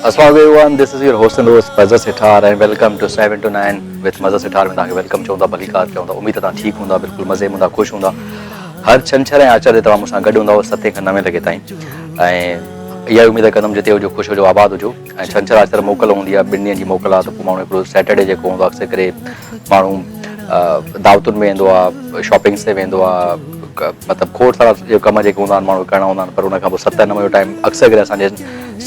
Assalamu everyone, this is your host and host Mazhar Sithar and welcome to 7 to 9 with Mazhar Sithar में तव्हांखे welcome चवंदा भलीकार चवंदा उम्मीद तव्हां ठीकु हूंदा बिल्कुलु मज़े में हूंदा ख़ुशि हूंदा हर छंछर ऐं आचार्य तव्हां मूंसां गॾु हूंदा 7 खां 9 लॻे ताईं ऐं इहा उमेद कंदुमि जिते हुजो ख़ुशि हुजो आबाद हुजो ऐं छंछर आचार्य मोकल हूंदी आहे 2 ॾींहंनि जी मोकल आहे त पोइ माण्हू हिकिड़ो सैटरडे जेको हूंदो आहे अक्सर करे माण्हू दावतुनि में वेंदो आहे शॉपिंग्स ते वेंदो आहे मतिलबु खोड़ सारा कम जेके हूंदा आहिनि माण्हू करणा हूंदा आहिनि पर उनखां पोइ 7-9 जो टाइम अक्सर करे असांजे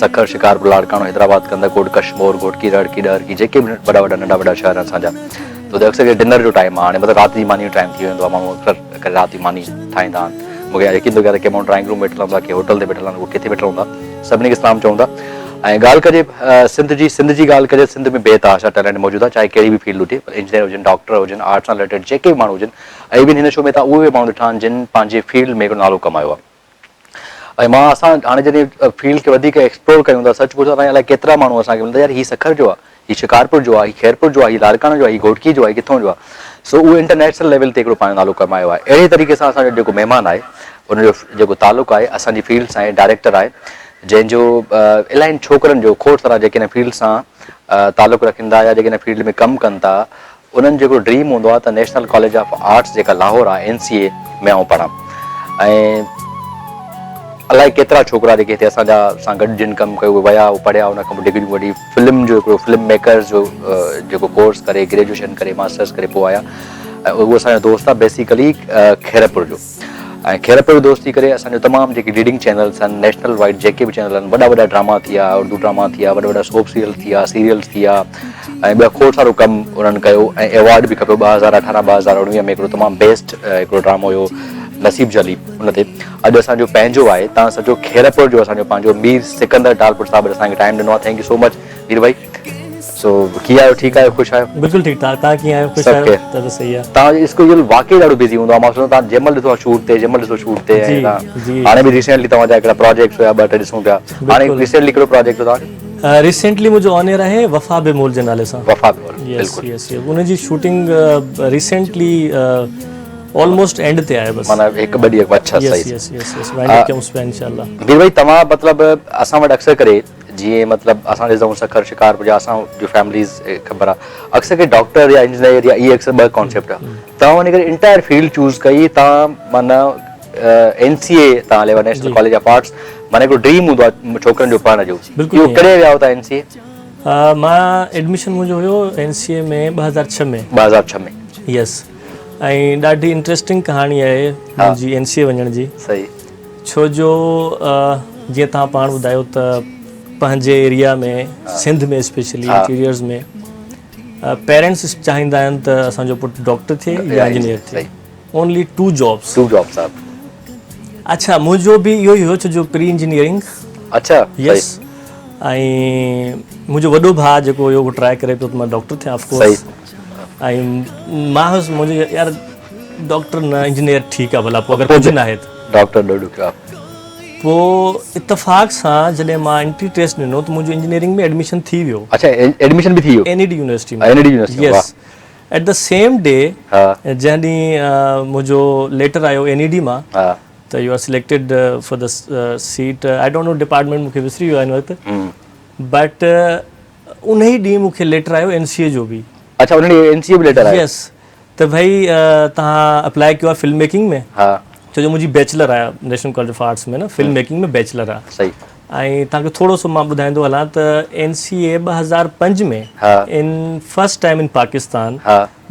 सखर शिकारपुर लाड़काणो हैदराबाद कंदरकोट कश्मीर घोटकी रड़की डरकी जेके बि वॾा नंढा शहर आहिनि असांजा त उते अक्सर डिनर जो टाइम आहे हाणे मतिलबु राति जी मानी जो टाइम थी वेंदो आहे माण्हू अक्सर करे राति जी मानी ठाहींदा आहिनि मूंखे यकीन थो करे के माण्हू ड्राइंग रूम वेठल हूंदा के होटल ते वेठल हूंदा किथे वेठल हूंदा सभिनी खे सलाम चवंदा ऐं ॻाल्हि कजे सिंध जी ॻाल्हि कजे सिंध में बेतहाशा टैलेंट मौजूदु आहे चाहे कहिड़ी बि फील्ड हुजे इंजीनियर हुजनि डॉक्टर हुजनि आर्ट्स सां रिलेटेड जेके बि माण्हू हुजनि ऐं इवन हिन शो में तव्हां उहे माण्हू ॾिठा आहिनि जिन पंहिंजे फील्ड में हिकिड़ो नालो कमायो आहे ऐं असां हाणे जॾहिं फील्ड खे वधीक एक्सप्लोर कयूं था सच पुछो अलाए केतिरा माण्हू असांखे मिलंदा यार हीउ सखर जो आहे हीउ शिकारपुर जो आहे हीउ खैरपुर जो आहे हीउ लाड़काणो जो आहे हीउ घोटकी जो आहे किथां जो आहे सो उहो इंटरनेशनल लेवल ते हिकिड़ो पंहिंजो नालो कमायो आहे अहिड़े तरीक़े सां असांजो जेको महिमान आहे उनजो जेको तालुक़ु आहे असांजी फील्ड सां डायरेक्टर आहे जंहिंजो इलाही छोकिरनि जो खोड़ सारा जेके हिन फील्ड सां तालुक़ु रखनि था या जेके हिन फील्ड में कमु कनि था उन्हनि जेको ड्रीम हूंदो आहे त नेशनल कॉलेज ऑफ आर्ट्स जेका लाहौर आहे NCA में आउं पढ़ां ऐं अलाए केतिरा छोकिरा जेके हिते असांजा सां गॾु जिन कमु कयो उहे विया उहे पढ़िया उन खां पोइ डिग्रियूं वठी फिल्म जो हिकिड़ो फिल्म मेकर्स जो जेको कोर्स करे ग्रेजुएशन करे मास्टर्स करे पोइ आया ऐं उहो असांजो दोस्त आहे बेसिकली खैरपुर जो ऐं खैरपुर दोस्ती करे असांजो तमामु जेके लीडिंग चैनल्स आहिनि नेशनल वाइड जेके बि चैनल आहिनि वॾा ड्रामा थी विया उर्दू ड्रामा थी विया वॾा सोप सीरियल्स थी विया ऐं ॿिया खोड़ सारो कमु उन्हनि कयो ऐं अवॉर्ड बि खपियो 2018-2019 में हिकिड़ो तमामु बेस्ट हिकिड़ो ड्रामो हुयो नसीब जली उन ते अॼु असांजो पंहिंजो आहे तव्हां सॼो खैरपुर जो असांजो पंहिंजो मीर सिकंदर टालपुर साहिबु असांखे टाइम ॾिनो आहे thank you so much Mir भाई सो कीअं आहियो ठीकु आहियो ख़ुशि आहियो बिल्कुलु ठीकु ठाक तव्हां कीअं आहियो ख़ुशि आहियो त सही आहे तव्हांजो स्केड्यूल वाकई ॾाढो बिज़ी हूंदो आहे मां सोचियो तव्हां जंहिं महिल ॾिसो शूट ते हाणे बि रिसेंटली तव्हांजा हिकिड़ा प्रोजेक्ट हुया 2-3 ॾिसूं पिया हाणे रिसेंटली हिकिड़ो प्रोजेक्ट तव्हांखे रिसेंटली मुंहिंजो ऑन एयर आहे वफ़ा बेमोल जे नाले सां वफ़ा बेमोल बिल्कुलु यस उनजी शूटिंग रिसेंटली ऑलमोस्ट एंड ते आहे बस माना 1-2 ॾींहं अच्छा सही यस वाइंड अप कयूं इंशाल्लाह वीर भाई तव्हां मतिलबु असां वटि अक्सर करे जीअं मतिलबु असां ॾिसूं सखर शिकारपुर जा असां जो फैमिलीज़ ख़बर आहे अक्सर करे डॉक्टर या इंजीनियर या इहे अक्सर 2 कॉन्सेप्ट आहे तव्हां वञी करे इंटायर फील्ड चूज़ कई तव्हां माना NCA तव्हां हलिया नेशनल कॉलेज ऑफ आर्ट्स माना हिकिड़ो ड्रीम हूंदो आहे छोकिरनि जो पढ़ण जो इहो कॾहिं विया हो तव्हां NCA मां एडमिशन मुंहिंजो हुयो NCA में 2006 में यस ऐं ॾाढी इंट्रस्टिंग कहाणी आहे मुंहिंजी NCA वञण जी सही छो जो जीअं तव्हां पाण ॿुधायो त पंहिंजे एरिया में सिंध में स्पेशली इंटीरियर्स में पेरेंट्स चाहींदा आहिनि त असांजो पुटु डॉक्टर थिए या इंजीनियर थिए ओनली 2 जॉब्स अच्छा मुंहिंजो बि इहो ई हुयो छो जो प्री इंजीनियरिंग अच्छा यस ऐं मुंहिंजो वॾो भाउ जेको हुयो उहो ट्राए करे पियो त मां डॉक्टर थियां ऑफकोर्स ऐं मां मुंहिंजो यार डॉक्टर न इंजीनियर ठीकु आहे भला पोइ अगरि कुझु न आहे त डॉक्टर पोइ इतफ़ाक़ सां जॾहिं मां एंट्री टेस्ट ॾिनो त मुंहिंजो इंजीनियरिंग में एडमिशन थी वियो अच्छा एडमिशन बि थी वियो NED यूनिवर्सिटी में yes at the same day जंहिं ॾींहुं मुंहिंजजो लेटर आयो NED मां त you are selected for the seat I don't know department मूंखे विसरी वियो आहे हिन वक़्तु बट उन ई ॾींहुं मूंखे लेटर आयो NCA जो बि अच्छा उन ॾींहुं NCA बि लेटर आयो यस त भई तव्हां अप्लाई कयो आहे फिल्म मेकिंग में छो जो मुंहिंजी बैचलर आहे नेशनल कॉलेज ऑफ आर्ट्स में न फिल्म मेकिंग में बैचलर आहे सही ऐं तव्हांखे थोरो सो मां ॿुधाईंदो हलां त NCA 2005 में in first time in Pakistan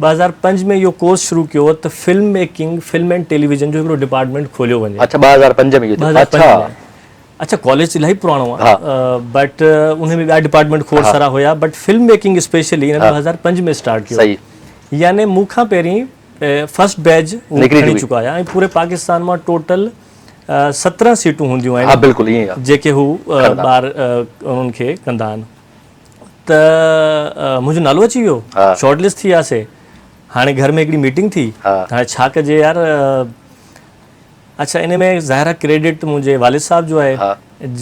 2005 में इहो कोर्स शुरू कयो त film making film and television जो हिकिड़ो डिपार्टमेंट खोलियो वञे अच्छा 2005 में अच्छा कॉलेज इलाही पुराणो आहे बट उन में ॿिया डिपार्टमेंट खोड़ सारा हुया बट फिल्म मेकिंग स्पेशली हिन 2005 में स्टार्ट कयो यानी मूंखां पहिरीं फर्स्ट बैच निकिरी चुका आहियां ऐं पूरे पाकिस्तान मां टोटल 17 सीटूं हूंदियूं आहिनि बिल्कुलु ईअं जेके हू ॿार उन्हनि खे कंदा आहिनि त मुंहिंजो नालो अची वियो शॉर्ट लिस्ट थी वियासीं हाणे घर में हिकिड़ी मीटिंग थी हाणे छा कजे यार अच्छा इन में ज़ाहिर क्रेडिट मुंहिंजे वालिद साहब जो आहे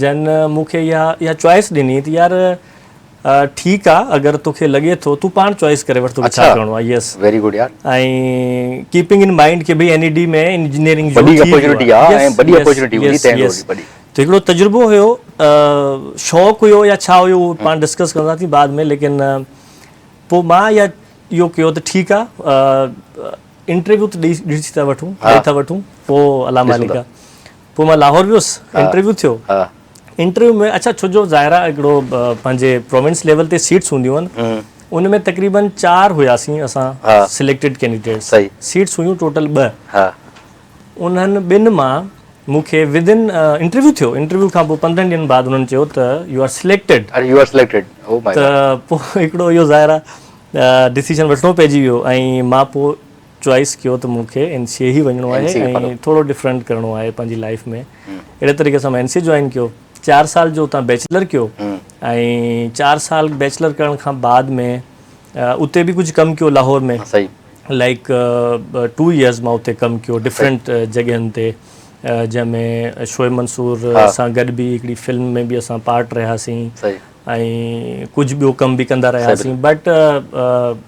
जन मूंखे इहा चॉइस ॾिनी त यार ठीक आहे अगर तोखे लगे तो तू पाण चॉइस करे वठ तो छा करणो आहे यस वेरी गुड यार आई कीपिंग इन माइंड के भाई एनईडी में इंजीनियरिंग बड़ी अपॉर्चुनिटी है बड़ी अपॉर्चुनिटी हुई थैंक यू बड़ी त हिकिड़ो तजुर्बो हुयो, शौक़ु हुयो या छा हुयो पाण डिस्कस कंदासीं बाद में, लेकिन पोइ मां इहो कयो त ठीकु आहे, इंटरव्यू त ॾेई था वठूं, पोइ अला मालिका पोइ मां लाहौर वियुसि, इंटरव्यू थियो। इंटरव्यू में अच्छा छो जो ज़ाहिरा हिकिड़ो पंहिंजे प्रोविंस लेवल ते सीट्स हूंदियूं आहिनि, उन में तक़रीबन 4 हुयासीं असां सिलेक्टेड कैंडिडेट्स, सीट्स हुयूं टोटल 2। उन्हनि 2 मां मूंखे विदिन इंटरव्यू थियो, इंटरव्यू खां पोइ 15 ॾींहंनि बाद उन्हनि चयो त यू आर सिलेक्टेड। त पोइ हिकिड़ो इहो ज़ाहिरा डिसीजन वठिणो पइजी वियो, ऐं मां पोइ चॉइस कयो त मूंखे NCA ई वञिणो आहे ऐं थोरो डिफरेंट करिणो आहे पंहिंजी लाइफ में। अहिड़े तरीक़े सां मां NCA जॉइन कयो, 4 साल जो उतां बैचलर कयो, ऐं 4 साल बैचलर करण खां बाद में उते बि कुझु कमु कयो लाहौर में, लाइक 2 इयर्स मां उते कमु कयो डिफरेंट जॻहियुनि ते, जंहिंमें शोएब मंसूर सां गॾु बि हिकिड़ी फिल्म में बि असां पार्ट रहियासीं, ऐं कुझु ॿियो कमु बि कंदा रहियासीं। But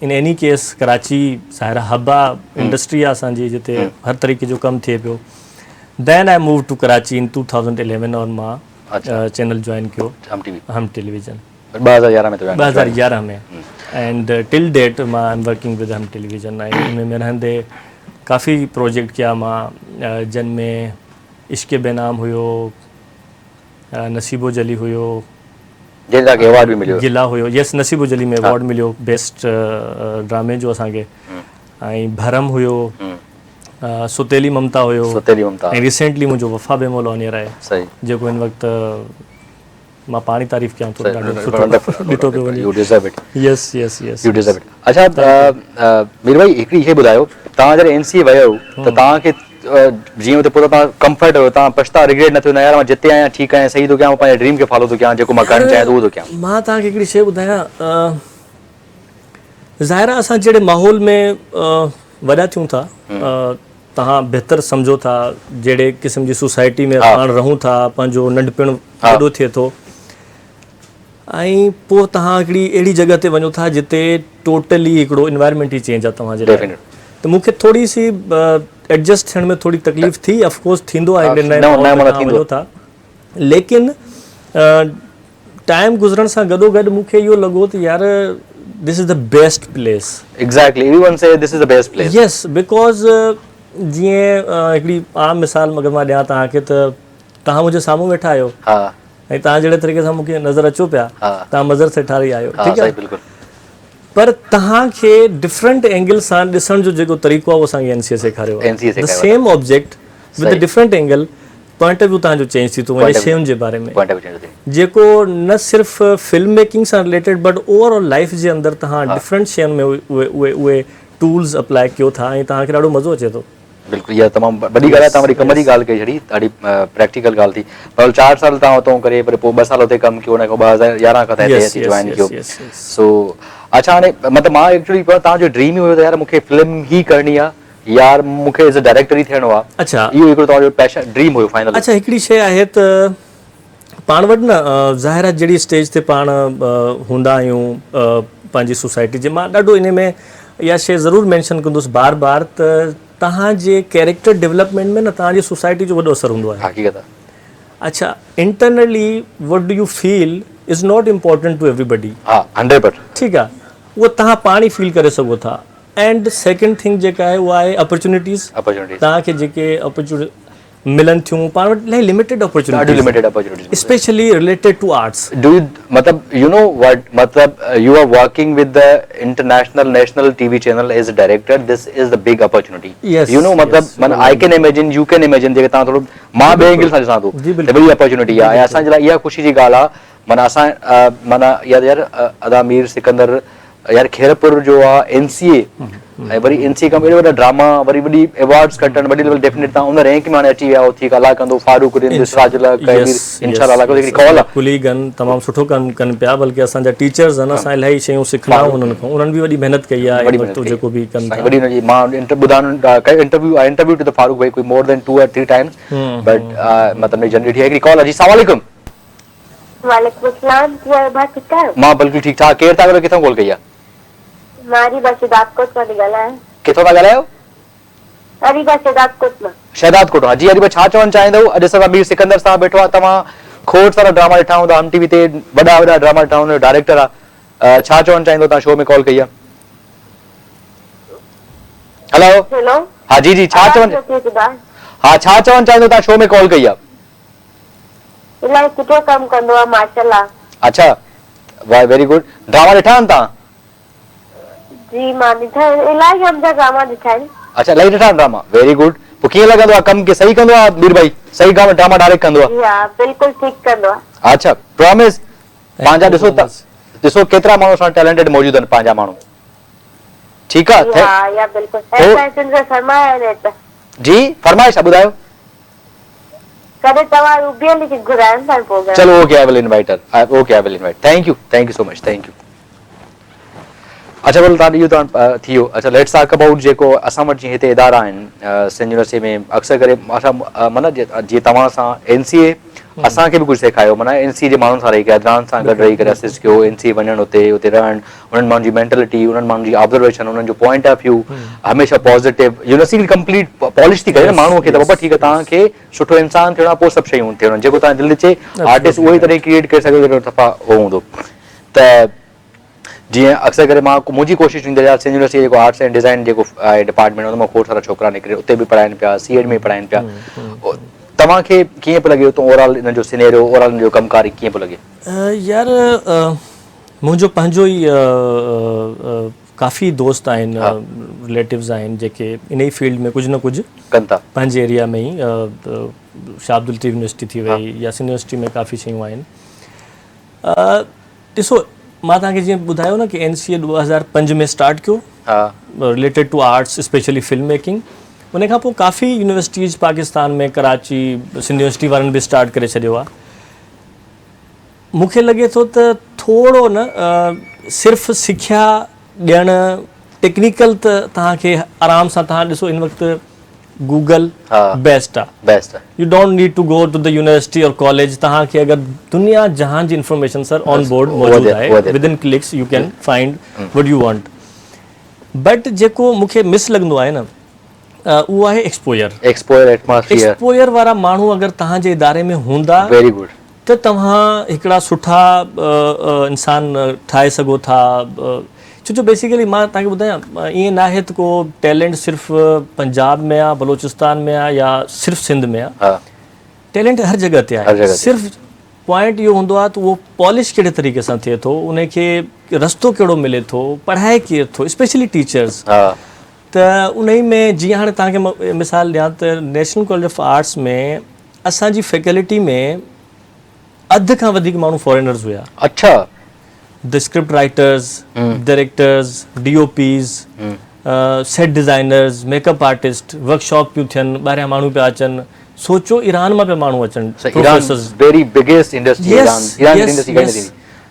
in any case Karachi ज़ाहिर हब आहे, इंडस्ट्री आहे असांजी, जिते हर तरीक़े जो कमु थिए पियो। Then I move to Karachi in 2011 और मां चैनल जॉइन कयो हम टेलीविजन 2011 में, एंड टिल डेट मां I am working with Hum television. ऐं उनमें रहंदे काफ़ी प्रोजेक्ट किया मां, जिन में इश्क़ बेनाम हुयो, नसीबो जली हुयो, अवार्ड भी मिलियो, गिला हुयो, यस नसीबो जली में अवार्ड मिलियो बेस्ट ड्रामे जो असांखे, ऐं भरम हुयो, सुतेली ममता हुयो, ऐं रिसेंटली मुंहिंजो वफ़ा बेमौल ऑन एयर आहे, जेको हिन वक़्तु मां पाणी तारीफ़ कयां थो, ॾाढो सुठो ॾिठो पियो वञे। यस यस यस। अच्छा मीर भाई, हिकिड़ी इहे ॿुधायो, तव्हां जॾहिं NCA वियो त तव्हांखे जीअं उते पोइ तव्हां कंफर्ट हुयो, तव्हां पछता रिग्रेट न थियो न यार मां जिते आहियां ठीकु आहियां, सही थो कयां, पंहिंजे ड्रीम खे फॉलो थो कयां, जेको मां करणु चाहियां उहो थो कयां? मां तव्हांखे हिकिड़ी शइ ॿुधायां, ज़ाहिर आहे असां जहिड़े माहौल में वॾा थियूं था, तव्हां बहितर सम्झो था, जहिड़े क़िस्म जी सोसाइटी में पाण रहूं था, पंहिंजो नंढपिण वॾो थिए थो, ऐं पोइ तव्हां हिकिड़ी अहिड़ी जॻह ते वञो था जिते टोटली हिकिड़ो इन्वायरमेंट ई चेंज आहे तव्हांजे लाइ। त मूंखे थोरी सी एडजस्ट थियण में थोरी तकलीफ़ थी, ऑफकोर्स थींदो आहे वञो था, लेकिन टाइम गुज़रण सां गॾोगॾु मूंखे इहो लॻो त यार this is the best place. Exactly, everyone say this is the best place. Yes, because जीअं हिकिड़ी आम मिसाल अगरि मां ॾियां तव्हांखे, त तव्हां मुंहिंजे साम्हूं वेठा आहियो, ऐं तव्हां जहिड़े तरीक़े सां मूंखे नज़र अचो पिया, तव्हां मज़र सेठारी आहियो, ठीकु आहे, पर तव्हांखे डिफरेंट एंगल सां ॾिसण जो जेको तरीक़ो आहे उहो असांखे NCA सेखारियो आहे। The same object with the different angle, point of view तव्हांजो चेंज थी थो वञे शयुनि जे बारे में, जेको न सिर्फ़ु फिल्म मेकिंग सां रिलेटेड बट ओवरऑल लाइफ जे अंदरि तव्हां डिफरेंट शयुनि में उहे टूल्स अप्लाई कयो था, ऐं तव्हांखे ॾाढो मज़ो अचे थो। बिल्कुलु, इहा तमामु वॾी ॻाल्हि आहे, तव्हां वरी कम जी ॻाल्हि कई छॾी, ॾाढी प्रैक्टिकल ॻाल्हि थी। पर 4 साल तव्हां उतां करे, पर पोइ 2 साल हुते कमु कयो, हुन खां 2011 खां हिते जॉइन कयो। सो अच्छा, हाणे मतिलबु मां एक्चुअली तव्हांजो ड्रीम ई हुयो त यार मूंखे फिल्म ई करणी आहे, यार मूंखे एज़ अ डायरेक्टर ई थियणो आहे। अच्छा, इहो हिकिड़ो तव्हांजो पैशन ड्रीम हुयो फाइनल? अच्छा, हिकिड़ी शइ आहे त पाण वटि न ज़ाहिर आहे जहिड़ी स्टेज ते पाण हूंदा आहियूं पंहिंजी सोसाइटी जे, मां ॾाढो इन में इहा शइ ज़रूरु मैंशन कंदुसि बार बार, त तव्हांजे कैरेक्टर डेवलपमेंट में न तव्हांजी सोसाइटी जो वॾो असरु हूंदो आहे। हक़ीक़त। अच्छा, internally what do you feel is not important to everybody. 100%। ठीकु आहे, उहो तव्हां पाण ई फील करे सघो था। एंड सेकेंड थिंग जेका आहे उहा आहे अपॉर्चुनिटीज़। तव्हांखे जेके अपॉर्चुनिटी मिलन थियूं, पाण वटि इलाही limited opportunities, specially related to arts. मतलब यू नो व्हाट, मतलब you are working with the international national TV channel as a director, this is the big opportunity. You know, मतलब मन I can imagine, you can imagine, जेके तव्हां थोरो मां ॿिए angle सां ॾिसां थो, वॾी अपॉर्चुनिटी आहे। ऐं असांजे लाइ इहा ख़ुशी जी ॻाल्हि आहे, माना असां माना यार अदा मीर सिकंदर यार खैरपुर जो आहे NCA, ऐं वरी NCA खां वॾा वॾा ड्रामा, वरी वॾी अवार्ड्स खटनि, वॾी लेवल डेफिनेट तव्हां उन रैंक में हाणे अची विया हो, थी अला कंदो फारूक कुलीगन तमामु सुठो कनि पिया, बल्कि असांजा टीचर्स आहिनि, असां इलाही शयूं सिखंदा आहियूं उन्हनि खां, उन्हनि बि वॾी महिनत कई आहे, जेको बि कनि था। वॾी हुनजी मां इंटरव्यू टू द फारूक भाई कोई more than 2 or 3 times, but मतलब मेरी जनरेट है। हिकिड़ी कॉल अची। अस्सलाम वालेकुम। वालेकुम अस्सलाम, भाई ठीक है? मां बिल्कुलु ठीक ठाक। केरु था ॻाल्हायो, किथां कॉल कई आहे? मां रीबा शहदादकोट मां थी ॻाल्हायां। किथां था ॻाल्हायो? रीबा शहदादकोट मां। शहदाद कोटवानी जी अॼु छा चवणु चाहींदो अॼु असां मीर सिकंदर साहब वेठो आहे तव्हां खोड़ सारा ड्रामा ॾिठा हूंदा हम टीवी ते वॾा वॾा ड्रामा ॾिठा हूंदा डायरेक्टर आहे छा चवणु चाहींदो तव्हां शो में कॉल कई आहे हेलो हेलो हाँ जी जी छा चवणु हाँ छा चवणु चाहींदो तव्हां शो में कॉल कई आहे इलाही सुठो कमु कंदो आहे माशाल्लाह अच्छा वाह वेरी गुड ड्रामा ॾिठा आहिनि तव्हां जी मां ॾिठा इलाही हम जा ड्रामा ॾिठा आहिनि अच्छा इलाही ॾिठा आहिनि ड्रामा वेरी गुड पोइ कीअं लॻंदो आहे कमु सही कंदो आहे मीर भाई सही ड्रामा डायरेक्ट कंदो आहे जी हा बिल्कुलु ठीकु कंदो आहे अच्छा प्रॉमिस पंहिंजा ॾिसो केतिरा माण्हू असां टैलेंटेड मौजूद आहिनि पंहिंजा माण्हू ठीकु आहे हा या बिल्कुलु ऐं शर्मा आहे त जी फरमाइश आहे ॿुधायो कॾहिं तव्हां ॿियनि खे घुराइनि था प्रोग्राम चलो ओके आई विल इनवाइट हर okay I will invite thank you so much thank U अच्छा बोल तव्हां इहो तव्हां थी वियो अच्छा लेट्स टॉक अबाउट जेको असां वटि जीअं हिते इदारा आहिनि सिंध यूनिवर्सिटी में अक्सर करे असां माना जीअं तव्हां सां NCA असांखे बि कुझु सेखारियो माना NCA जे माण्हुनि सां रही करे अदनान सां गॾु रही करे असिस्ट कयो NCA वञणु उते रहणु उन्हनि माण्हुनि जी मेंटेलिटी उन्हनि माण्हुनि जी ऑब्जर्वेशन उन्हनि जो पॉइंट ऑफ व्यू हमेशह पॉज़िटिव यूनिवर्सिटी कंप्लीट पॉलिश थी करे माण्हूअ खे त बाबा ठीकु आहे तव्हांखे सुठो इंसान थियणो आहे पोइ सभु शयूं थियणु जेको तव्हां दिलि अचे आर्टिस्ट उहो ई तरह क्रिएट करे सघो त दफ़ा उहो हूंदो त जीअं अक्सर करे मां मुंहिंजी कोशिशि हूंदी आहे सिंध यूनिवर्सिटी जेको आर्ट्स एंड डिज़ाइन जेको आहे डिपार्टमेंट हुन मां खोड़ सारा छोकिरा निकिरे उते बि पढ़ाइनि पिया CED में पढ़ाइनि पिया तव्हांखे कीअं पियो लॻे तो ओवरऑल इन जो सिनेरियो ओवरऑल इन जो कमकारी कीअं पियो लॻे यार मुंहिंजो पंहिंजो ई काफ़ी दोस्त आहिनि रिलेटिव्स आहिनि जेके इन ई फील्ड में कुझु न कुझु कनि था पंहिंजे एरिया में ई शाह अब्दुल लतीफ़ यूनिवर्सिटी थी वई या सिंध यूनिवर्सिटी में काफ़ी शयूं आहिनि ॾिसो मां तव्हांखे जीअं ॿुधायो न कि NCA 2005 में स्टार्ट कयो related to arts specially film making उन खां पोइ काफ़ी यूनिवर्सिटीज़ पाकिस्तान में कराची सिंध यूनिवर्सिटी वारनि बि स्टार्ट करे छॾियो आहे मूंखे लॻे थो त थोरो न सिर्फ़ु सिख्या ॾियणु टेक्निकल त तव्हांखे आराम सां तव्हां ॾिसो हिन वक़्तु गूगल बेस्ट आहे U don't need to go to the university और कॉलेज तव्हांखे अगरि दुनिया जहान जी इंफॉर्मेशन सर ऑन बोर्ड मौजूदु आहे with in clicks U can find वट यू वांट बट जेको मूंखे मिस लॻंदो आहे न उहो आहे एक्सपोयर वारा माण्हू अगरि तव्हांजे इदारे में हूंदा वेरी गुड त तव्हां हिकिड़ा सुठा इंसान ठाहे सघो था छो जो बेसिकली मां तव्हांखे ॿुधायां ईअं न आहे त को टैलेंट सिर्फ़ु पंजाब में आहे बलोचिस्तान में आहे या सिर्फ़ु सिंध में आहे टैलेंट हर जॻह ते आहे सिर्फ़ु पॉइंट इहो हूंदो आहे त उहो पॉलिश कहिड़े तरीक़े सां थिए थो उनखे रस्तो कहिड़ो मिले थो पढ़ाए केरु थो स्पेशली टीचर्स त उन ई में जीअं हाणे तव्हांखे मिसाल ॾियां त नेशनल कॉलेज ऑफ आर्ट्स में असांजी फैकल्टी में अधु खां वधीक माण्हू फॉरेनर्स हुया अच्छा the script writers, directors, DOPs, set designers, makeup artists, workshop पियूं थियनि ॿाहिरियां माण्हू पिया अचनि सोचो ईरान मां पिया माण्हू अचनि professors very biggest industry Iran industry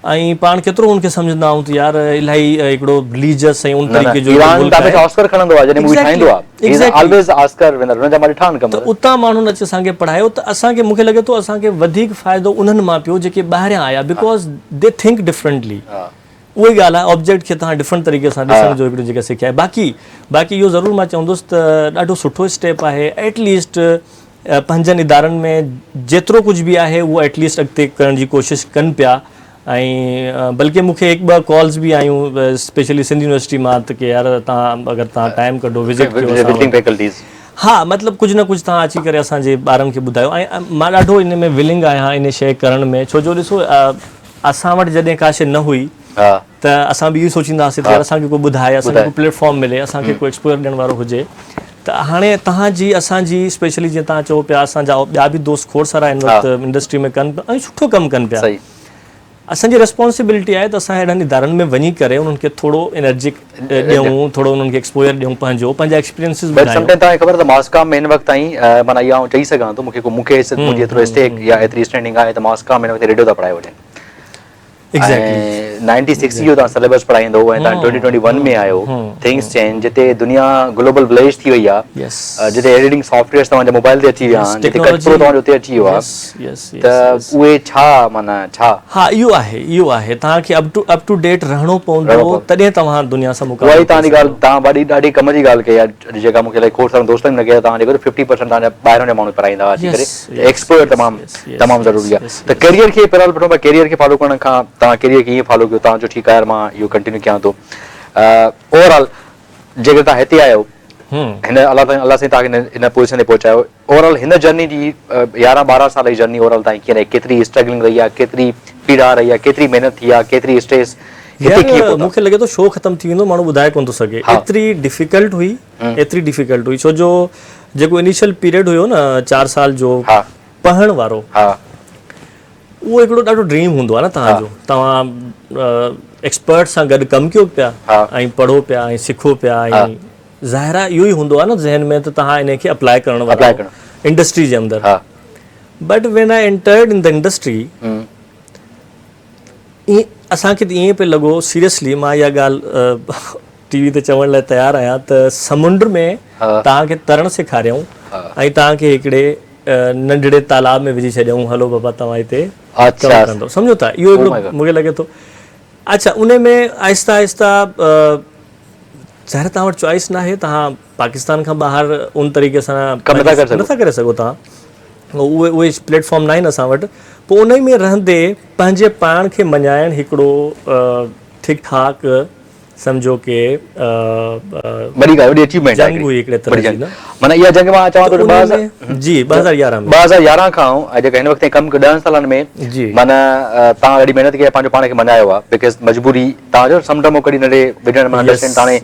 ऐं पाण केतिरो उनखे सम्झंदा आहियूं त यार इलाही हिकिड़ो रिलीजियस ऐं उन तरीक़े जो ईरान तव्हांखे ऑस्कर खणंदो आहे जॾहिं मूवी ठाहींदो आहे इज ऑलवेज ऑस्कर विनर हुन जा मां ॾिठा आहिनि कम उतां माण्हुनि अची असांखे पढ़ायो त असांखे मूंखे लॻे थो असांखे वधीक फ़ाइदो उन्हनि मां पियो जेके ॿाहिरियां आया बिकॉज़ दे थिंक डिफरेंटली उहा ई ॻाल्हि आहे ऑब्जेक्ट खे तव्हां डिफरेंट तरीक़े सां ॾिसण जो हिकिड़ो जेका सिखिया आहे बाक़ी इहो ज़रूरु मां चवंदुसि त ॾाढो सुठो स्टेप आहे एटलीस्ट पंजनि इदारनि में जेतिरो कुझु बि आहे उहो एटलीस्ट अॻिते करण जी कोशिशि कनि पिया ऐं बल्कि मूंखे हिकु ॿ कॉल्स बि आयूं स्पेशली सिंध यूनिवर्सिटी मां त की यार तव्हां अगरि तव्हां टाइम कढो विज़िट कयो हा मतिलबु कुझु न कुझु तव्हां अची करे असांजे ॿारनि खे ॿुधायो ऐं मां ॾाढो इन में विलिंग आहियां इन शइ करण में छो जो ॾिसो असां वटि जॾहिं का शइ न हुई त असां बि इहो सोचींदा हुआसीं त असांखे को ॿुधाए असांखे को प्लेटफॉर्म मिले असांखे को एक्सपोज़र ॾियण वारो हुजे त हाणे तव्हांजी असांजी स्पेशली जीअं तव्हां चओ पिया असांजा ॿिया बि दोस्त खोड़ सारा आहिनि वक़्तु इंडस्ट्री में कनि पिया ऐं सुठो कमु कनि पिया असांजी रिस्पॉन्सिबिलिटी आहे त असां हेॾनि इदारनि में वञी करे उन्हनि खे थोरो एनर्जिक ॾियूं थोरो उन्हनि खे एक्सपोज़र ॾियूं पंहिंजा एक्सपीरियंसिस ॿुधायूं तव्हांखे ख़बर त मास्काम में हिन वक़्तु ताईं माना इहा चई सघां थो मूंखे एतिरो स्टेक या एतिरी स्टैंडिंग आहे त मास्काम में हिन वक़्तु रेडियो था पढ़ाए वठनि 96 जो तव्हां सिलेबस पढ़ाईंदो ऐं तव्हां 2021 में आयो थिंग्स चेंज जिते दुनिया ग्लोबल विलेज थी वई आहे यस जिते एडिटिंग सॉफ्टवेयर तव्हांजे मोबाइल ते अची विया आहिनि जिते कचरो तव्हांजो उते अची वियो आहे त उहे छा माना छा हा इहो आहे तव्हांखे अप टू डेट रहणो पवंदो तॾहिं तव्हां दुनिया सां उहा ई मुक़ाबिलो तव्हांजी ॻाल्हि तव्हां ॾाढी कम जी ॻाल्हि कई आहे जेका मूंखे लाइक खोड़ सारा दोस्तनि ने कया तव्हां जेको 50% तव्हांजा ॿाहिरां जा माण्हू पढ़ाईंदा हुआ अची करे एक्सपोर्ट तमामु ज़रूरी आहे त कैरियर खे पहिरियों वठो पिया कैरियर खे फॉलो करण खां तव्हां कैरियर खे ईअं फॉलो कयो तव्हां जो ठीकु आहे मां इहो कंटिन्यू कयां थो ओवरऑल जेकर तव्हां हिते आयो हिन अलाह साईं तव्हांखे हिन पोज़ीशन ते पहुचायो ओवरऑल हिन जर्नी जी 11-12 साल जी जर्नी ओवरऑल तव्हां कीअं रही केतिरी स्ट्रगलिंग रही आहे केतिरी पीड़ा रही आहे केतिरी महिनत थी आहे केतिरी स्ट्रेस यार मूंखे लॻे थो शो ख़तमु थी वेंदो माण्हू ॿुधाए कोन थो सघे एतिरी डिफिकल्ट हुई छो जो जेको इनिशियल पीरियड हुयो न 4 साल जो पढ़ण वारो उहो हिकिड़ो ॾाढो ड्रीम हूंदो आहे न तव्हांजो तव्हां एक्सपर्ट सां गॾु कमु कयो पिया ऐं पढ़ो पिया ऐं सिखो पिया ऐं ज़ाहिर आहे इहो ई हूंदो आहे न ज़हन में त तव्हां इन खे अप्लाई करण वारा इंडस्ट्री जे अंदरि but when I entered in the industry असांखे त ईअं पियो लॻो सीरियसली मां इहा ॻाल्हि टीवी ते चवण लाइ तयारु आहियां त समुंड में तव्हांखे तरण सेखारियऊं ऐं तव्हांखे हिकिड़े नंढड़े तालाब में विझी छॾियऊं हलो बाबा तव्हां हिते कमु कंदो सम्झो था इहो हिकिड़ो मूंखे लॻे थो अच्छा उन में आहिस्ता आहिस्ता ज़ाहिर तव्हां वटि चॉइस न आहे तव्हां पाकिस्तान खां ॿाहिरि उन तरीक़े सां नथा करे सघो तव्हां उहे प्लेटफॉर्म न आहिनि असां वटि पोइ उन में रहंदे पंहिंजे पाण खे मञाइण हिकिड़ो ठीकु ठाक सम्झो के वॾी अचीवमेंट जंग हुई हिकिड़े तरह जी न माना इहा जंग मां चवां थो जी 2011 में 2011 खां जेका हिन वक़्तु कमु 10 सालनि में माना तव्हां ॾाढी महिनत कई पंहिंजो पाण खे मञायो आहे बिकॉज़ मजबूरी तव्हांजो समुंड में कॾहिं नंढे विझण में अंडरस्टैंड हाणे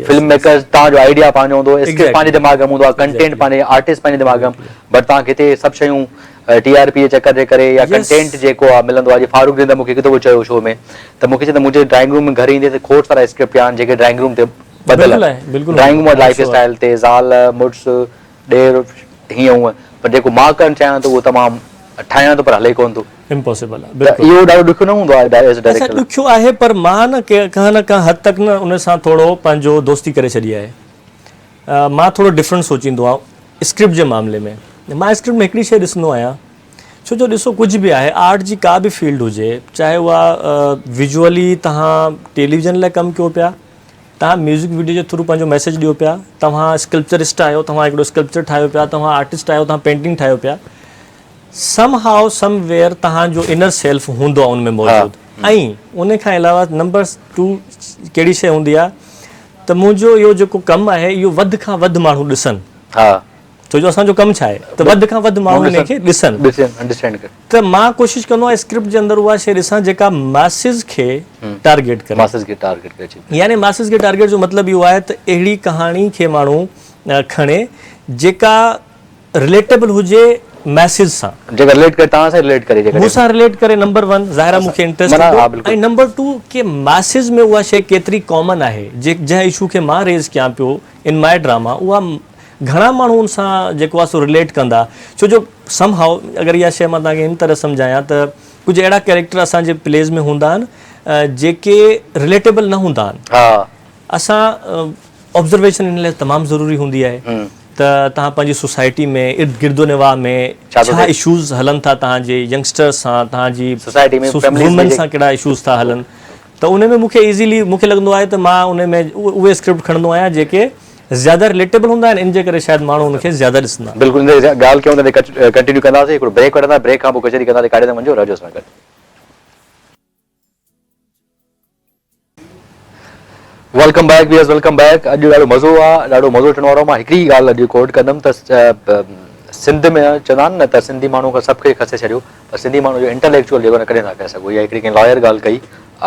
फिल्म मेकर्स तव्हांजो आइडिया पंहिंजो हूंदो स्क्रिप्ट पंहिंजे दिमाग़ में हूंदो आहे कंटेंट पंहिंजे आर्टिस्ट पंहिंजे दिमाग़ में बट तव्हांखे हिते सभु शयूं TRP जे चकर जे करे या कंटेंट जेको आहे मिलंदो आहे फारूक जिंदा मूंखे हिकु दफ़ो चयो शो में त मूंखे चए त मुंहिंजे ड्राइंग रूम में घर ईंदे त खोड़ सारा स्क्रिप्ट आहिनि जेके ड्राइंग रूम ते बदल ड्राइंग रूम लाइफ स्टाइल ते ज़ाल मुड़ुस ॾेर हीअं हूअं पर जेको मां करणु चाहियां थो उहो तमामु ठाहियां थो पर हले कोन थो इम्पॉसिबल आहे इहो ॾाढो ॾुखियो न हूंदो आहे ॾुखियो आहे पर मां न कंहिं न कंहिं हद तक न उन सां थोरो पंहिंजो दोस्ती करे छॾी आहे मां थोरो डिफरेंट सोचींदो आहियां स्क्रिप्ट जे मामले में मां स्क्रिप्ट में हिकिड़ी शइ ॾिसंदो आहियां छो जो ॾिसो कुझु बि आहे आर्ट जी का बि फील्ड हुजे चाहे उहा विजुअली तव्हां टेलीविज़न लाइ कमु कयो पिया तव्हां म्यूज़िक वीडियो जे थ्रू पंहिंजो मैसेज ॾियो पिया तव्हां स्कल्पचरिस्ट आहियो तव्हां हिकिड़ो स्कल्पचर ठाहियो पिया तव्हां आर्टिस्ट आहियो तव्हां पेंटिंग ठाहियो पिया सम हाउ समवेयर तव्हांजो इनर सेल्फ हूंदो आहे उनमें मौजूदु ऐं उन खां अलावा नंबर 2 कहिड़ी शइ हूंदी आहे त मुंहिंजो इहो जेको कमु आहे इहो वधि खां वधि माण्हू ॾिसनि छो जो असांजो कमु छा आहे त वधि खां वधि माण्हू हिनखे ॾिसनि त मां कोशिशि कंदो आहियां स्क्रिप्ट जे अंदरि उहा शइ ॾिसां जेका मासिस खे टारगेट करे यानी मासिस खे टारगेट जो मतिलबु इहो आहे त अहिड़ी कहाणी खे माण्हू खणे जेका रिलेटेबल हुजे मैसेज सां जेका रिलेट करे तव्हां सां रिलेट करे मूंसां रिलेट करे नंबर 1 ज़ाहिर मूंखे इंट्रस्ट ऐं नंबर 2 के मैसेज में उहा शइ केतिरी कॉमन आहे जंहिं इशू खे मां रेज़ कयां पियो इन माय ड्रामा उहा घणा माण्हू उन सां जेको आहे सो रिलेट कंदा छो जो सम हाउ अगरि इहा शइ मां तव्हांखे इन तरह सम्झायां त कुझु अहिड़ा कैरेक्टर असांजे प्लेस में हूंदा आहिनि जेके रिलेटेबल न हूंदा आहिनि असां ऑब्ज़र्वेशन इन लाइ तमामु ज़रूरी हूंदी आहे त तव्हां पंहिंजी सोसाइटी में इर्द गिर्दो निवाह में छा इशूज़ हलनि था तव्हांजे यंगस्टर्स सां तव्हांजी सोसाइटी में वुमेन सां कहिड़ा इशूज़ था हलनि त उन में मूंखे ईज़ीली मूंखे लॻंदो आहे त मां उन में उहे स्क्रिप्ट खणंदो आहियां जेके ज़्यादा रिलेटेबल हूंदा आहिनि इन जे करे शायदि माण्हू उनखे ज़्यादा ॾिसंदा बिल्कुलु ॻाल्हि कयूं त कंटिन्यू कंदासीं हिकिड़ो ब्रेक वठंदा ब्रेक खां पोइ कचहरी कंदासीं काॾे न वञो रहिजो असां गॾु welcome back viewers welcome back अॼु ॾाढो मज़ो आहे ॾाढो मज़ो वठण वारो मां हिकिड़ी ॻाल्हि अॼु कोट कंदुमि त सिंध में चवंदा आहिनि न त सिंधी माण्हू खां सभु खे खसे छॾियो पर सिंधी माण्हू जो इंटेलेक्चुअल जेको न कॾहिं नथा करे सघो इहा हिकिड़ी कंहिं लॉयर ॻाल्हि कई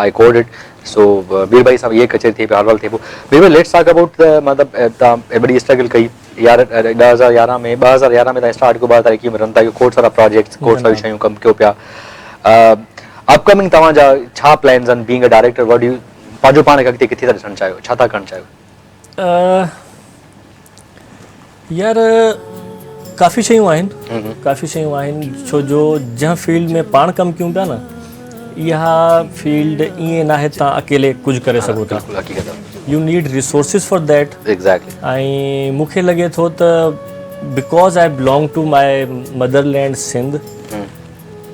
आई कोड इट सो बीर भाई सां इहे कचहरी थिए पियो हाल थिए पियो बीर भाई लेट्स टॉक अबाउट मतिलबु तव्हां वॾी स्ट्रगल कई 2011 में तव्हां स्टार्ट कयो 2021 में रन था खोड़ सारा प्रोजेक्ट्स खोड़ सारियूं शयूं कमु कयो पिया अपकमिंग तव्हांजा छा प्लान्स आहिनि being a director what U पंहिंजो पाण खे अॻिते किथे था ॾिसणु चाहियो छा था करणु चाहियो यार काफ़ी शयूं आहिनि छो जो जंहिं फील्ड में पाण कमु कयूं पिया न इहा फील्ड ईअं नाहे तव्हां अकेले कुझु करे सघो था. बिल्कुलु हक़ीक़त आहे. You need resources for that. Exactly. ऐं मूंखे लॻे थो त because I belong to my motherland Sindh,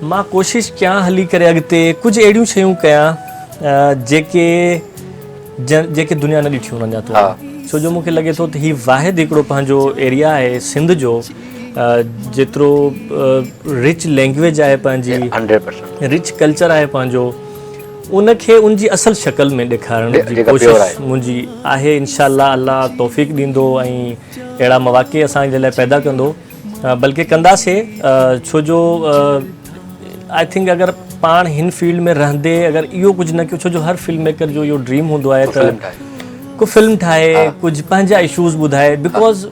मां कोशिशि कयां हली करे अॻिते कुझु अहिड़ियूं शयूं कयां जेके दुनिया न ॾिठियूं वञा थो. छो जो मूंखे लॻे थो त हीउ वाहिद हिकिड़ो पंहिंजो एरिया आहे सिंध जो जेतिरो रिच लैंग्वेज आहे पंहिंजी, 100% रिच कल्चर आहे पंहिंजो, उनखे उनजी असल शक्ल में ॾेखारण जी कोशिशि मुंहिंजी आहे. इंशाअल्लाह अल्लाह तौफ़ीक़ ॾींदो ऐं अहिड़ा मौक़े असांजे लाइ पैदा कंदो, बल्कि कंदासीं. छो जो आई थिंक अगरि पाण हिन फील्ड में रहंदे अगरि इहो कुझु न कयो, छो जो हर फिल्म मेकर जो इहो ड्रीम हूंदो आहे त को फिल्म ठाहे, कुझु पंहिंजा इशूज़ ॿुधाए, बिकॉज़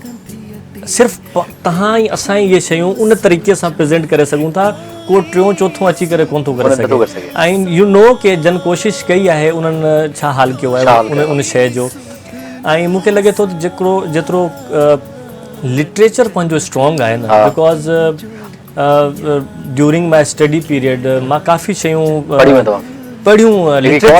सिर्फ़ु तव्हां ई असां ई इहे शयूं उन तरीक़े सां प्रेज़ेंट करे सघूं था, को टियों चोथों अची करे कोन थो करे सघे. ऐं यू नो के जन कोशिशि कई आहे उन्हनि छा हाल कयो आहे उन शइ जो. ऐं मूंखे लॻे थो त जेतिरो लिटरेचर पंहिंजो स्ट्रॉन्ग आहे न, because during my study period मां काफ़ी शयूं पढ़ियूं लिटरेचर.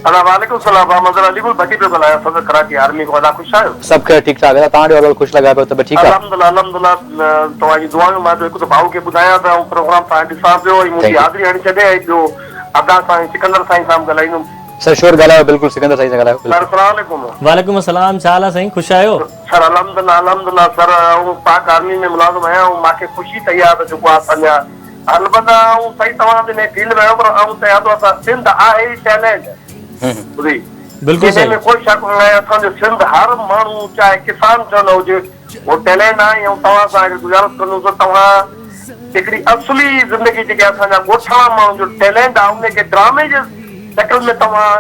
वालेकुम सलाम. मज़र अलीगुल भट्टी पे बुलाया सदर कराची आर्मी को. अदा खुश आयो? सब खैर ठीक ठाक है. तांडे वाला खुश लगा पे तब ठीक है. अल्हम्दुलिल्लाह तवाजी दुआ में मां जो एक भाऊ के बुधाया था प्रोग्राम ता ॾिसां पियो ऐं मुंहिंजी हाज़िरी हणी छॾे. जो अदा साईं सिकंदर साईं सां ॻाल्हाईंदुमि. सर शोर ॻाल्हायो. बिल्कुल सिकंदर साईं सां ॻाल्हायो. सर अस्सलाम वालेकुम. वालेकुम अस्सलाम. छा हाल आहे साईं? ख़ुशि आहियो? सर अल्हम्दुलिल्लाह सर. ऐं पाक आर्मी में मुलाज़िम आहियां ऐं मूंखे ख़ुशी थी आहे त जेको आहे असांजा अलबत्ता ऐं सही तव्हां हिन फील्ड में आहियो, पर ऐं चयां थो असां सिंध आहे ई टैलेंट. बिल्कुल सही. में कोई शक न आहे. असांजो सिंध हर माण्हू चाहे किसान छो न हुजे वो टैलेंट आहे. ऐं तव्हां सां गुज़ारिश कंदुसि त तव्हां हिकिड़ी असली ज़िंदगी जेके असांजा ॻोठाणा माण्हू जो टैलेंट आहे उनखे ड्रामे जे शक्ल में तव्हां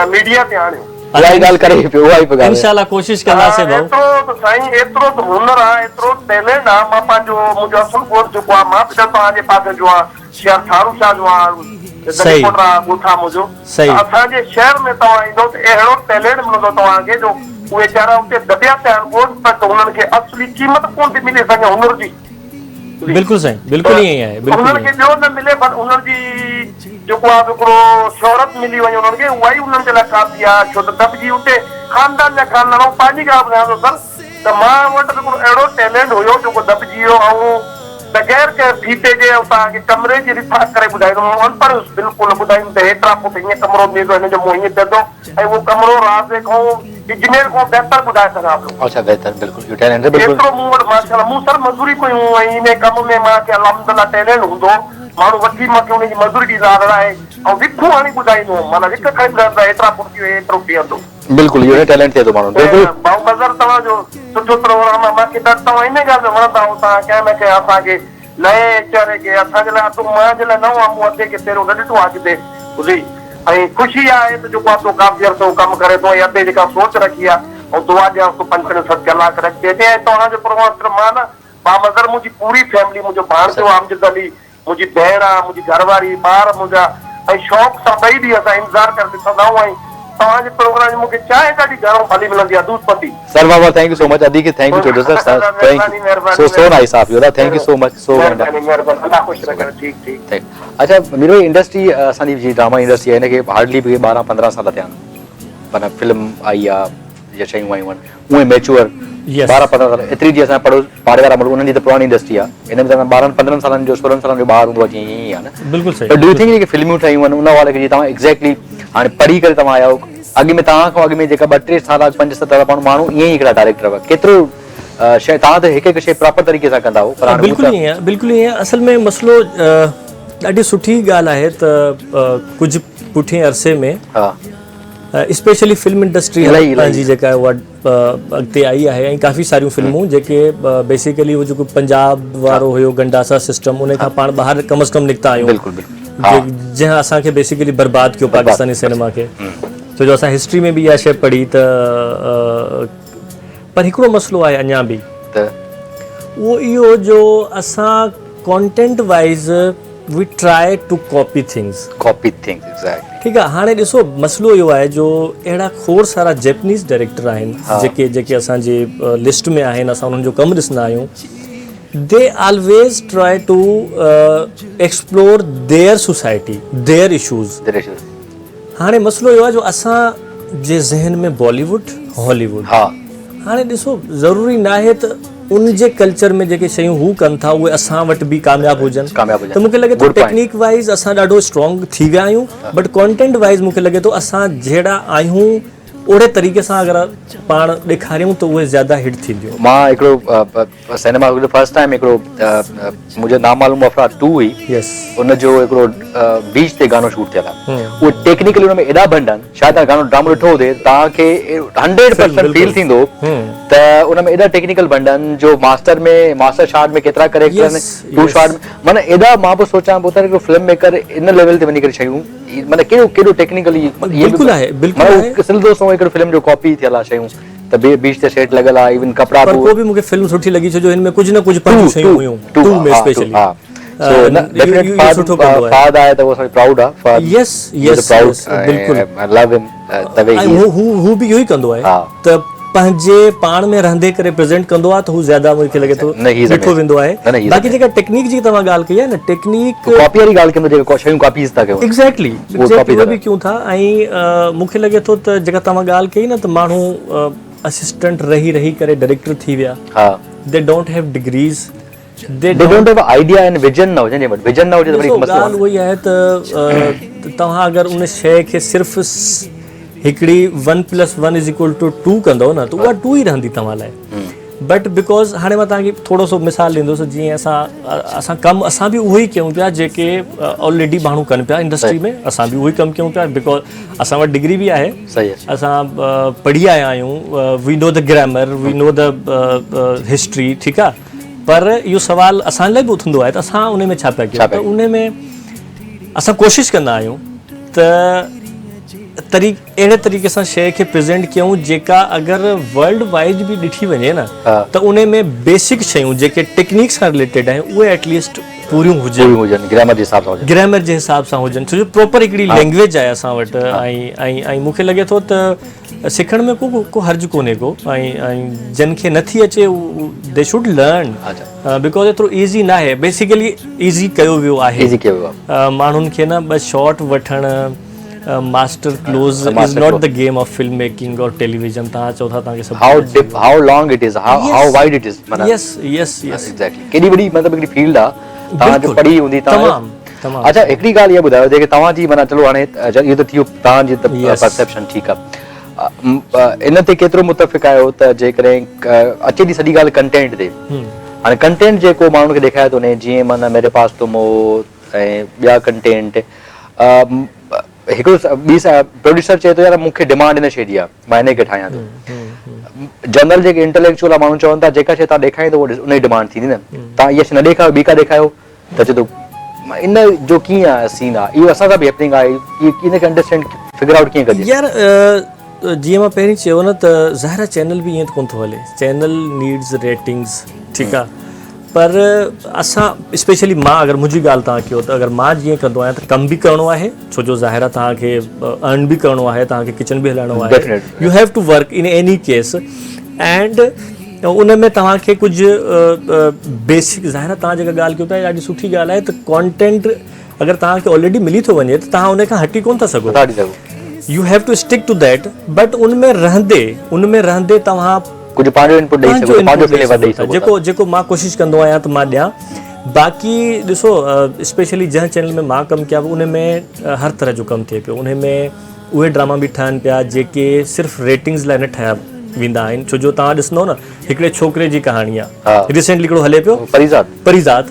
मीडिया ते आणियो. इलाही ॻाल्हि करे पियो आहे पे इंशाअल्लाह कोशिशि कंदासीं भाऊ. एतिरो त साईं एतिरो त हुनर आहे, एतिरो टैलेंट आहे. मां पंहिंजो मुंहिंजो असुल कोर्स जेको आहे मां बि तव्हांजे पासे जो आहे शहर थारू शाह जो आहे. सही. ॻोठा मुंहिंजो असांजे शहर में तव्हां ईंदो त अहिड़ो टैलेंट मिलंदो तव्हांखे जो उहे वीचारा उते दॿिया पिया आहिनि पर उन्हनि खे असली क़ीमत कोन थी मिले असांजे हुनर जी. बिल्कुल सही. बिल्कुल ईअं आहे. उन्हनि खे ॿियो न मिले, पर उन्हनि जी जेको आहे हिकिड़ो शोहरत मिली वञे उन्हनि खे, उहा ई उन्हनि जे लाइ काफ़ी आहे. छो त दॿिजी उते ख़ानदान जा ख़ानदान. ऐं पंहिंजी ॻाल्हि ॿुधायां थो सर त मां वटि हिकिड़ो अहिड़ो टैलेंट हुयो जेको दॿिजी वियो ऐं बग़ैर कंहिं फीते जे तव्हांखे कमरे जी रिथा करे ॿुधाईंदुमि. अनपढ़ बिल्कुलु ॿुधाईंदुमि त हेतिरा फुट हीअं कमिरो ॾींदो, हिन जो मुंहुं हीअं पींदो ऐं उहो कमिरो राज़ खां इंजीनियर खां बहितर ॿुधाए सघां पियो. अच्छा बहितर. बिल्कुल टैलेंट है. बिल्कुल एतिरो मूं वटि माशाअल्लाह. मूं सर मज़दूरी कयूं ऐं इन कम में मूंखे अल्हम्दुलिल्लाह टैलेंट हूंदो. माण्हू वठी मूंखे उनजी मज़दूरी ॾींदा रहाए ऐं विखूं हाणे ॿुधाईंदो. माना विख खणी ॿुधाईंदो हेतिरा फुट थी वियो एतिरो पीअंदो. बिल्कुल इहो टैलेंट थे तो माण्हू. बिल्कुल भाऊ मज़र तव्हांजो सुठो प्रोग्राम आहे. मूंखे त तव्हां इन ॻाल्हि में वणंदा आहियो. तव्हां कंहिं न कंहिं असांखे नए चेहरे खे असांजे लाइ तूं मुंहिंजे लाइ नओं आहे. मूं अॻे खे पहिरियों न ॾिठो आहे अॻिते ॿुधी. ऐं ख़ुशी आहे त जेको आहे तूं काफ़ी अर्सो कमु करे थो ऐं अॻे जेका सोच रखी आहे ऐं दुआ ॾियां तूं 5-7 कलाक रखी अचे. ऐं तव्हांजो प्रोग्राम सिर्फ़ु मां न मां मज़र मुंहिंजी पूरी फैमिली, मुंहिंजो भाणजो आमजिद अली, मुंहिंजी भेण आहे, मुंहिंजी घरवारी, ॿार मुंहिंजा ऐं शौक़ सां ॿई ॾींहं असां इंतज़ारु करे ॾिसंदा आहियूं. ऐं तव्हांजे प्रोग्राम जी मूंखे चांहि ॾाढी घणो भली मिलंदी आहे. दूध पती सर बाबा थैंक यू सो मच. अदी के thank you too sir. Thank you so nice of you. Thank you so much. So अल्लाह खुश रखे. ठीक ठीक. अच्छा मीरो इंडस्ट्री असांजी जी ड्रामा इंडस्ट्री आहे हिनखे हार्डली बि 12-15 साल थिया आहिनि. माना फिल्म आई आहे या शयूं आयूं आहिनि उहे मैच्योर 12-15 साल. एतिरी जी असां पाड़े वारा माण्हू उन्हनि जी त पुराणी इंडस्ट्री आहे. हिन में 12-15 सालनि जो 16 सालनि जो ॿार हूंदो आहे जीअं ईअं ई आहे न. बिल्कुल सही. डू यू थिंक जेके फिल्मूं ठहियूं आहिनि उन वारे खे जीअं तव्हां एक्ज़ैक्टली हाणे पढ़ी करे तव्हां आया आहियो, अॻु में तव्हां खां अॻु में जेका 2-3 साल 5-7 साल माण्हू ईअं ई हिकिड़ा डायरेक्टर हुआ. केतिरो शइ तव्हां त हिकु हिकु शइ प्रॉपर तरीक़े सां कंदा हो. बिल्कुलु ईअं. बिल्कुलु ईअं. असल में मसइलो ॾाढी सुठी ॻाल्हि आहे त कुझु पुठिएं अरसे में स्पेशली फिल्म इंडस्ट्री पंहिंजी जेका आहे उहा अॻिते आई आहे ऐं काफ़ी सारियूं फिल्मूं जेके बेसिकली उहो जेको पंजाब वारो हुयो गंडासा सिस्टम उन खां पाण ॿाहिरि कम अज़ कम निकिता आहियूं. जंहिं असांखे बेसिकली बर्बाद कयो पाकिस्तानी सिनेमा खे. छो जो असां हिस्ट्री में बि इहा शइ पढ़ी त पर हिकिड़ो मसइलो आहे अञा बि उहो इहो जो असां content wise we try to copy things. Exactly. ठीकु आहे. हाणे ॾिसो मसइलो इहो आहे जो अहिड़ा खोड़ सारा जैपनीज़ डायरेक्टर आहिनि जेके असांजे लिस्ट में आहिनि. असां उन्हनि जो कमु ॾिसंदा आहियूं they always try to explore their society, their issues. हाणे मसलो इहो आहे जो असां जे ज़हन में बॉलीवुड हॉलीवुड हाणे ॾिसो ज़रूरी न आहे त उन जे कल्चर में जेके शयूं हू कनि था उहे असां वटि बि कामयाबु हुजनि त मूंखे लॻे थो टेक्निक वाइज़ असां ॾाढो स्ट्रॉन्ग थी विया आहियूं बट कॉन्टेंट वाइज़ मूंखे लॻे थो असां जहिड़ा आहियूं ओड़े तरीक़े सां अगरि पाण ॾेखारियूं त उहे ज़्यादा हिट थींदियूं मां हिकिड़ो सिनेमा फर्स्ट टाइम हिकिड़ो मुंहिंजो नामालूम अफ़राद 2 हुई उनजो हिकिड़ो बीच ते गानो शूट थियल आहे उहो टेक्निकली हुन में एॾा बंड आहिनि शायदि तव्हां गानो ड्रामो ॾिठो हुजे तव्हांखे 100% फील थींदो त उन में एॾा टेक्निकल बंड आहिनि जो मास्टर शॉट में केतिरा करेक्टर आहिनि 2 शॉट माना एॾा मां पोइ सोचां पोइ त हिकिड़ो फिल्म मेकर इन लेवल ते वञी करे शयूं माना केॾो टेक्निकली बिल्कुलु आहे बिल्कुलु सिलदो सो हिकिड़ो फिल्म जो कॉपी थियल आहे शयूं त बीच ते सेट लॻल आहे इवन कपड़ा को बि मूंखे फिल्म सुठी लॻी छो जो हिन में कुझु न कुझु पंहिंजूं शयूं हुयूं 2 में स्पेशली So डेफिनेट फाद आए तो वो सो प्राउड आ फाद यस बिल्कुल आई लव हिम द वे ही हु भी योई कंदो है त पंहिंजे पाण में रहंदे करे प्रेजेंट कंदो आ त हु ज्यादा मूंखे लगे तो मिठो वेंदो आहे बाकी जेका टेक्निक जी तव्हां ॻाल्हि कई आहे न टेक्निक कॉपी वारी ॻाल्हि कंदो जेका शयूं कॉपीज था कयो एग्जैक्टली भी क्यों था ऐं मूंखे लगे थो त जेका तव्हां ॻाल्हि कई न त माण्हू असिस्टेंट रही करे डायरेक्टर थी विया they don't have degrees they don't have idea and vision ना हो जाने बट vision ना हो जाए तो बड़ी मसला ॻाल्हि वही आहे त तव्हां अगरि उन शइ खे सिर्फ़ हिकिड़ी 1+1=2 कंदो न त उहा 2 ई रहंदी तव्हां लाइ बट बिकॉज़ हाणे मां तव्हांखे थोरो सो मिसाल ॾींदुसि जीअं असां कमु असां बि उहो ई कयूं पिया जेके ऑलरेडी माण्हू कनि पिया इंडस्ट्री में असां बि उहो ई कमु कयूं पिया बिकॉज़ असां वटि डिग्री बि आहे असां पढ़ी आया आहियूं we know the grammar we know the history ठीकु आहे पर इहो सवाल असां लाइ बि उथंदो आहे त असां उन में छा पिया कयूं त उन में असां कोशिशि कंदा आहियूं त अहिड़े तरीक़े सां शइ खे प्रेज़ेंट कयूं जेका अगरि वर्ल्ड वाइड बि ॾिठी वञे न त उन में बेसिक शयूं जेके टेक्निक सां रिलेटेड आहिनि उहे एटलीस्ट पूरियूं हुजनि ग्रामर जे हिसाब सां हुजनि छो जो प्रॉपर हिकिड़ी लैंग्वेज आहे असां वटि ऐं मूंखे लॻे थो त सिखण में को हर्ज कोन्हे को ऐं जिन खे नथी अचे दे शुड लर्न बिकॉज़ एतिरो ईज़ी न आहे बेसिकली ईज़ी कयो वियो आहे माण्हुनि खे न बस शॉट वठणु master close is not the game of film making और टेलीविजन तव्हां चओ था तव्हांखे सभु how long it is how wide it is yes exactly केॾी वॾी मतिलबु हिकिड़ी फील्ड आहे तव्हां जो पढ़ी हूंदी तव्हां अच्छा हिकिड़ी ॻाल्हि इहा ॿुधायो जेके तव्हांजी माना चलो हाणे इहो त थी तव्हांजी परसेप्शन ठीकु आहे इन ते केतिरो मुतफ़िक़ आहियो त जेकॾहिं अचे थी सॼी ॻाल्हि कंटेंट ते हाणे कंटेंट जेको माण्हुनि खे ॾेखारे थो वञे जीअं माना मेरे पास तुम हो ऐं ॿिया कंटेंट हिकिड़ो ॿी प्रोड्यूसर चए थो यार मूंखे डिमांड इन शइ जी आहे मां हिन खे ठाहियां थो जनरल जेके इंटेलेक्चुअल आहे माण्हू चवनि था जेका शइ तव्हां ॾेखारींदो उन जी डिमांड थींदी न तव्हां इहा शइ न ॾेखारियो ॿी का ॾेखारियो त चए थो इन जो कीअं आहे सीन आहे इहो असां सां बि हैपनिंग आहे इन खे अंडरस्टैंड फिगर आउट कीअं कजे यार जीअं मां पहिरीं चयो न त ज़ाहिर चैनल बि ईअं कोन थो हले चैनल नीड्स रेटिंग्स ठीकु आहे पर असां स्पेशली मां अगरि मुंहिंजी ॻाल्हि तव्हां कयो त अगरि मां जीअं कंदो आहियां त कमु बि करिणो आहे छो जो ज़ाहिर आहे तव्हांखे अर्न बि करिणो आहे तव्हांखे किचन बि हलाइणो आहे you have to work in any case and उन में तव्हांखे कुझु बेसिक ज़ाहिर आहे तव्हां जेका ॻाल्हि कयो था ॾाढी सुठी ॻाल्हि आहे त कॉन्टेंट अगरि तव्हांखे ऑलरेडी मिली थो वञे त तव्हां उन खां हटी कोन था सघो you have to stick to that but उन में रहंदे तव्हां कुझु पंहिंजो इनपुट ॾेई सघो पंहिंजो फ्लेवर ॾेई सघो जेको मां कोशिशि कंदो आहियां त मां ॾियां बाक़ी ॾिसो स्पेशली जंहिं चैनल में मां कमु कया उन में हर तरह जो कमु थिए पियो उन में उहे ड्रामा बि ठहनि पिया जेके सिर्फ़ु रेटिंग्स लाइ न ठाहिया वेंदा आहिनि छो जो तव्हां ॾिसंदो न हिकिड़े छोकिरे जी कहाणी आहे रिसेंटली हिकिड़ो हले पियो परिज़ात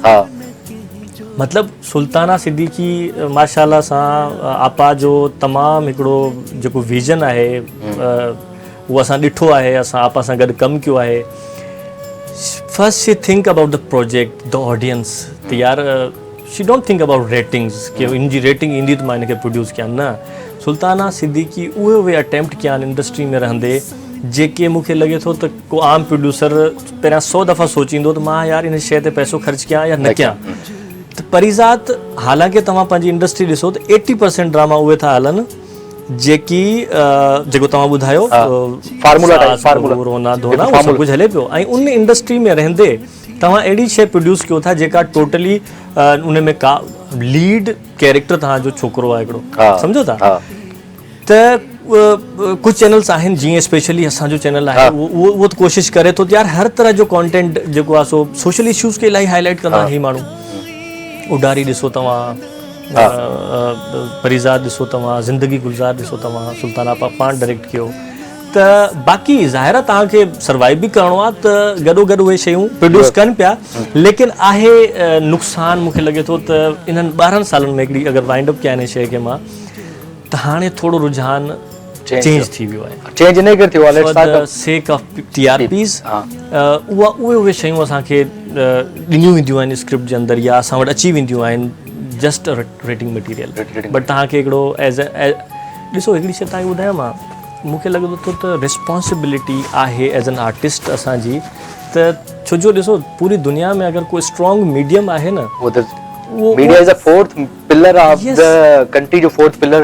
मतिलबु सुल्ताना सिद्दीकी माशाल्लाह सां आपा जो तमामु हिकिड़ो जेको विज़न आहे उहो असां ॾिठो आहे असां आपा सां गॾु कमु कयो आहे first she think about the project the audience त यार she don't think about ratings की इन जी रेटिंग ईंदी त मां हिनखे प्रोड्यूस कयां न सुल्ताना सिद्दीकी उहे अटैम्प्ट कया आहिनि इंडस्ट्री में रहंदे जेके मूंखे लॻे थो त को आम प्रोड्यूसर पहिरियां 100 दफ़ा सोचींदो त मां यार इन शइ ते पैसो ख़र्च कयां या न कयां त परिज़ात हालांकि तव्हां पंहिंजी इंडस्ट्री ॾिसो त 80% ड्रामा उहे था हलनि जेको तव्हां ॿुधायो रोना धोना उहो सभु कुझु हले पियो ऐं उन इंडस्ट्री में रहंदे तव्हां अहिड़ी शइ प्रोड्यूस कयो था जेका टोटली उन में का लीड कैरेक्टर तव्हांजो छोकिरो आहे हिकिड़ो, सम्झो था। त कुझु चैनल्स आहिनि जीअं स्पेशली असांजो चैनल आहे उहो त कोशिशि करे थो यार हर तरह जो कॉन्टेंट जेको आहे सो सोशल इश्यूज़ खे इलाही हाईलाइट कंदा आहिनि माण्हू। उडारी ॾिसो तव्हां, परिज़ाद ॾिसो तव्हां, ज़िंदगी गुलज़ार ॾिसो तव्हां, सुल्ताना पाण डायरेक्ट कयो। त बाक़ी ज़ाहिर आहे तव्हांखे सर्वाइव बि करिणो आहे त गॾोगॾु उहे शयूं प्रोड्यूस कनि पिया, लेकिन आहे नुक़सानु मूंखे लॻे थो त इन्हनि 12 सालनि में हिकिड़ी अगरि वाइंड अप कया हिन शइ खे मां त हाणे थोरो रुझान चेंज थी वियो आहे। चेंज इन करे थियो आहे for the sake of TRPs उहे शयूं असांखे ॾिनियूं वेंदियूं आहिनि स्क्रिप्ट जे अंदरि या असां वटि अची वेंदियूं आहिनि जस्ट रेटिंग मटीरियल। बट तव्हांखे हिकिड़ो एज़ ॾिसो हिकिड़ी शइ तव्हांखे ॿुधायां मां, मूंखे लॻे थो त रिस्पॉन्सिबिलिटी आहे एज़ एन आर्टिस्ट असांजी त छो जो ॾिसो पूरी दुनिया में अगरि कोई स्ट्रॉन्ग मीडियम आहे न media is a fourth pillar of the country, जो फोर्थ पिलर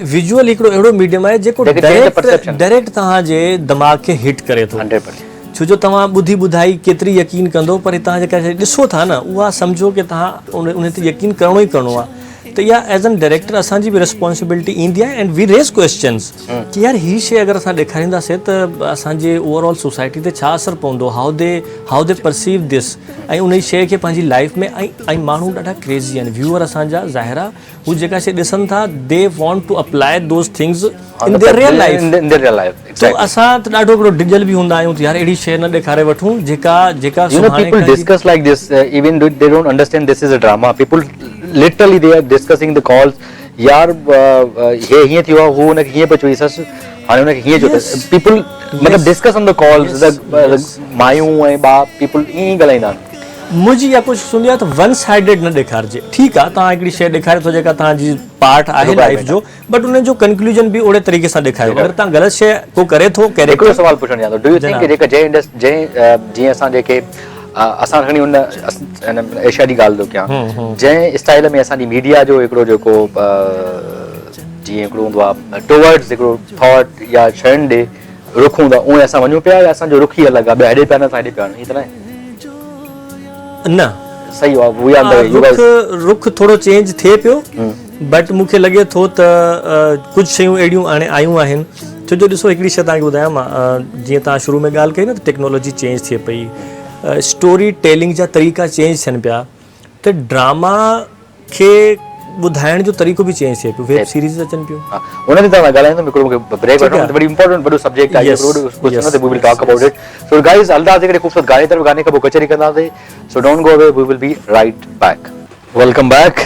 विजुअल हिकिड़ो अहिड़ो मीडियम आहे जेको डायरेक्ट तव्हांजे दिमाग़ खे हिट करे थो। 100% छो जो तव्हां ॿुधी ॿुधाई केतिरी यकीन कंदो, पर तव्हां जेका ॾिसो था न उहा सम्झो की तव्हां उन ते यकीन करिणो ई करिणो आहे। त इहा एज़ एन डायरेक्टर असांजी बि रिस्पॉन्सिबिलिटी ईंदी आहे एंड वी रेज़ क्वेश्चन्स कि यार हीअ शइ अगरि असां ॾेखारींदासीं त असांजे ओवरऑल सोसाइटी ते छा असरु पवंदो, हाउ दे परसीव दिस, ऐं उन शइ खे पंहिंजी लाइफ में ऐं माण्हू ॾाढा क्रेज़ी आहिनि व्यूअर असांजा। ज़ाहिर आहे हू जेका शइ ॾिसनि था they want to apply those things in their real life. तो असां त ॾाढो हिकिड़ो डिजल बि हूंदा आहियूं त यार अहिड़ी शइ न ॾेखारे वठूं जेका people discuss like this even though they don't understand this is a drama. People literally they are discussing the calls यार हे हीअं थियो आहे, हू हुनखे हीअं पियो चई ससु, हाणे हुनखे हीअं चयो अथसि। पीपल मतिलबु डिस्कस ऑन द कॉल्स, मायूं ऐं ॿार पीपल ईअं ई ॻाल्हाईंदा आहिनि। मुंहिंजी इहा कोशिशि हूंदी आहे त वन साइडेड न ॾेखारिजे। ठीकु आहे तव्हां हिकिड़ी शइ ॾेखारे थो जेका तव्हांजी पार्ट आहे लाइफ जो, बट उन जो कंक्लूजन बि ओड़े तरीक़े सां ॾेखारियो। अगरि तव्हां ग़लति शइ को करे थो हिकिड़ो सवाल पुछणु चाहियां थो, डू यू थिंक जेका जीअं असां जेके असां खणी उन एशिया जी ॻाल्हि थो कयां, जंहिं स्टाइल में असांजी मीडिया जो हिकिड़ो जेको जीअं हिकिड़ो हूंदो आहे टुवर्ड्स हिकिड़ो थॉट या शयुनि ॾे रुख हूंदो आहे, उहे असां वञूं पिया या असांजो रुख ई अलॻि आहे, ॿिया हेॾे पिया न असां हेॾे पिया हीअं त न सही आहे। रुख थोरो चेंज थिए पियो, बट मूंखे लॻे थो त कुझु शयूं अहिड़ियूं हाणे आयूं आहिनि। छो जो ॾिसो हिकिड़ी शइ तव्हांखे ॿुधायां मां, जीअं तव्हां शुरू में ॻाल्हि कई न त टेक्नोलॉजी चेंज थिए पई, स्टोरी टेलिंग जा तरीक़ा चेंज थियनि पिया, त ड्रामा खे ॿुधाइण जो तरीक़ो बि चेंज थिए पियो, वेब सीरीज़ अचनि पियूं। उन ते तव्हां ॻाल्हाईंदो, हिकिड़ो मूंखे ब्रेक वठणो आहे, वॾी इंपॉर्टेंट वॾो सब्जेक्ट आहे, we will talk about it. So guys हलंदासीं हिकिड़े ख़ूबसूरत गाने तरफ़, गाने खां पोइ कचहरी कंदासीं। So don't go away, we will be right back. Welcome back.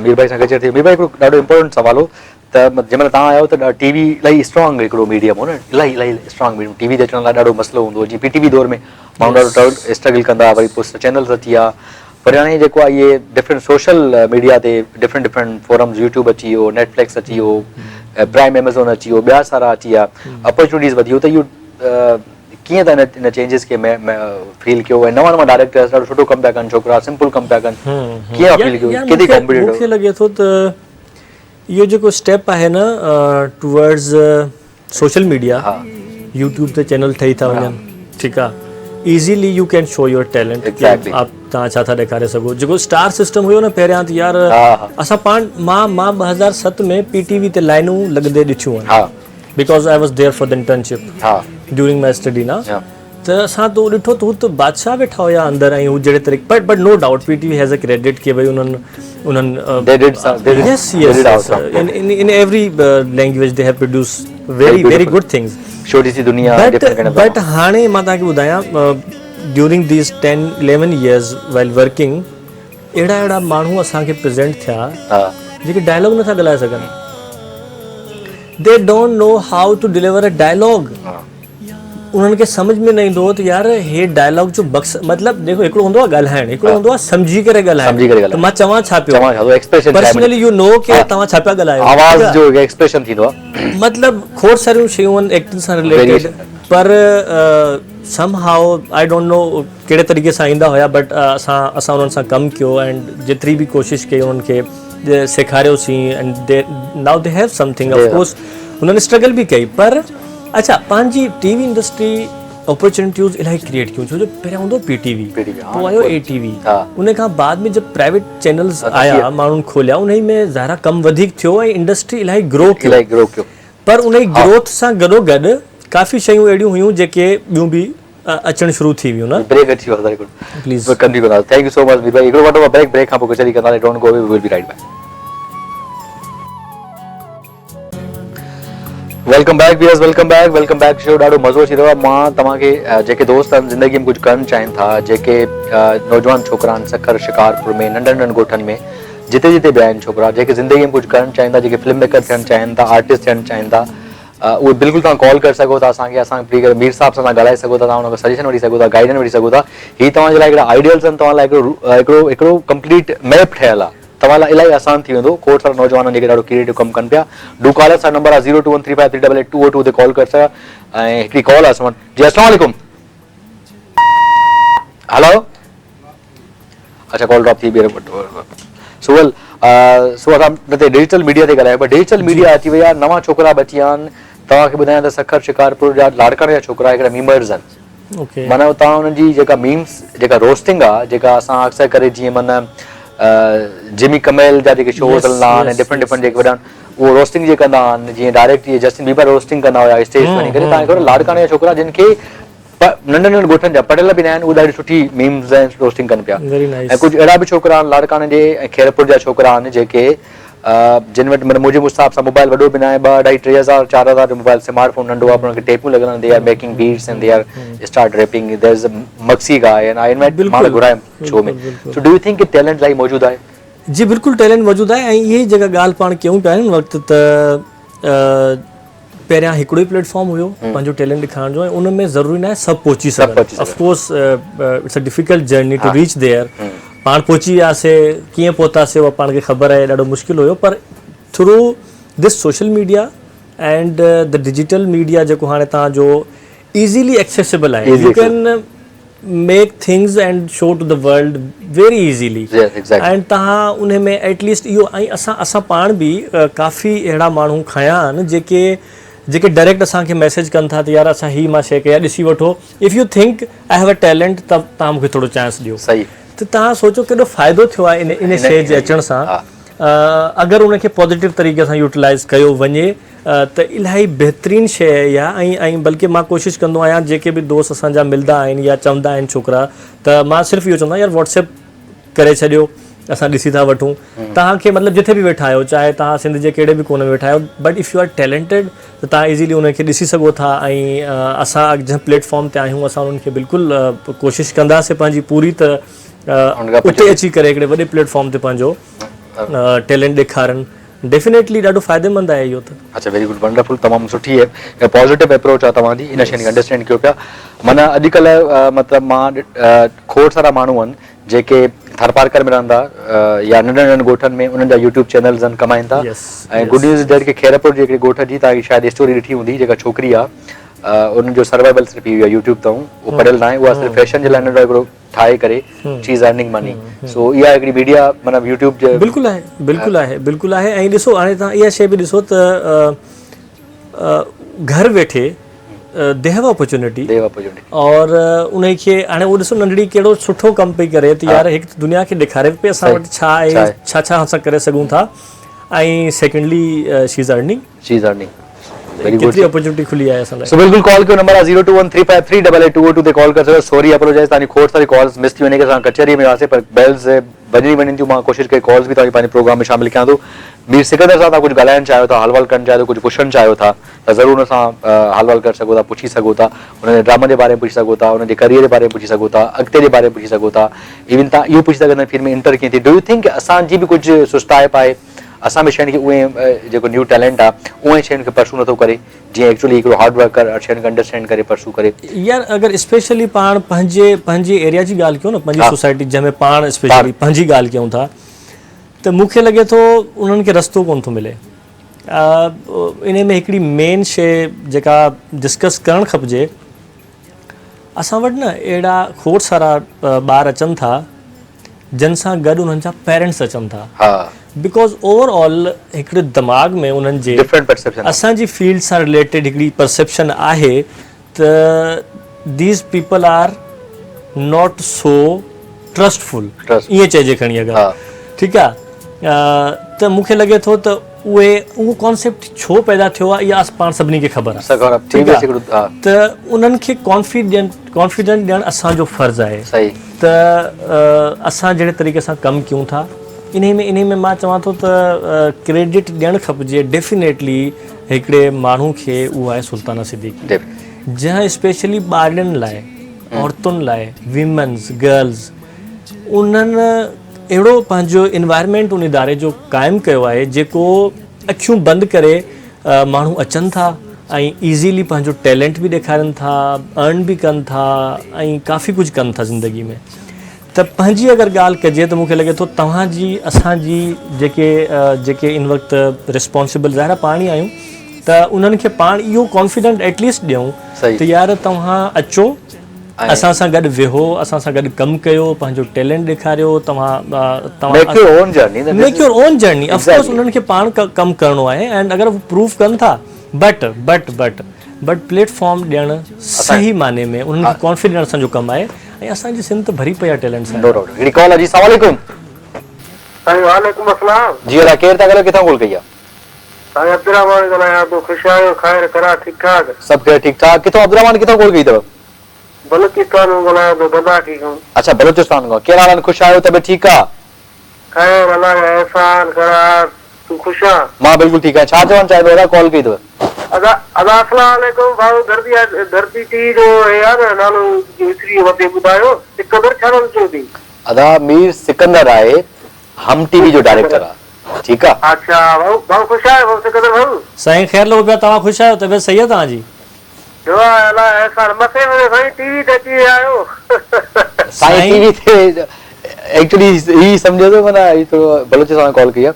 Mir भाई सां कचहरी थी। मीर भाई हिकिड़ो ॾाढो इंपॉर्टेंट सवाल हो त जंहिंमहिल तव्हां आयो त टीवी इलाही स्ट्रॉन्ग हिकिड़ो मीडियम हो न, इलाही स्ट्रॉन्ग मीडियम, टीवी ते अचण लाइ ॾाढो मसइलो हूंदो हो। जीअं PTV दौर में माण्हू ॾाढो स्ट्रगल कंदा, वरी पोइ चैनल्स अची विया, पर हाणे जेको आहे इहे डिफरेंट सोशल मीडिया ते डिफरेंट फोरम्स, यूट्यूब अची वियो, नेटफ्लिक्स अची वियो, प्राइम एमेज़ॉन अची वियो, ॿिया सारा अची विया, अपॉर्चुनिटीज़ वधी वियो। त इहो कीअं त इन चेंजिस खे फील कयो, ऐं नवां डायरेक्टर्स ॾाढो सुठो कमु पिया कनि, छोकिरा सिंपल कमु पिया कनि, कीअं फील कयो, केतिरी कॉम्पिटिटिव? मूंखे लॻे थो त इहो जेको स्टेप आहे न टुवर्ड्स सोशल मीडिया, यूट्यूब ते चैनल ठही था वञनि, ठीकु आहे, easily U can show your talent, तव्हां छा था ॾेखारे सघो। जेको स्टार सिस्टम हुयो न पहिरियां त यार असां पाण मां 2007 में PTV ते लाइनूं लॻंदे ॾिठियूं आहिनि, because I was there for the internship during my study ना। त असां तो ॾिठो त हू त बादशाह वेठा हुया अंदरि, ऐं हू जहिड़े तरीक़े but no doubt PTV has a credit कि भई उन्हनि in every language they have produced very good things, छोटी सी दुनिया। बट हाणे मां तव्हांखे ॿुधायां during these 10-11 years while working, अहिड़ा माण्हू असांखे प्रेज़ेंट थिया जेके डायलॉग नथा ॻाल्हाए सघनि, they don't know how to deliver a dialogue. उन्हनि खे सम्झ में न ईंदो त यार हे डायलॉग जो मतिलबु देखो, हिकिड़ो हूंदो आहे ॻाल्हाइण, हिकिड़ो हूंदो आहे सम्झी करे ॻाल्हाइण, त मां चवां छा पियो, पर्सनली यू नो कि तव्हां छा पिया ॻाल्हायो, आवाज़ जो एक्सप्रेशन थींदो आहे, मतिलबु खोड़ सारियूं शयूं आहिनि एक्टिंग सां रिलेटेड, पर समहाउ आई डोंट नो कहिड़े तरीक़े सां ईंदा हुया, बट असां उन्हनि सां कमु कयो एंड जेतिरी बि कोशिशि कई उन्हनि खे सेखारियोसीं, and now they have something. Of course उन्हनि स्ट्रगल बि कई, पर अच्छा पंहिंजी टीवी इंडस्ट्री अपॉर्चुनिटीज़ इलाही क्रिएट कयूं छो जो पहिरियों हूंदो PTV PTV, पोइ आयो ATV हा। उन खां बाद में जब प्राइवेट चैनल्स आया माण्हुनि खोलिया उन में ज़ाहिरा कम वधीक थियो ऐं इंडस्ट्री इलाही ग्रो कयो पर उन जी ग्रोथ सां गॾोगॾु काफ़ी शयूं अहिड़ियूं हुयूं जेके ॿियूं बि अचणु शुरू थी वियूं न ब्रेक अची वियो वेरी गुड प्लीज़ कंटिन्यू कंदा thank you so much Mir भाई हिकिड़ो वॾो ब्रेक खां पोइ कचहरी कंदासीं don't go away we will be right back welcome back show ॾाढो मज़ो अची रहियो आहे मां तव्हांखे जेके दोस्त आहिनि ज़िंदगी में कुझु करणु चाहिनि था जेके नौजवान छोकिरा आहिनि सखर शिकारपुर में नंढनि ॻोठनि में जिते जिते बि आहिनि छोकिरा जेके ज़िंदगी में कुझु करणु चाहिनि था जेके फिल्म मेकर थियणु चाहिनि था आर्टिस्ट थियणु चाहिनि था उहे बिल्कुलु तव्हां कॉल करे सघो था असांखे फ्री करे मीर साहब सां तव्हां ॻाल्हाए सघो था तव्हां हुनखे सजेशन वठी सघो था गाइडेंस वठी सघो था हीअ तव्हांजे लाइ हिकिड़ा आइडियल्स आहिनि तव्हां लाइ हिकिड़ो कंप्लीट मैप ठहियलु आहे तव्हां लाइ इलाही आसान थी वेंदो खोड़ सारा नौजवान जेके ॾाढो क्रिएटिव कमु कनि पिया डू कॉल असां नंबर आहे 02135388202 ते कॉल करे सघां ऐं हिकिड़ी कॉल आहे असां वटि जी अस्सलाम वालेकुम हेलो अच्छा कॉल ड्रॉप थी सुहल सो असां हिते डिजिटल मीडिया ते ॻाल्हायूं पर डिजिटल मीडिया अची वई आहे नवां छोकिरा बि अची विया आहिनि तव्हांखे ॿुधायां त सखर शिकारपुर जा लाड़काणे जा छोकिरा हिकिड़ा मीमर्स आहिनि माना तव्हां हुननि जी जेका मीम्स जेका रोस्टिंग आहे जेका असां अक्सर करे जीअं माना जिमी कमेल जा जेके शोज़ हलंदा आहिनि डिफरेंट जेके वॾा उहो रोस्टिंग जे कंदा आहिनि जीअं डायरेक्ट जस्टिन बीबर रोस्टिंग कंदा हुया स्टेज वञी करे तव्हां हिकिड़ो लाड़काणे जा छोकिरा जिन खे नंढनि ॻोठनि जा पढ़ियल बि न आहिनि उहे ॾाढी सुठी मीम्स ऐं रोस्टिंग कनि पिया ऐं कुझु अहिड़ा बि छोकिरा आहिनि लाड़काणे जे ऐं खैरपुर जा छोकिरा आहिनि जेके जिन वटि माना मुंहिंजे हिसाब सां मोबाइल वॾो बि न आहे 2,500-3,000 4,000 जो मोबाइल स्मार्टफोन नंढो आहे पर हुनखे टेपूं लॻल आहिनि they are making beats and they are start rapping there is a मक्सी गाय एंड आई इनवाइट मां घुराए शो में सो डू यू थिंक कि टैलेंट इलाही मौजूदु आहे जी बिल्कुलु टैलेंट मौजूदु आहे ऐं इहा जेका ॻाल्हि पाण कयूं पिया आहिनि वक़्तु त पहिरियां हिकिड़ो ई प्लेटफॉर्म हुयो पंहिंजो टैलेंट ॾेखारण जो ऐं उन में ज़रूरी न आहे सभु पहुची सघनि of course it's a difficult journey to reach there पाण पहुची वियासीं कीअं पहुतासीं उहा पाण खे ख़बर आहे ॾाढो मुश्किल हुयो पर through this social media and the digital media जेको हाणे तव्हांजो ईज़ीली एक्सेसिबल आहे you can make things and show to the world very easily and तव्हां उन में एटलीस्ट इहो ऐं असां पाण बि काफ़ी अहिड़ा माण्हू खया आहिनि जेके डायरेक्ट असांखे मैसेज कनि था त यार असां हीअ मां शइ कया ॾिसी वठो if U think I have a talent त तव्हां मूंखे थोरो चांस ॾियो सही त तव्हां सोचो केॾो फ़ाइदो थियो आहे इन शइ जे अचण सां अगरि उनखे पॉज़िटिव तरीक़े सां यूटिलाइज़ कयो वञे त इलाही बहितरीनु शइ आहे इहा ऐं बल्कि मां कोशिशि कंदो आहियां जेके बि दोस्त असांजा मिलंदा आहिनि या चवंदा आहिनि छोकिरा त मां सिर्फ़ु इहो चवंदो आहियां यार व्हाट्सएप करे छॾियो असां ॾिसी था वठूं तव्हांखे मतिलबु जिथे बि वेठा आहियो चाहे तव्हां सिंध जे कहिड़े बि कोने में वेठा आहियो but if you are talented त तव्हां इज़ीली उनखे ॾिसी सघो था ऐं असां जंहिं प्लेटफॉर्म ते आहियूं असां उन्हनि खे बिल्कुलु कोशिशि कंदासीं पंहिंजी पूरी त उते अची करे हिकिड़े वॾे प्लेटफॉर्म ते पंहिंजो टैलेंट ॾेखारनि डेफिनेटली ॾाढो फ़ाइदेमंद आहे इहो त अच्छा वेरी गुड वंडरफुल तमामु सुठी आहे पॉज़िटिव अप्रोच आहे तव्हांजी इन शइ खे अंडरस्टैंड कयो पिया माना अॼुकल्ह मतिलबु मां खोड़ सारा माण्हू आहिनि जेके थारपारकर में रहंदा या नंढनि ॻोठनि में उन्हनि जा यूट्यूब चैनल्स आहिनि कमाइनि था ऐं गुड न्यूज़ डेट खे खैरपुर जे हिकिड़ी ॻोठ जी तव्हांखे शायदि स्टोरी ॾिठी हूंदी जेका छोकिरी आहे उन्हनि जो सर्वाइवल सिर्फ़ु इहो आहे यूट्यूब तां उहो पढ़ियल न आहे उहा सिर्फ़ु फैशन जे लाइ नंढो हिकिड़ो ठाहे करे she is earning money so इहा हिकिड़ी मीडिया माना यूट्यूब जे बिल्कुलु आहे ऐं ॾिसो हाणे तव्हां इहा शइ बि ॾिसो त घर वेठे दे हैव अपॉर्चुनिटी और उनखे हाणे उहो ॾिसो नंढड़ी कहिड़ो सुठो कमु पई करे त यार हिकु दुनिया खे ॾेखारे पई असां वटि छा आहे छा असां करे सघूं था ऐं सेकेंडली शी इज़ अर्निंग केतिरी अपॉर्चुनिटी खुली आहे असां लाइ सो बिल्कुलु कॉल कयो नंबर आहे 02135388202 ते कॉल करे सघो सॉरी अपोलोजाइज तव्हांजी खोड़ सारी कॉल्स मिस थी वञे असां कचहरीअ में हुआसीं पर बेल्स वञी थियूं मां कोशिशि कई कॉल्स बि तव्हांजी पंहिंजे प्रोग्राम में शामिलु कयां थो मीर सिकंदर सां तव्हां कुझु ॻाल्हाइणु चाहियो था हालवाल करणु चाहियो था कुझु पुछणु चाहियो था त ज़रूरु हुन सां हालवाल करे सघो था पुछी सघो था हुनजे ड्रामा जे बारे में पुछी सघो था हुनजे करियर जे बारे में पुछी सघो था अॻिते जे बारे में पुछी सघो था इवन तव्हां इहो पुछी सघंदा फिल्म में इंटर कीअं थी डू यू थिंक असांजी बि कुझु सुस्ताइप आहे असां बि शयुनि खे उहे जेको न्यू टैलेंट आहे उहे शयुनि खे परसू नथो करे जीअं एक्चुअली हिकिड़ो हार्ड वर्क करे शयुनि खे अंडरस्टैंड करे परसू करे यार अगरि स्पेशली पाण पंहिंजे एरिया जी ॻाल्हि कयूं न पंहिंजी सोसाइटी जंहिंमें पाण स्पेशली पंहिंजी ॻाल्हि कयूं था त मूंखे लॻे थो उन्हनि खे रस्तो कोन थो मिले इन में हिकिड़ी मेन शइ जेका डिस्कस करणु खपिजे असां वटि न अहिड़ा खोड़ सारा ॿार अचनि था जिन सां गॾु उन्हनि जा पेरेंट्स अचनि था बिकॉज ओवरऑल हिकिड़े दिमाग़ में उन्हनि जे असांजी फील्ड सां रिलेटेड हिकिड़ी परसेप्शन आहे त these people are not so trustful Trust. ईअं चइजे खणी अगरि हा ठीकु आहे त मूंखे लॻे थो त उहो कॉन्सेप्ट छो पैदा थियो आहे इहा पाण सभिनी खे ख़बर आहे ठीकु आहे त उन्हनि खे कॉन्फिडेंट ॾियणु असांजो फ़र्ज़ु आहे सही त असां जहिड़े तरीक़े सां कमु कयूं था इन में मां चवां थो त क्रेडिट ॾियणु खपिजे डेफिनेटली हिकिड़े माण्हू खे उहो आहे सुल्ताना सिद्दीकी जंहिं स्पेशली ॿारनि लाइ औरतुनि लाइ विमेन्स गर्ल्स उन्हनि अहिड़ो पंहिंजो इन्वायरमेंट उन इदारे जो क़ाइमु कयो आहे जेको अखियूं बंदि करे माण्हू अचनि था ऐं ईज़ीली पंहिंजो टैलेंट बि ॾेखारनि था अर्न बि कनि था ऐं काफ़ी कुझु कनि था ज़िंदगी में त पंहिंजी अगरि ॻाल्हि कजे त मूंखे लॻे थो तव्हांजी असांजी जेके इन वक़्तु रिस्पॉन्सिबल ज़ाहिर पाण ई आहियूं त उन्हनि खे पाण इहो कॉन्फिडेंट एटलीस्ट ॾियूं त यार तव्हां अचो असां सां गॾु वेहो असां सां गॾु कमु कयो पंहिंजो टैलेंट ॾेखारियो make your on journey of course उन्हनि खे पाण कमु करिणो आहे एंड अगरि उहे प्रूव कनि था बट प्लेटफॉर्म ॾियणु सही माने में उन्हनि खे कॉन्फिडेंस असांजो कमु आहे ऐं असांजी सिंध त भरी पई आहे टैलेंट सां वालेकुम अस्सलाम जी अदा केरु था ॻाल्हायो किथां कॉल कई आहे साईं अब्दुर्रहमान ॻाल्हायां थो ख़ुशि आहियो ख़ैर करा ठीकु ठाक सभु केरु ठीकु ठाक किथां अब्दुर्रहमान किथां कॉल कई अथव बलूचिस्तान में ॻाल्हायां थो गदाखी खां अच्छा बलूचिस्तान खां कहिड़ा हाल ख़ुशि आहियो तबियत ठीकु आहे ख़ैर अलाह जो एहसान करार तूं ख़ुशि आहे मां बिल्कुलु ठीकु आहियां छा चवणु चाहींदो अदा कॉल कई अथव अस्सलाम वालेकुम भाऊ धरती टी जो यार नालो विसरी वधे ॿुधायो सिकंदर छा नालो चयो थी अदा मीर सिकंदर आहे हम टीवी जो डायरेक्टर आहे ठीकु आहे अच्छा भाऊ ख़ुशि आहियो भाऊ सिकंदर भाऊ साईं ख़ैर लॻो पिया तव्हां ख़ुशि आहियो तबियत सही आहे तव्हांजी अलाह एहसान मथे में साईं टीवी ते अची आयो साईं टीवी ते एक्चुअली ही समझो तो माना ये तो बलूचिस्तान कॉल किया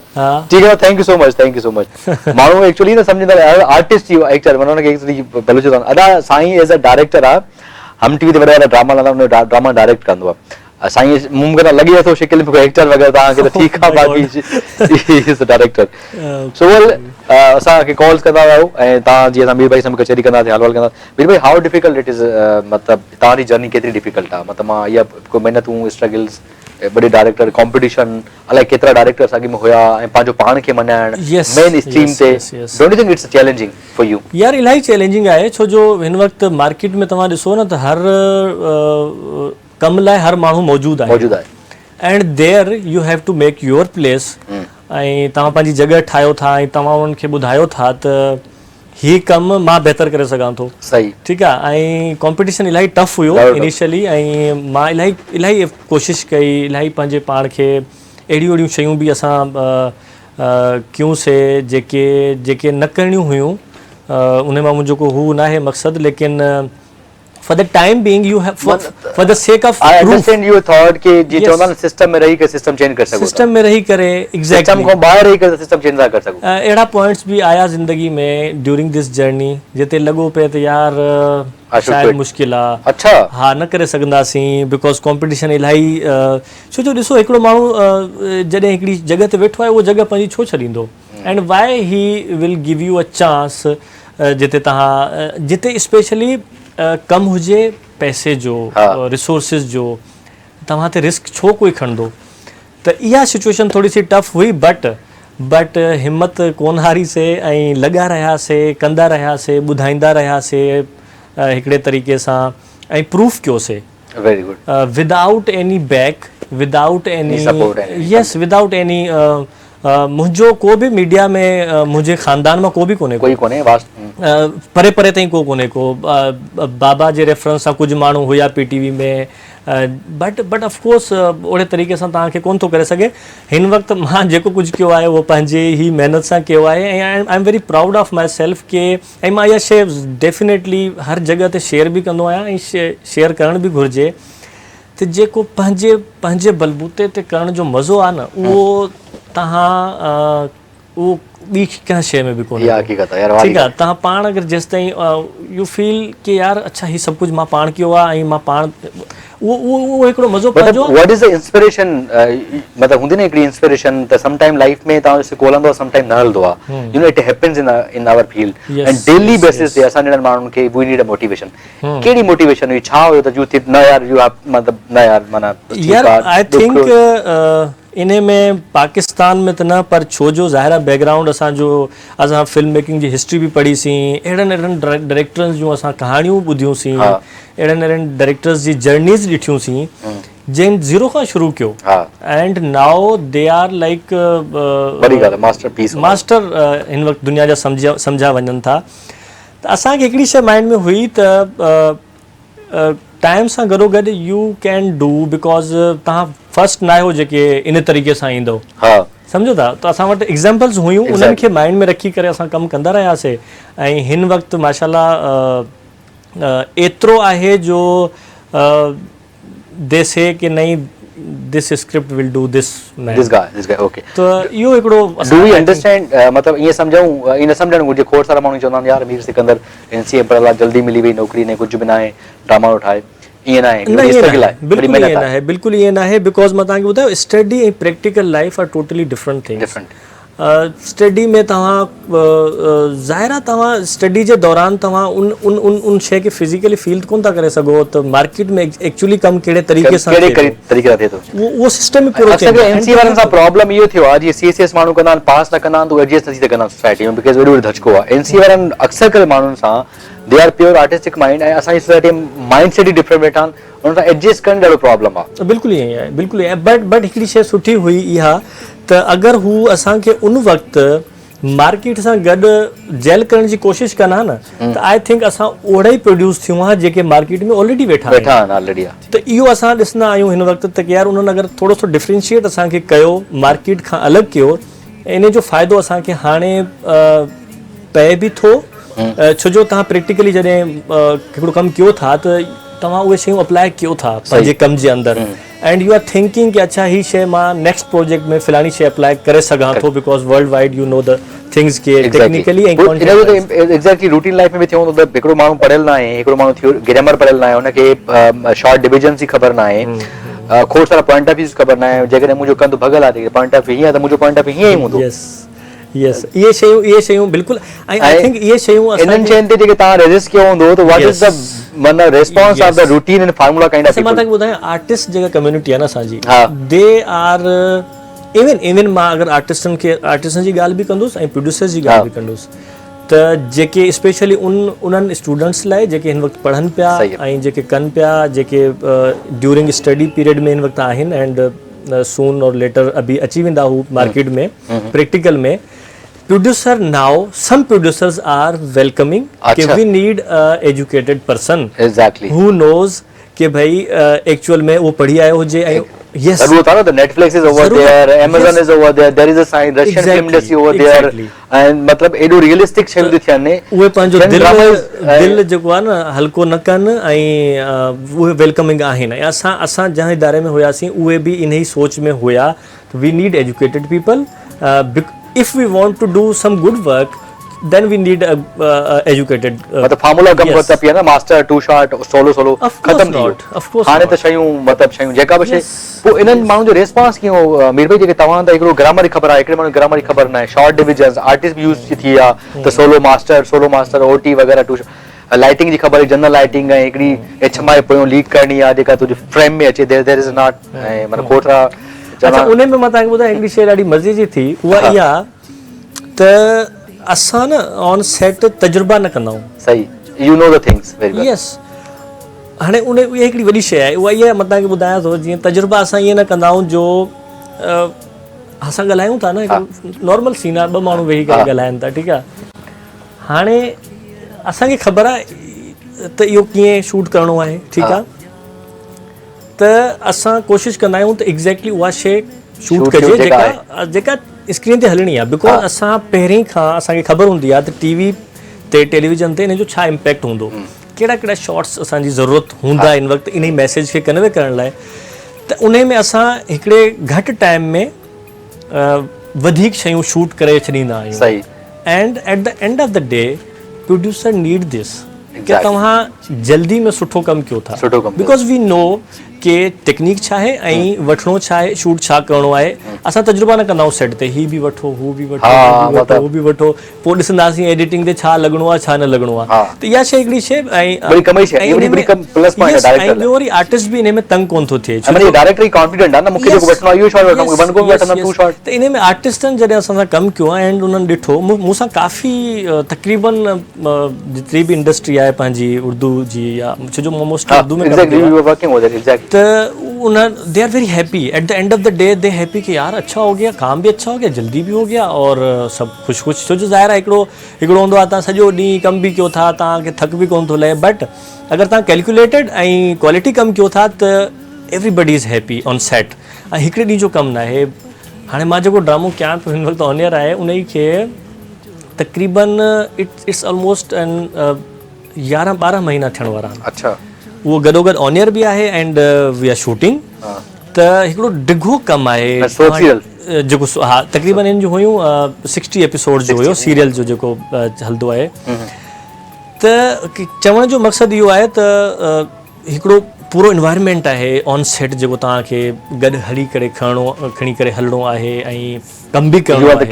ठीक है थैंक यू सो मच मानो एक्चुअली ना समझंदा आर्टिस्ट ही एक्टर मानो ना एक्चुअली बलूचिस्तान अदा साईं एज अ डायरेक्टर आ हम टीवी ते वडा ड्रामा लाना उन ड्रामा डायरेक्ट कंदो आ साईं मुमकिन लगी तो शिकिल में एक्टर वगैरह ता के ठीक है बाकी is the director so well असा के कॉल्स करदा रहो ए ता जी मीर भाई सम कचेरी करदा थे हाल करदा मीर भाई हाउ डिफिकल्ट इट इज मतलब तारी जर्नी केतरी डिफिकल्ट आ मतलब मां या को मेहनतू स्ट्रगल्स बड़े डायरेक्टर कंपटीशन अलाए केतरा डायरेक्टर्स आगे में होया ए पांजो पाण के मनाण मेन स्ट्रीम ते don't U think it's challenging for U यार इलाही चैलेंजिंग आहे छो जो हिन वक्त मार्केट में तव्हां ॾिसो न त हर कम लाइ हर माण्हू मौजूद आहे and there you have to make your place ऐं तव्हां पंहिंजी जॻह ठाहियो था ऐं तव्हां उन्हनि खे ॿुधायो था त ही कमु मां बहितर करे सघां थो सही ठीकु आहे ऐं कॉम्पिटिशन इलाही टफ हुयो इनिशियली ऐं मां इलाही कोशिशि कई इलाही पंहिंजे पाण खे अहिड़ियूं शयूं बि असां कयूंसीं जेके न करणियूं हुयूं उन मां मुंहिंजो को हू न आहे मक़सदु लेकिन for the time being you have for the sake of I understand your thought कि जी चवंदा न सिस्टम में रही करे सिस्टम चेंज कर सको सिस्टम में रही करे एग्जैक्टली सिस्टम को ॿाहिरि रही करे सिस्टम चेंज ना कर सको अहिड़ा पॉइंट्स बि आया ज़िंदगी में ड्यूरिंग दिस जर्नी जिते लॻो पिए त यार शायदि मुश्किल आहे अच्छा हा न करे सघंदासीं बिकॉज कॉम्पिटिशन इलाही छो जो ॾिसो हिकिड़ो माण्हू जॾहिं हिकिड़ी जॻह ते वेठो आहे उहो जॻह पंहिंजी छो छॾींदो and why he will give U a chance जिते तव्हां जिते स्पेशली कम हुजे पैसे जो रिसोर्सिस जो तव्हां ते रिस्क छो कोई खणंदो त इहा सिचुएशन थोरी सी टफ हुई बट हिम्मत कोन हारीसीं ऐं लॻा रहियासीं कंदा रहियासीं ॿुधाईंदा रहियासीं हिकिड़े तरीक़े सां ऐं प्रूफ कयोसीं very good without any back without any yes without any मुंहिंजो को बि मीडिया में मुंहिंजे ख़ानदान मां को बि कोन्हे परे ताईं कोन्हे को बाबा जे रेफरेंस सां कुझु माण्हू हुया PTV में बट ऑफकोर्स ओड़े तरीक़े सां तव्हांखे कोन थो करे सघे हिन वक़्तु मां जेको कुझु कयो आहे उहो पंहिंजे ई महिनत सां कयो आहे ऐं I am very proud of my self के ऐं मां इहा शइ डेफिनेटली हर जॻह ते शेयर बि कंदो आहियां ऐं शेयर करण बि घुरिजे त जेको पंहिंजे बलबूते ते करण जो मज़ो आहे न उहो तव्हां उहो ॿी कंहिं शइ में बि कोन्हे ठीकु आहे तव्हां पाण अगरि जेसि ताईं यू फील कि यार अच्छा हीउ सभु कुझु मां पाण कयो आहे ऐं मां पाण उहो हिकिड़ो मज़ो पंहिंजो व्हाट इज द इंस्पिरेशन मतलब हूंदी न हिकिड़ी इंस्पिरेशन त सम टाइम लाइफ में तव्हां जेको हलंदो सम टाइम न हलंदो आहे you know it happens in our field and daily basis ते असां जहिड़नि माण्हुनि खे वी नीड अ मोटिवेशन कहिड़ी मोटिवेशन हुई छा हुयो त यू थिंक न यार यू हैव मतलब न यार माना यार आई थिंक इन में पाकिस्तान में त न पर छो जो ज़ाहिर आहे बैकग्राउंड असां फिल्म मेकिंग जी हिस्ट्री बि पढ़ीसीं अहिड़नि डायरेक्टर्स जूं असां कहाणियूं ॿुधियूंसीं अहिड़नि डायरेक्टर्स जी जर्नीज़ ॾिठियूंसीं जिन ज़ीरो खां शुरू कयो and now they are like master हिन वक़्तु दुनिया जा सम्झा वञनि था त असांखे हिकिड़ी शइ माइंड में हुई त टाइम सां गॾोगॾु यू कैन डू बिकॉज़ तव्हां फर्स्ट न आहियो जेके इन तरीक़े सां ईंदो सम्झो था त असां वटि एग्ज़ाम्पल्स हुयूं उन्हनि खे माइंड में रखी करे असां कमु कंदा रहियासीं ऐं हिन वक़्तु माशाल्लाह एतिरो आहे जो दे से कि नहीं this script will do this man this guy okay तो इहो हिकिड़ो do we understand मतलब ईअं सम्झूं इन सम्झण घुरिजे खोड़ सारा माण्हू चवंदा आहिनि यार मीर सिकंदर NCA पढ़ियल आहे जल्दी मिली वई नौकिरी ने कुझु बि न आहे ड्रामा ठाहे ईअं न आहे बिल्कुलु ईअं न आहे बिकॉज़ मां तव्हांखे ॿुधायो स्टडी ऐं practical life are totally different things study में तव्हां ज़ाहिर आहे तव्हां स्टडी जे दौरान तव्हां उन शइ खे फिज़िकली फील कोन था करे सघो त मार्केट में एक्चुअली कमु कहिड़े तरीक़े सां थिए थो उहो सिस्टम ई पूरो NCA वारनि सां प्रॉब्लम इहो थियो आहे जीअं CSS माण्हू कंदा आहिनि पास न कंदा आहिनि त एडजस्ट नथी सघंदा सोसाइटी में बिकॉज़ वॾो धचको आहे NCA वारनि अक्सर करे माण्हुनि सां they are pure artistic mind ऐं असांजी सोसाइटी में माइंड सेट ई डिफरेंट वेठा आहिनि उन सां एडजस्ट करणु ॾाढो प्रॉब्लम आहे बिल्कुलु ईअं ई आहे बिल्कुलु ईअं बट हिकिड़ी शइ सुठी हुई इहा त अगरि हू असांखे उन वक़्तु मार्केट सां गॾु जेल करण जी कोशिशि कंदा न त आई थिंक असां ओड़ा ई प्रोड्यूस थियूं हा जेके मार्केट में ऑलरेडी वेठा आहिनि त इहो असां ॾिसंदा आहियूं हिन वक़्तु त यार उन्हनि अगरि थोरो सो डिफरेंशिएट असांखे कयो मार्केट खां अलॻि कयो इन जो फ़ाइदो असांखे हाणे पए बि थो छो जो तव्हां प्रैक्टिकली जॾहिं हिकिड़ो कमु कयो था त तव्हां उहे शयूं अप्लाई कयो था पंहिंजे कम जे अंदरि एंड यू आर थिंकिंग कि अच्छा ही शइ मां नेक्स्ट प्रोजेक्ट में फलानी शइ अप्लाई करे सघां थो because world wide U know the things के टेक्निकली ऐं एग्जैक्टली रूटीन लाइफ में बि थियो त हिकिड़ो माण्हू पढ़ियल न आहे हिकिड़ो माण्हू ग्रामर पढ़ियल न आहे हुनखे शॉर्ट डिविजन जी ख़बर न आहे खोड़ सारा पॉइंट ऑफ व्यूज़ ख़बर न आहे जेकॾहिं मुंहिंजो कंधु भॻल आहे पॉइंट ऑफ व्यू हीअं त मुंहिंजो पॉइंट ऑफ व्यू हीअं ई हूंदो यस इहे शयूं बिल्कुलु आई थिंक इहे शयूं इन्हनि शयुनि ते जेके तव्हां रजिस्ट कयो हूंदो त व्हाट इज द मतलब response of the routine and formula kind of मां तव्हांखे ॿुधायां आर्टिस्ट जेका कम्युनिटी आहे न असांजी दे आर इवन मां अगरि आर्टिस्टनि जी ॻाल्हि बि कंदुसि ऐं प्रोड्यूसर्स जी ॻाल्हि बि कंदुसि त जेके स्पेशली उन्हनि स्टूडेंट्स लाइ जेके हिन वक़्तु पढ़नि पिया ऐं जेके कनि पिया जेके ड्यूरिंग स्टडी पीरियड में हिन वक़्तु आहिनि एंड सून और लेटर अभी अची वेंदा हू मार्केट में प्रैक्टिकल में producer now some producers are welcoming कि we need a educated person exactly who knows कि भाई actual में वो पढ़ी आए हो जे yes जरूरत है ना the Netflix is over there Amazon is over there is a sign Russian film industry over there and मतलब एडो रियलिस्टिक शइ थी थियनि उहे पंहिंजो दिल जेको आहे न हल्को न कनि ऐं उहे वेलकमिंग आहिनि ऐं असां जंहिं इदारे में हुयासीं उहे बि इन ई सोच में हुया we need educated people if we want to do some good work then we need a educated मतलब फार्मूला कम करता पिया ना मास्टर टू शॉट सोलो खत्म थी वियो हाणे त शयूं मतलब शयूं जेका बि शइ पोइ इन्हनि माण्हुनि जो रिस्पांस कीअं मीर भाई जेके तव्हां त हिकिड़ो ग्रामर जी ख़बर आहे हिकिड़े माण्हू ग्रामर जी ख़बर न आहे शॉर्ट डिविजन्स आर्टिस्ट बि यूज़ थी विया त सोलो मास्टर ओटी वग़ैरह टू लाइटिंग जी ख़बर जनरल लाइटिंग ऐं हिकिड़ी HMI पोयों लीड करणी आहे जेका तुंहिंजे फ्रेम में अचे देयर इज नॉट ऐं मतलब खोड़ सारा अच्छा उन में मां तव्हांखे ॿुधायां हिकिड़ी शइ ॾाढी मज़े जी थी उहा इहा त असां न ऑन सेट तजुर्बा न कंदा आहियूं सही you know the things very well yes हाणे उन इहा हिकिड़ी वॾी शइ आहे उहा इहा मां तव्हांखे ॿुधायां थो जीअं तजुर्बा असां ईअं न कंदा आहियूं जो असां ॻाल्हायूं था न नॉर्मल सीन आहे ॿ माण्हू वेही करे ॻाल्हाइनि था ठीकु आहे हाणे असांखे ख़बर आहे त इहो कीअं शूट करिणो आहे ठीकु आहे त असां कोशिशि कंदा आहियूं त एग्ज़ैक्टली उहा शइ शूट कजे जेका स्क्रीन ते हलणी आहे बिकॉज़ असां पहिरीं खां असांखे ख़बर हूंदी आहे त टीवी ते टेलीविज़न ते इन जो छा इम्पैक्ट हूंदो कहिड़ा कहिड़ा शॉट्स असांजी ज़रूरत हूंदा इन वक़्तु इन मैसेज खे कन्वे करण लाइ त उन में असां हिकिड़े घटि टाइम में वधीक शयूं शूट करे छॾींदा आहियूं and at the end of the day producer need this कि तव्हां जल्दी में सुठो कमु कयो था बिकॉज़ वी नो के टेक्निक छा आहे ऐं वठणो छा आहे, शूट छा करिणो आहे। असां तजुर्बा न कंदा आहियूं सेट ते, ही बि वठो, हू बि वठो, हू बि वठो, पोइ ॾिसंदासीं एडिटिंग ते छा लॻणो आहे छा न लॻणो आहे। त इहा शइ हिकिड़ी शइ ऐं ॿियो वरी आर्टिस्ट बि इन में तंग कोन थो थिए। त इन में आर्टिस्टनि जॾहिं असां सां कमु कयो आहे एंड उन्हनि ॾिठो मूंसां काफ़ी तक़रीबन जेतिरी बि इंडस्ट्री आहे पंहिंजी उर्दू जी या छो जो मोस्ट उर्दू में तो they are very happy at the end of the day, the happy कि यार अच्छा हो गया, काम भी अच्छा हो गया, जल्दी भी हो गया और सब खुश खुश। छो जो ज़ाहिर आहे हिकिड़ो हूंदो आहे तव्हां सॼो ॾींहुं कमु बि कयो था, तव्हांखे थक बि कोन थो लहे, बट अगरि तव्हां कैलकुलेटेड ऐं क्वालिटी कमु कयो था त everybody is happy on set. ऐं हिकिड़े ॾींहं जो कमु न आहे। हाणे मां जेको ड्रामो कयां पियो हिन वक़्तु ऑनियर आहे, उन खे तक़रीबन इट्स ऑलमोस्ट 11-12 महीना थियण वारा आहिनि। अच्छा, उहो गॾोगॾु ऑनियर बि आहे एंड वी आर शूटिंग। त हिकिड़ो डिघो कमु आहे जेको हा तक़रीबन हिन जो हुयूं 60 एपिसोड जो हुयो सीरियल जो जेको हलंदो आहे। त चवण जो मक़सदु इहो आहे त हिकिड़ो पूरो इन्वायरमेंट आहे ऑन सेट जेको तव्हांखे गॾु हली करे खणी करे हलणो आहे ऐं कमु बि करिणो आहे।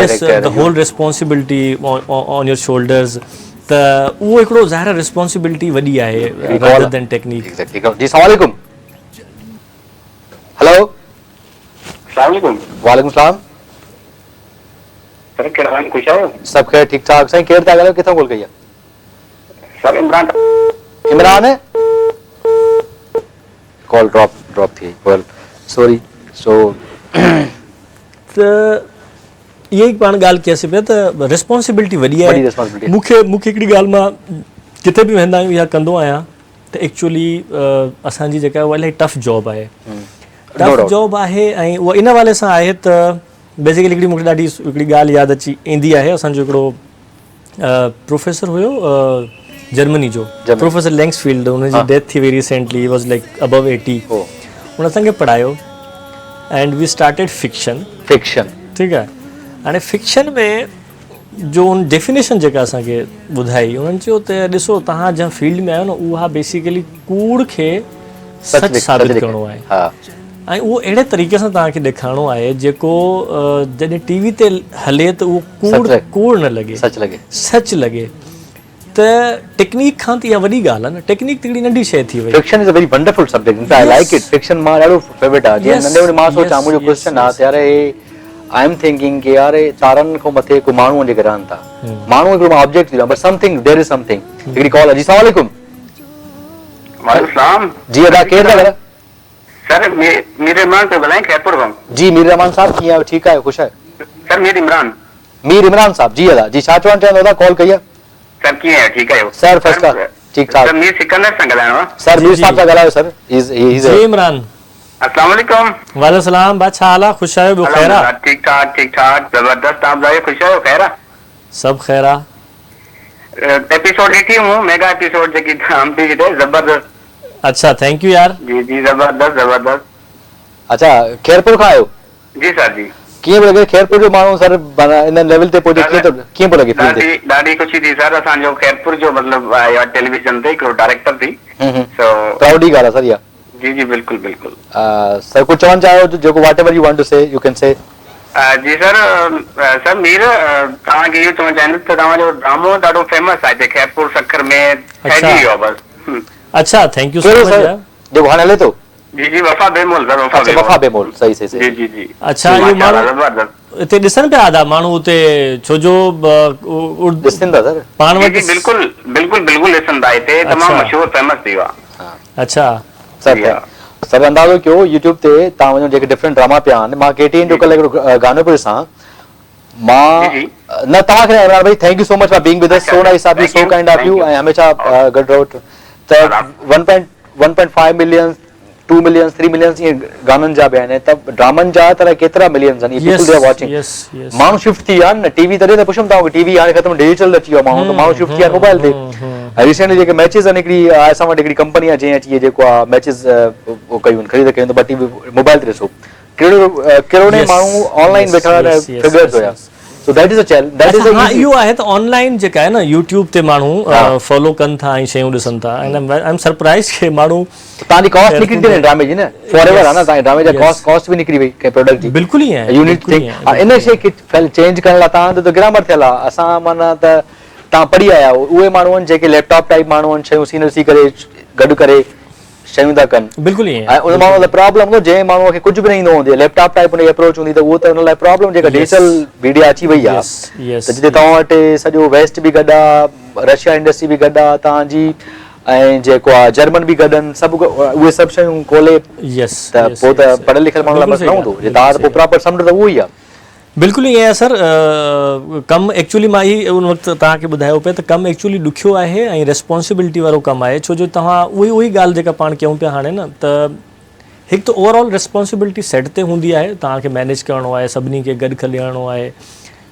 Yes, the whole responsibility on your shoulders. त उहो हिकिड़ो ज़ाहिर रिस्पॉन्सिबिलिटी वॾी आहे rather than टेक्निक। जी अस्सलाम वालेकुम। हेलो, अस्सलाम वालेकुम। वालेकुम सलाम। सर कहिड़ा हाल, खुश आहियो? सब खैर ठीक ठाक। साईं केरु था ॻाल्हायो, किथां कॉल कई आहे? सर इमरान है। कॉल ड्रॉप थी, वेल सॉरी। सो त इहा ई पाण ॻाल्हि कयासीं पिया त रिस्पॉन्सिबिलिटी वॾी आहे। मूंखे हिकिड़ी ॻाल्हि मां किथे बि वेंदा आहियूं या कंदो आहियां त एक्चुअली असांजी जेका उहा इलाही टफ जॉब आहे। टफ जॉब आहे ऐं उहा इन वाले सां आहे त बेसिकली हिकिड़ी मूंखे ॾाढी हिकिड़ी ॻाल्हि यादि ईंदी आहे। असांजो हिकिड़ो प्रोफेसर हुयो जर्मनी जो, प्रोफेसर लैंग्सफील्ड, हुनजी डेथ थी वई रिसेंटली, वॉज लाइक अबव 80। हुन असांखे पढ़ायो एंड वी स्टार्टेड फिक्शन। ठीकु आहे। हाणे फिक्शन में जो उन डेफिनेशन जेका असांखे ॿुधाई, उन्हनि चयो त ॾिसो तव्हां जंहिं फील्ड में आहियो न, उहा बेसिकली कूड़ खे सच साबित करिणो आहे ऐं उहो अहिड़े तरीक़े सां तव्हांखे ॾेखारिणो आहे जेको जॾहिं टीवी ते हले त उहो कूड़ न लॻे, सच लॻे। त टेक्निक खां त इहा वॾी ॻाल्हि आहे न। टेक्निक त हिकिड़ी नंढी शइ थी वई। Fiction is a very wonderful subject. I like it. Fiction मां ॾाढो फेवरेट आहे। जीअं नंढे हूंदे मां सोचां, मुंहिंजो क्वेश्चन आहे त यार आई एम थिंकिंग कि यार तारनि खां मथे को माण्हू जेके रहनि था, माण्हू हिकिड़ो ऑब्जेक्ट थी वियो, but something there is something. हिकिड़ी कॉल आहे। जी अस्सलाम वालेकुम। वालेकुम सलाम। जी अदा केरु था ॻाल्हायो? सर मीर इमरान पियो ॻाल्हायां खैरपुर खां। जी मीर रहमान साहब, कीअं आहियो? ठीकु आहियो? ख़ुशि आहियो? सर मीर इमरान साहब। जी अदा जी छा चवणु चाहींदो था? कॉल कई आहे। सर कीअं आहियो? ठीकु आहियो? सर फर्स्ट क्लास, ठीकु ठाक। सर मीर सिकंदर सां ॻाल्हाइणो आहे। सर मीर साहब सां ॻाल्हायो सर। जी इमरान। अस्सलाम वालेकुम। वालेकुम सलाम। बा छा हाल आहे? ख़ुशि आहियो? ॿियो ख़ैर आहे? ठीक ठाक ज़बरदस्त। आप ॿुधायो, ख़ुशि आहियो? ख़ैर आहे? सभु ख़ैर आहे। एपिसोड ॾिठी हूं, मेगा एपिसोड जेकी हमपी जी ते, ज़बरदस्त। अच्छा, थैंक यू यार। जी ज़बरदस्त। अच्छा, खैरपुर खां आहियो? जी सर जी। कीअं पियो लॻे खैरपुर जो माण्हू सर इन लेवल ते पहुचे? कीअं पियो लॻे? ॾाढी ख़ुशी थी सर। असांजो खैरपुर जो मतिलबु टेलीविजन ते हिकिड़ो डायरेक्टर थी। प्राउड जी ॻाल्हि आहे सर इहा। जी बिल्कुल। सर कुछ चवण चाहियो जेको whatever you want to say you can say। जी सर मीर तव्हांखे इहो चवणु चाहींदुसि त तव्हांजो ड्रामो ॾाढो फेमस आहे खैरपुर सखर में ठहिजी वियो आहे बस। अच्छा, थैंक यू सो मच यार। जेको हाणे हले थो। जी वफ़ा बेमोल सर। वफ़ा बेमोल, सही जी। अच्छा, इहो माण्हू हिते ॾिसनि पिया था माण्हू हुते, छो जो ॾिसनि था सर पाण वटि? बिल्कुलु ॾिसनि था। हिते तमामु मशहूरु फेमस थी वियो आहे। अच्छा सर अंदाज़ो कयो यूट्यूब ते तव्हां वञो, जेके डिफरेंट ड्रामा पिया आहिनि। मां केटीएन जो कल्ह हिकिड़ो गानो पियो ॾिसां। मां न तव्हांखे इमरान भाई thank you so much for being with अस। सो nice of you, so kind of U. ऐं हमेशा गॾु रहो। त 1.5 मिलियन, 2 मिलियन, 3 मिलियन ईअं गाननि जा बि आहिनि। त ड्रामनि जा त केतिरा मिलियंस आहिनि? People they are watching. माण्हू शिफ्ट थी विया आहिनि न टीवी। तॾहिं त पुछूं था टीवी हाणे ख़तमु, डिजिटल अची वियो माण्हू, त माण्हू शिफ्ट थी विया मोबाइल ते। रिसेंटली जेके मैचिस आहिनि, हिकिड़ी असां वटि हिकिड़ी कंपनी आहे जंहिं अची जेको आहे मैचिस कयूं ख़रीद कयूं, त ॿ टीवी मोबाइल ते ॾिसो कहिड़ो न माण्हू ऑनलाइन वेठा फिगर्स हुया। सो So that is a challenge. That is a हाँ easy. इहो आहे त ऑनलाइन जेका आहे न यूट्यूब ते माण्हू फॉलो कनि था ऐं शयूं ॾिसनि था एंड आई एम सरप्राइज के माण्हू तव्हांजी कॉस्ट निकिरी थी न ड्रामे जी न फॉरएवर आहे न तव्हांजे ड्रामे जा Yes. कॉस्ट बि निकिरी वई कंहिं प्रोडक्ट जी बिल्कुलु ई आहे यूनिट थिंग इन शइ खे चेंज करण लाइ तव्हां त ग्रामर थियल आहे असां माना त तव्हां पढ़ी आया आहियो उहे माण्हू आहिनि जेके लैपटॉप टाइप माण्हू आहिनि शयूं सीन ॾिसी करे गॾु करे शयूं था कनि बिल्कुलु ई ऐं आहे उन माण्हू लाइ प्रॉब्लम हूंदो जंहिं माण्हूअ खे कुझु बि न ईंदो हूंदी लैपटॉप टाइप हुनजी अप्रोच हूंदी त उहो त हुन लाइ प्रॉब्लम जेका डिजिटल मीडिया अची वई आहे यस त जिते तव्हां वटि सॼो वेस्ट बि गॾु आहे रशिया इंडस्ट्री बि गॾु आहे तव्हांजी ऐं जेको आहे जर्मन बि गॾु आहिनि सभु उहे सभु शयूं खोले यस त पोइ त पढ़ियल लिखियल माण्हू लाइ मसलो न हूंदो जे तव्हां त पोइ प्रॉपर समुझ त उहो ई आहे बिल्कुलु ईअं आहे सर कमु एक्चुअली मां ई उन वक़्तु तव्हांखे ॿुधायो पिया त कमु एक्चुअली ॾुखियो आहे ऐं रिस्पॉन्सिबिलिटी वारो कमु आहे छो जो तव्हां उही ॻाल्हि जेका पाण कयूं पिया हाणे न त हिकु त ओवरऑल रिस्पॉन्सिबिलिटी सेट ते हूंदी आहे तव्हांखे मैनेज करिणो आहे सभिनी खे गॾु खलीहणो आहे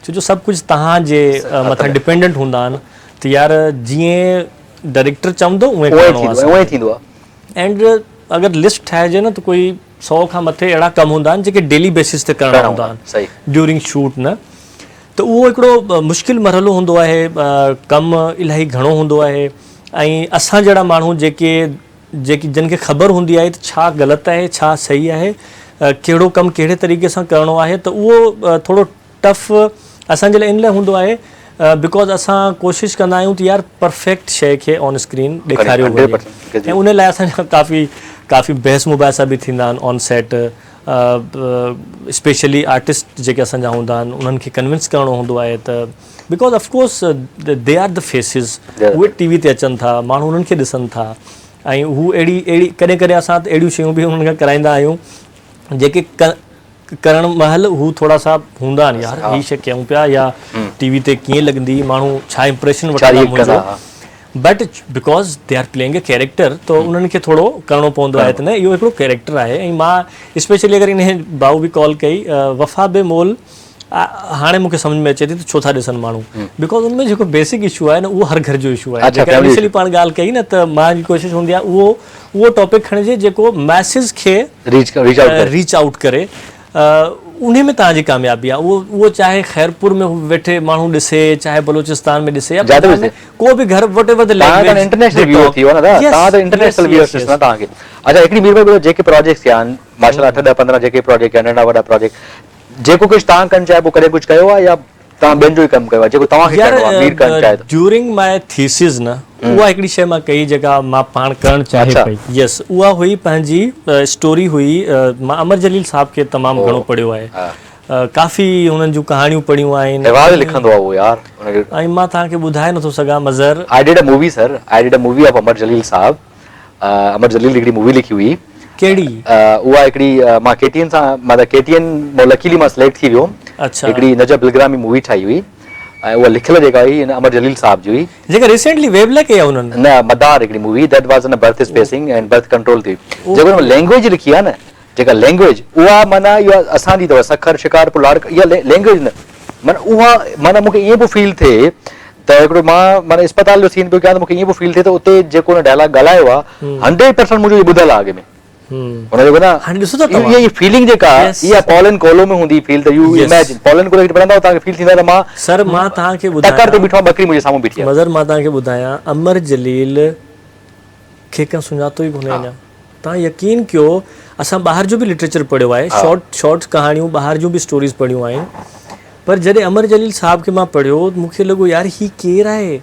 छो जो सभु कुझु तव्हांजे मथां डिपेंडेंट हूंदा आहिनि त यार जीअं डायरेक्टर चवंदो उहे करिणो आहे उहे थींदो आहे एंड अगरि लिस्ट ठाहिजे न त कोई 100 खां मथे अहिड़ा कम हूंदा आहिनि जेके डेली बेसिस ते करणा हूंदा आहिनि ड्यूरिंग शूट न त उहो हिकिड़ो मुश्किल मरहलो हूंदो आहे कमु इलाही घणो हूंदो आहे ऐं असां जहिड़ा माण्हू जेकी जिन खे ख़बर हूंदी आहे त छा ग़लति आहे छा सही आहे कहिड़ो कमु कहिड़े तरीक़े सां करिणो आहे त उहो थोरो टफ असांजे लाइ इन लाइ हूंदो आहे बिकॉज़ असां कोशिशि कंदा आहियूं त यार परफेक्ट शइ खे ऑन स्क्रीन ॾेखारियो वञे ऐं उन लाइ असांजा काफ़ी बहस मुबाहिसा बि थींदा आहिनि ऑन सेट स्पेशली आर्टिस्ट जेके असांजा हूंदा आहिनि उन्हनि खे कन्विंस करिणो हूंदो आहे त because of course they are the faces उहे टीवी ते अचनि था माण्हू उन्हनि खे ॾिसनि था ऐं हू अहिड़ी कॾहिं कॾहिं असां त अहिड़ियूं शयूं बि उन्हनि खां कराईंदा आहियूं जेके करण महिल हू थोरा सा हूंदा आहिनि यार हीअ शइ कयूं पिया या टीवी ते कीअं लॻंदी माण्हू छा इंप्रेशन वठंदा मुंहिंजो but because they are playing a character त उन्हनि खे थोरो करिणो पवंदो आहे त न इहो हिकिड़ो कैरेक्टर आहे ऐं मां स्पेशली अगरि इन भाऊ बि कॉल कई वफ़ा बेमोल हाणे मूंखे सम्झ में अचे थी त छो था ॾिसनि माण्हू बिकॉज़ उनमें जेको बेसिक इशू आहे न उहो हर घर जो इशू आहे जेका इनिशियली पाण ॻाल्हि कई न त मुंहिंजी कोशिशि हूंदी आहे उहो टॉपिक खणिजे जेको मैसेज खे रीच आउट करे उन में तव्हांजी कामयाबी आहे उहो चाहे ख़ैरपुर में वेठे माण्हू ॾिसे चाहे बलोचिस्तान में ॾिसे या को बि घर whatever the language international view थी वियो न तव्हां त इंटरनेशनल व्यूअर्स ॾिसंदा तव्हांखे अच्छा हिकिड़ी मीर जेके प्रोजेक्ट्स थिया आहिनि माशाल्लाह 8-15 जेके प्रोजेक्ट आहिनि नंढा वॾा प्रोजेक्ट जेको कुझु तव्हां कनि चाहे पोइ कॾहिं कुझु कयो आहे या तव्हां ॿियनि जो ई कमु कयो आहे जेको तव्हांखे करिणो आहे मीर करणु चाहे ड्यूरिंग माय थीसिस न उहा हिकिड़ी शइ मां कई जेका मां पाण करणु चाहे पई यस उहा हुई पंहिंजी स्टोरी हुई मां अमर जलील साहब खे तमामु घणो पढ़ियो आहे काफ़ी हुननि जूं कहाणियूं पढ़ियूं आहिनि लिखंदो आहे उहो यार ऐं मां तव्हांखे ॿुधाए नथो सघां Mazhar I did a movie of Amar Jaleel sahab Amar Jaleel हिकिड़ी मूवी लिखी हुई कहिड़ी उहा हिकिड़ी मां केटीएन सां मतिलबु केटीएन लकीली मां सिलेक्ट थी वियो अच्छा हिकिड़ी नजब बिलग्रामी मूवी ठाही हुई ऐं उहा लिखियल जेका हुई अमर जलील साहब जी हुई जेका रिसेंटली वेब लाइ कई आहे हुननि न मदार हिकिड़ी movie that was in berth spacing and berth control थी जेको लैंग्वेज लिखी आहे न जेका लैंग्वेज उहा माना इहा असांजी अथव सखर शिकार पुलाड़ इहा लैंग्वेज न माना उहा माना मूंखे ईअं पियो फील थिए त हिकिड़ो मां माना अस्पताल जो सीन पियो कयां त मूंखे ईअं पियो फील थिए त उते जेको हुन डायलॉग ॻाल्हायो आहे 100% मुंहिंजो ॿुधल आहे अॻे में हुनजो फीलिंग जेका इहा पॉलन कोलो में हूंदी फील त यू इमेजिन पॉलन कोलो पढ़ंदा तव्हांखे फील थींदा त मां सर मां तव्हांखे टकर ते बीठो बकरी मुंहिंजे साम्हूं बीठी आहे मज़र मां तव्हांखे ॿुधायां अमर जलील खे कंहिं सुञातो ई कोन्हे अञा तव्हां यकीन कयो असां ॿाहिरि जो बि लिटरेचर पढ़ियो आहे शॉर्ट्स कहाणियूं ॿाहिरि जूं बि स्टोरीज़ पढ़ियूं आहिनि पर जॾहिं अमर जलील साहब खे मां पढ़ियो मूंखे लॻो यार ही केरु आहे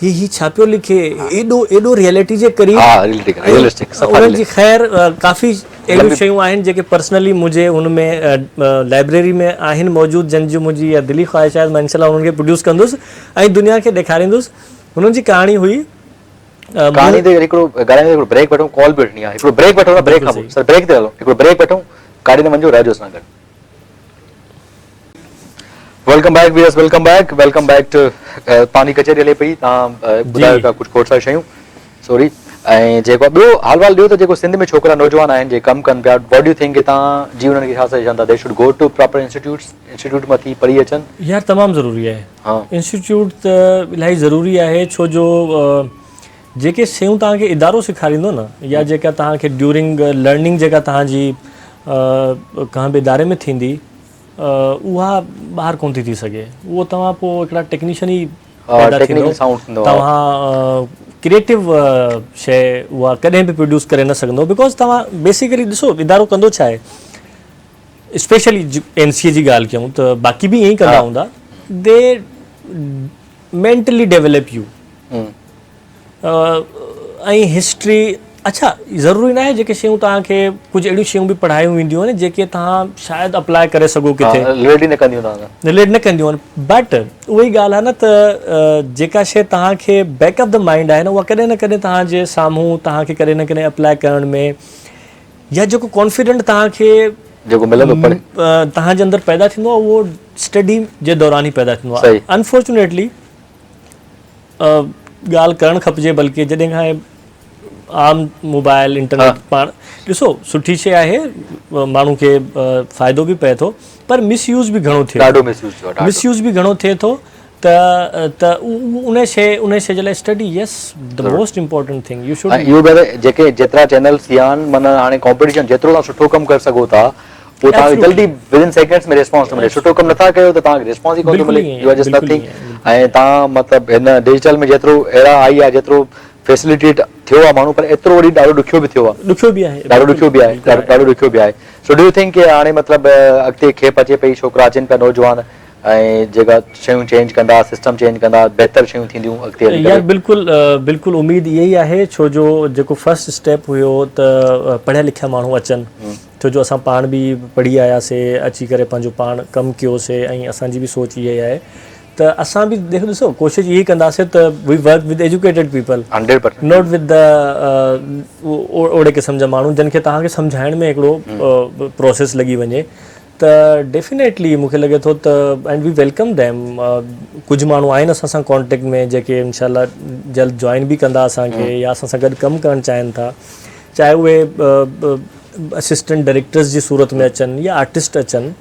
ही छा पियो लिखे एॾो रियलिटी जे करीब उन्हनि जी ख़ैर काफ़ी अहिड़ियूं शयूं आहिनि जेके पर्सनली मुंहिंजे हुन में लाइब्रेरी में आहिनि मौजूदु जंहिं जो मुंहिंजी इहा दिली ख़्वाहिश आहे मां इनशाला हुननि खे प्रोड्यूस कंदुसि ऐं दुनिया खे ॾेखारींदुसि हुननि जी कहाणी हुई कहाणी ते हिकिड़ो हिकिड़ो ब्रेक वठूं कॉल बि वठणी आहे हिकिड़ो ब्रेक वठूं ब्रेक खां पोइ सर ब्रेक ते हलो हिकिड़ो ब्रेक वठूं गाड़ी ते वञो रहिजो असां गॾु वेलकम बैक टू पानी कचहरी हले पई तव्हां ॿुधायो था कुझु खोड़ सारी शयूं सॉरी ऐं जेको ॿियो हाल वाल ॾियो त जेको सिंध में छोकिरा नौजवान आहिनि जेके कमु कनि पिया व्हाट डू थिंक तव्हां जी हुननि खे छा सजेशन था they should go to proper institute मां थी पढ़ी अचनि यार तमामु ज़रूरी आहे इंस्टीट्यूट त इलाही ज़रूरी आहे छो जो जेके शयूं तव्हांखे इदारो सेखारींदो न या जेका तव्हांखे ड्यूरिंग लर्निंग जेका तव्हांजी कंहिं बि इदारे में थींदी उहा ॿाहिरि कोन थी सघे। उहो तव्हां पोइ हिकिड़ा टेक्नीशियन ई पैदा थींदो, तव्हां क्रिएटिव शइ उहा कॾहिं बि प्रोड्यूस करे न सघंदो, बिकॉज तव्हां बेसिकली ॾिसो इदारो कंदो छा आहे, स्पेशली NCA जी ॻाल्हि कयूं त बाक़ी बि ईअं ई कंदा हूंदा, दे मेंटली डेवलप यू। ऐं हिस्ट्री, अच्छा ज़रूरी न आहे जेके शयूं तव्हांखे, कुझु अहिड़ियूं शयूं बि पढ़ायूं वेंदियूं आहिनि जेके तव्हां शायदि अप्लाई करे सघो किथे, रिलेट न कंदियूं आहिनि, बट उहा ई ॻाल्हि आहे न त जेका शइ तव्हांखे बैक ऑफ द माइंड आहे न, उहा कॾहिं न कॾहिं तव्हांजे साम्हूं तव्हांखे कॾहिं न कॾहिं अप्लाई करण में, या जेको कॉन्फिडेंट तव्हांखे जेको मिलंदो तव्हांजे अंदरि पैदा थींदो आहे, उहो स्टडी जे दौरान ई पैदा थींदो आहे। अनफॉर्चुनेटली ॻाल्हि करणु खपिजे, बल्कि जॾहिं खां आम मोबाइल इंटरनेट पाण ॾिसो सुठी शइ आहे, माण्हू खे फ़ाइदो बि पए थो, पर मिसयूज़ बि घणो थिए, ॾाढो मिसयूज़ बि घणो थिए थो, त उन शइ जे लाइ study, Yes, the most important thing U should. इहो बि जेके जेतिरा चैनल्स या आहिनि, माना हाणे कॉम्पिटिशन जेतिरो तव्हां सुठो कमु करे सघो था, पोइ तव्हांखे जल्दी विदिन सेकेंड्स में रिस्पॉन्स थो मिले। सुठो कमु नथा कयो त तव्हांखे रिस्पॉन्स ई कोन थो मिले, यू आर जस्ट नथिंग। ऐं तव्हां मतिलबु हिन डिजिटल में जेतिरो एरा आई आहे, जेतिरो फैसिलिटेट थियो आहे माण्हू, पर एतिरो वरी ॾाढो ॾुखियो बि थियो आहे, ॾाढो ॾुखियो बि आहे। सो डू यू थिंक कि हाणे मतिलबु अॻिते खेप अचे पई, छोकिरा अचनि पिया नौजवान, ऐं जेका शयूं चेंज कंदा, सिस्टम चेंज कंदा, बहितर शयूं थींदियूं अॻिते? यार बिल्कुलु उमेद इहा ई आहे, छो जो जेको फर्स्ट स्टेप हुयो त पढ़िया लिखिया माण्हू अचनि, छो जो असां पाण बि पढ़ी आयासीं, अची करे पंहिंजो पाण कमु कयोसीं, ऐं असांजी बि सोच इहा ई आहे त असां बि ॾिसो कोशिशि इहा ई कंदासीं त we work with educated people, 100%, not with the ओड़े क़िस्म जा माण्हू जिन खे तव्हांखे सम्झाइण में हिकिड़ो प्रोसेस लॻी वञे, त डेफिनेटली मूंखे लॻे थो त एंड वी वेलकम दैम। कुझु माण्हू आहिनि असां सां कॉन्टेक्ट में जेके इनशाला जल्द जॉइन बि कंदा असांखे, या असां सां गॾु कमु करणु चाहिनि था, चाहे उहे असिस्टेंट डायरेक्टर्स जी सूरत में अचनि या आर्टिस्ट अचनि,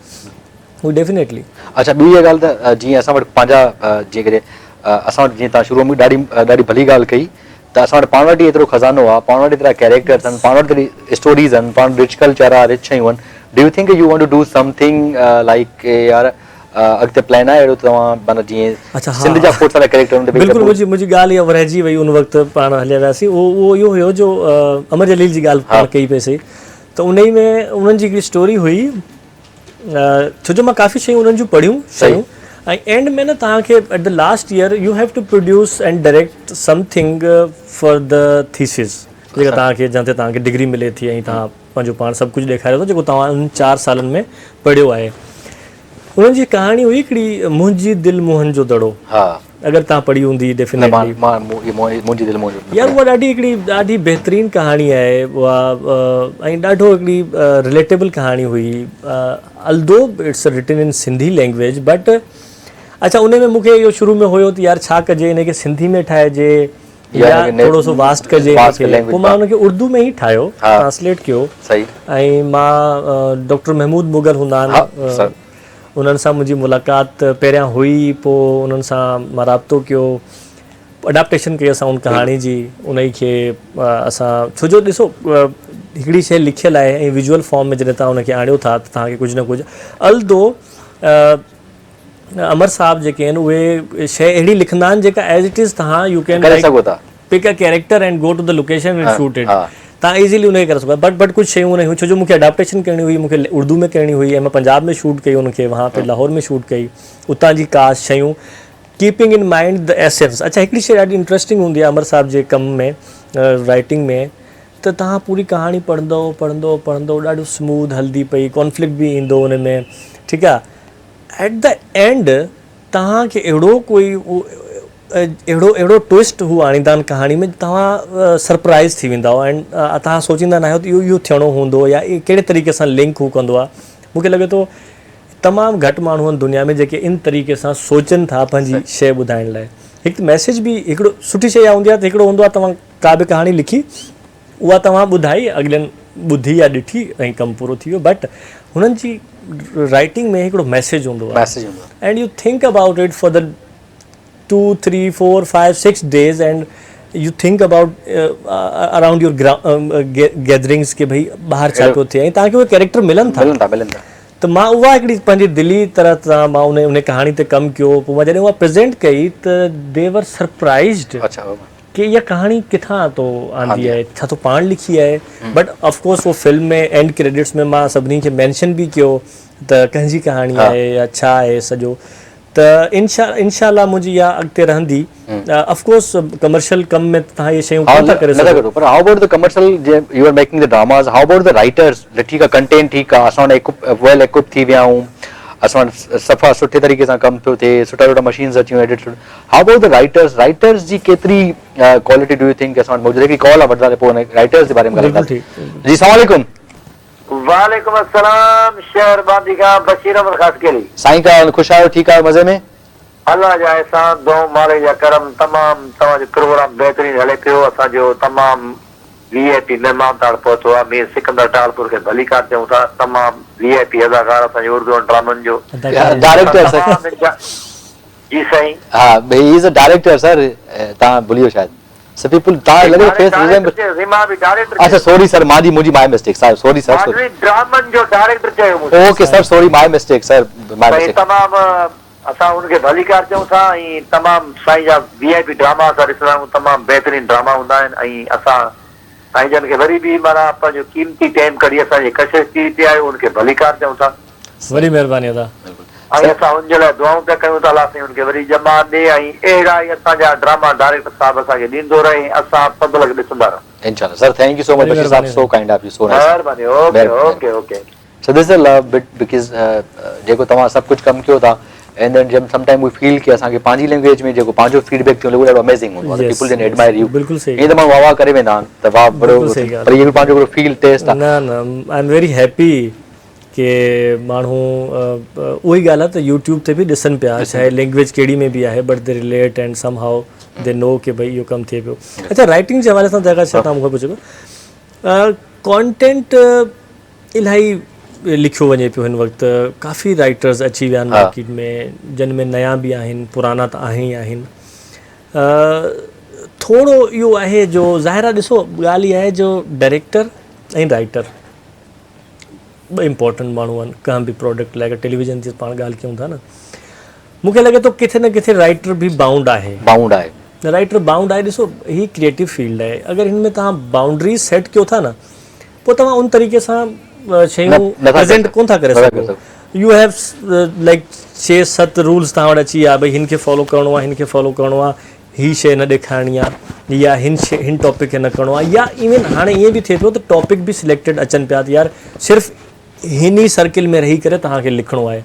उहे डेफिनेटली। अच्छा, ॿी ॻाल्हि त जीअं असां वटि पंहिंजा, जेकॾहिं असां वटि जीअं तव्हां शुरू में ॾाढी भली ॻाल्हि कई, त असां वटि पाण वटि एतिरो खज़ानो आहे, पाण वटि एतिरा कैरेक्टर्स आहिनि, पाण वटि एतिरी स्टोरीज़ आहिनि, पाण रिच कल्चर आहे, रिच शयूं आहिनि। Do you think you want to do something like यार अॻिते प्लान आहे अहिड़ो तव्हां, माना जीअं सिंध जा खोड़ सारा कैरेक्टर हूंदा? बिल्कुलु, मुंहिंजी ॻाल्हि इहा वरहिजी वई उन वक़्तु पाण हलिया वियासीं। उहो इहो हुयो जो अमर जलील जी ॻाल्हि पाण कई पईसीं, त उन ई में उन्हनि जी हिकिड़ी स्टोरी हुई, छो जो मां काफ़ी शयूं उन्हनि जूं पढ़ियूं शयूं, ऐं एंड में न तव्हांखे at the last year you have to produce and direct something for the thesis, जेका तव्हांखे जिते तव्हांखे डिग्री मिले थी, ऐं तव्हां पंहिंजो पाण सभु कुझु ॾेखारियो था जेको तव्हां उन 4 सालनि में पढ़ियो आहे। उन्हनि जी कहाणी हुई हिकिड़ी, मुंहिंजी दिलि मोहन जो दड़ो, अगरि तव्हां पढ़ी हूंदी डेफिनेटली, यार उहा ॾाढी बहितरीनु कहाणी आहे उहा, ऐं ॾाढो हिकिड़ी रिलेटेबल कहाणी हुई, although it's written in Sindhi language, but अच्छा उन में मूंखे इहो शुरू में हुयो त यार छा कजे, इनखे सिंधी में ठाहिजे या थोरो सो वास्ट कजे, पोइ मां उनखे उर्दू में ई ठाहियो, ट्रांसलेट कयो, ऐं मां डॉक्टर महमूद मुगल हूंदा आहिनि, उन्हनि सां मुंहिंजी मुलाक़ात पहिरियां हुई, पोइ उन्हनि सां मां राब्तो कयो, अडाप्टेशन कई असां उन कहाणी जी, उन ई खे असां, छो जो ॾिसो हिकिड़ी शइ लिखियलु आहे ऐं विजुअल फॉर्म में जॾहिं तव्हां उनखे आणियो था त तव्हांखे कुझु न कुझु, अल्दो अमर साहब जेके आहिनि उहे शइ अहिड़ी लिखंदा आहिनि जेका एज इट इज़ तव्हां you can pick a character and go to the location and shoot it, तव्हां ईज़िली उनखे करे सघो, बट कुझु शयूं न हुयूं, छो जो मूंखे अडाप्टेशन करणी हुई, मूंखे उर्दू में करणी हुई, ऐं मां पंजाब में शूट कई उनखे, वहाँ पे लाहौर में शूट कई, उतां जी कास्ट शयूं, keeping in mind the essence. अच्छा, हिकिड़ी शइ ॾाढी इंट्रस्टिंग हूंदी आहे अमर साहब जे कम में, राइटिंग में, त तव्हां पूरी कहाणी पढ़ंदो ॾाढो स्मूथ हलंदी पई, कॉन्फ्लिक्ट बि ईंदो हुन में, ठीकु आहे, एट द एंड तव्हांखे अहिड़ो कोई अहिड़ो ट्विस्ट हू आणींदा आहिनि कहाणी में, तव्हां सरप्राइज़ थी वेंदा आहियो, एंड तव्हां सोचींदा न आहियो त इहो थियणो हूंदो, या कहिड़े तरीक़े सां लिंक हू कंदो आहे। मूंखे लॻे थो तमामु घटि माण्हू आहिनि दुनिया में जेके इन तरीक़े सां सोचनि था पंहिंजी शइ ॿुधाइण लाइ। हिकु मैसेज बि हिकिड़ो सुठी शइ हूंदी आहे, त हिकिड़ो हूंदो आहे तव्हां का बि कहाणी लिखी, उहा तव्हां ॿुधाई, अॻिलेनि ॿुधी या ॾिठी ऐं कमु पूरो थी वियो, बट हुननि जी राइटिंग में हिकिड़ो मैसेज हूंदो आहे, and U think about it for the 2, 3, 4, 5, 6 days, and you think about around your gatherings के भाई बाहर छा पियो थिए, ऐं तव्हांखे उहे कैरेक्टर मिलनि था, त मां उहा हिकिड़ी पंहिंजी दिली तरह सां मां उन कहाणी ते कमु कयो। पोइ मां जॾहिं उहा प्रेज़ेंट कई त दे वर सरप्राइज़्ड अच्छा कि इहा कहाणी किथां तो आंदी आहे, छा तो पाण लिखी आहे। बट ऑफकोर्स वो फिल्म में एंड क्रेडिट्स में मां सभिनी खे मैंशन बि कयो त कंहिंजी कहाणी आहे या छा आहे सॼो। त इंशाल्लाह मुंहिंजी इहा अॻिते रहंदी। ऑफकोर्स कमर्शियल कम में तव्हां इहे शयूं कोन था करे सघो, पर how about the commercial you are making the dramas, how about the writers? ठीकु आहे कंटेंट ठीकु आहे, असां वेल इक्विप थी विया आहियूं, असां सफ़ा सुठे तरीक़े सां कमु पियो थिए, सुठा मशीन्स अची वियूं edit. How about the writers जी केतिरी क्वालिटी डू यू थिंक असां वटि मौजूदु? जेकी कॉल आहे वठंदा पोइ राइटर्स जे बारे में ॻाल्हाईंदासीं। जी अस्सलाम वालेकुम। वालेकुम अस्सलाम। शहर बादी का बशीर अहमद खासकेली। साईं का ख़ुशि आहियो? ठीकु आहियो? मज़े में? अल्लाह जा एहसान, दो माले जा करम, तमामु तव्हांजो प्रोग्राम बहितरीन हले पियो। असांजो तमामु VIP महिमान ताड़ पहुतो आहे। मीर सिकंदर टालपुर खे भलीकार चऊं था। तमामु VIP अदाकार असांजे उर्दू ड्रामनि जो डायरेक्टर सर। जी साईं। हाँ, he is a director sir. तव्हां भुलियो शायद। सब पीपल तव्हां लॻे फेस रिमेंबर। मां बि डायरेक्टर। अच्छा सॉरी सर, मुंहिंजी my mistake sir, sorry sir. मां ड्रामनि जो डायरेक्टर चयो मुझे। Okay sir, sorry my mistake sir, my mistake. तमामु असां उनखे भलीकार चऊं था। ऐं तमामु साईं जा VIP ड्रामा असां ॾिसंदा आहियूं, तमामु बहितरीन ड्रामा हूंदा आहिनि। ऐं असां साईं जन खे वरी बि माना पंहिंजो कीमती टाइम कढी असांजे कशिश थी पिया आहियूं, उनखे भलीकार चऊं था। वरी महिरबानी अदा। ऐं असां उनजे लाइ दुआऊं पिया कयूं था अलाह साईं उनखे वरी जमा ॾे। ऐं अहिड़ा ई असांजा ड्रामा डायरेक्टर साहिब असांखे ॾींदो रहे, असां पदल ॾिसंदा रहूं इंशाल्लाह। Sir thank you so much Bashir sahab, so kind of you, so nice. महिरबानी। Okay okay okay. So this is a love bit because जेको तव्हां सभु कुझु कमु कयो था एंड देन जब सम टाइम वी फील कि असांखे पंहिंजी लैंग्वेज में जेको पंहिंजो फीडबैक थियो उहो ॾाढो अमेजिंग हूंदो आहे। पीपल कैन एडमायर यू। बिल्कुल सही। ये त मां वाह करे वेंदा आहिनि त वाह बड़ो, पर ये भी पंहिंजो हिकिड़ो फील टेस्ट आहे। न आई एम वेरी हैप्पी कि माण्हू उहा ई ॻाल्हि आहे त यूट्यूब ते बि ॾिसनि पिया, चाहे लैंग्वेज कहिड़ी में बि आहे, but they relate and some how they know कि भई इहो कमु थिए पियो। अच्छा, राइटिंग जे हवाले सां जेका छा तव्हां मूंखे पुछो, कॉन्टेंट इलाही लिखियो वञे पियो हिन वक़्तु। काफ़ी राइटर्स अची विया आहिनि मार्केट में, जिन में नया बि आहिनि, पुराना त आहिनि ई आहिनि। थोरो इहो आहे जो ज़ाहिर आहे, ॾिसो ॻाल्हि इहा आहे जो डायरेक्टर ऐं राइटर ॿ इम्पोर्टेंट माण्हू आहिनि कंहिं बि प्रोडक्ट लाइ। टेलीविज़न जी पाण ॻाल्हि कयूं था न, मूंखे लॻे थो किथे न किथे राइटर बि बाउंड आहे। राइटर बाउंड आहे। ॾिसो ही क्रिएटिव फील्ड आहे, अगरि हिन में तव्हां बाउंड्री सेट कयो था न, पोइ तव्हां उन तरीक़े सां शयूं प्रेज़ेंट कोन था करे सघो। यू हैव लाइक 6-7 रूल्स तव्हां वटि अची विया, भई हिन खे फॉलो करिणो आहे, हिन खे फॉलो करिणो आहे, हीअ शइ न ॾेखारणी आहे, या हिन टॉपिक खे न करिणो आहे। या इवन हाणे ईअं बि थिए पियो त टॉपिक बि सिलेक्टेड अचनि पिया त यार सिर्फ़ु हिन ई सर्किल में रही करे तव्हांखे लिखिणो आहे।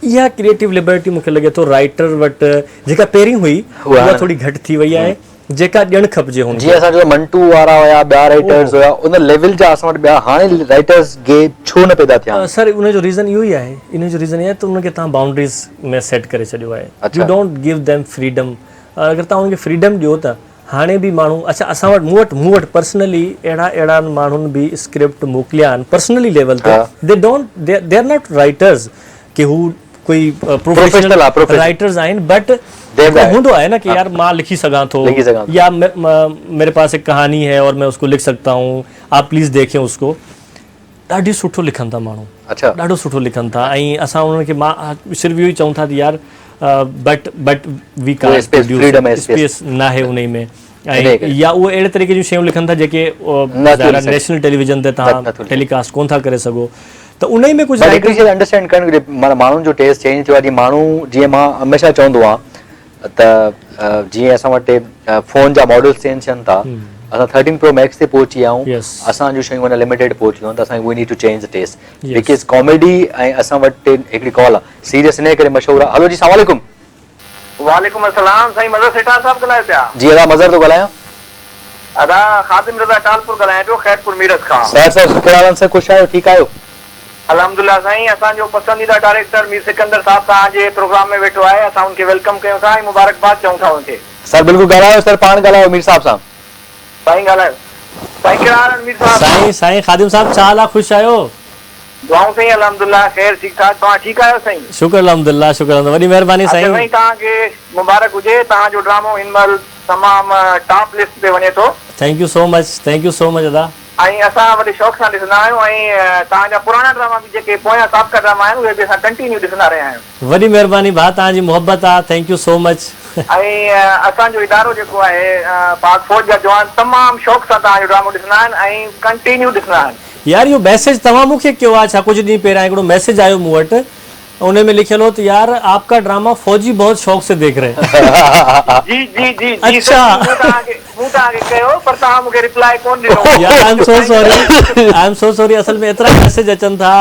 इहा क्रिएटिव लिबर्टी मूंखे लॻे थो राइटर वटि जेका पहिरीं हुई उहा थोरी घटि थी वई आहे, जेका ॾियणु खपिजे। हुन जीअं असांजो मंटू वारा हुया, ॿिया राइटर्स हुया, उन लेवल जा असां वटि ॿिया हाणे राइटर्स गे छो न पैदा थिया? सर उनजो रीज़न इहो ई आहे, इनजो रीज़न इहो आहे त उनखे तव्हां बाउंड्रीज़ में सेट करे छॾियो आहे। U don't give them freedom. अगरि तव्हां उनखे फ्रीडम ॾियो त हाणे बि माण्हू, अच्छा असां वटि मूं वटि पर्सनली अहिड़ा माण्हुनि बि स्क्रिप्ट मोकिलिया आहिनि पर्सनली लेवल ते। दे आर नॉट राइटर्स कि हू कोई प्रोफेशनल राइटर्स आहिनि, बट हूंदो आहे न कि यार मां लिखी सघां थो, या मेरे पास एक कहानी है और मैं उसको लिख सकता हूँ, आप प्लीज़ देखें उसको। ॾाढी सुठो लिखनि था माण्हू, ॾाढो सुठो लिखनि था। ऐं असां उन्हनि खे मां सिर्फ़ु इहो ई चऊं था त यार but we can't produce, space न आहे उन में। ऐं या उहे अहिड़े तरीक़े जूं शयूं लिखनि था जेके नेशनल टेलीविज़न ते तव्हां टेलीकास्ट कोन था करे सघो। त उन में कुझु अंडरस्टैंड करणु घुरिजे। माना माण्हुनि जो टेस्ट चेंज थियो आहे। जीअं माण्हू, जीअं मां हमेशह चवंदो आहियां त जीअं असां वटि फ़ोन जा मॉडल्स चेंज थियनि था, असां 13 Pro Max ते पहुची विया आहियूं, असांजूं शयूं अञा लिमिटेड पहुची वियूं, त असांखे we need to change the taste because comedy ऐं असां वटि हिकिड़ी कॉल आहे, सीरियस इन करे मशहूरु आहे। हलो जी अस्सलाम वालेकुम। वालेकुम अस्सलाम। साईं मज़र सेठा साहब ॻाल्हायो पिया? जी अदा मज़र थो ॻाल्हायां। अदा ख़ादिम रज़ा टालपुर ॻाल्हायां पियो, ख़ैरपुर मीरठ खां। सर शुक्र आलम सर, ख़ुशि आहियो? ठीकु आहियो? अल्हम्दुलिल्लाह साईं। असांजो पसंदीदा डायरेक्टर मीर सिकंदर साहब तव्हांजे प्रोग्राम में वेठो आहे, असां उनखे वेलकम कयूं था ऐं मुबारकबाद चऊं था उनखे। सर बिल्कुलु ॻाल्हायो सर, पाण ॻाल्हायो मीर साहब सां। साईं ॻाल्हायो। साईं कहिड़ा हाल आहिनि मीर साहब? साईं ख़ादिम साहब छा हाल आहे? ख़ुशि आहियो? दुआऊं साईं अल्हम्दुलिल्लाह ख़ैर ठीक ठाक। तव्हां ठीकु आहियो साईं? शुक्र अल्हम्दुलिल्लाह, शुक्र अल्हम्दुलिल्लाह, वॾी महिरबानी साईं। साईं तव्हांखे मुबारक हुजे, तव्हांजो ड्रामो हिन महिल तमामु टॉप लिस्ट ते वञे थो। Thank you so much, thank you so much अदा। ऐं असां वॾे शौक़ सां ॾिसंदा आहियूं ऐं तव्हांजा पुराणा ड्रामा बि जेके पोयां साबिक़ा ड्रामा आहिनि उहे बि असां कंटिन्यू ॾिसंदा रहिया आहियूं। वॾी महिरबानी भाउ, तव्हांजी मोहबत आहे, थैंक यू सो मच। ऐं असांजो इदारो जेको आहे पाक फौज जा जवान तमामु शौक़ सां तव्हांजो ड्रामो ॾिसंदा आहिनि ऐं कंटिन्यू ॾिसंदा आहिनि। यार इहो मैसेज तव्हां मूंखे कयो आहे छा? कुझु ॾींहं पहिरियां हिकिड़ो मैसेज आयो मूं वटि, उन में लिखियल हो तो यार आपका ड्रामा फौजी बहुत शौक से देख रहे हैं। जी जी जी अच्छा। मूं तव्हांखे कयो पर तव्हां मूंखे रिप्लाई कोन ॾिनो। यार आई एम सो सॉरी असल में एतिरा मैसेज अचनि था,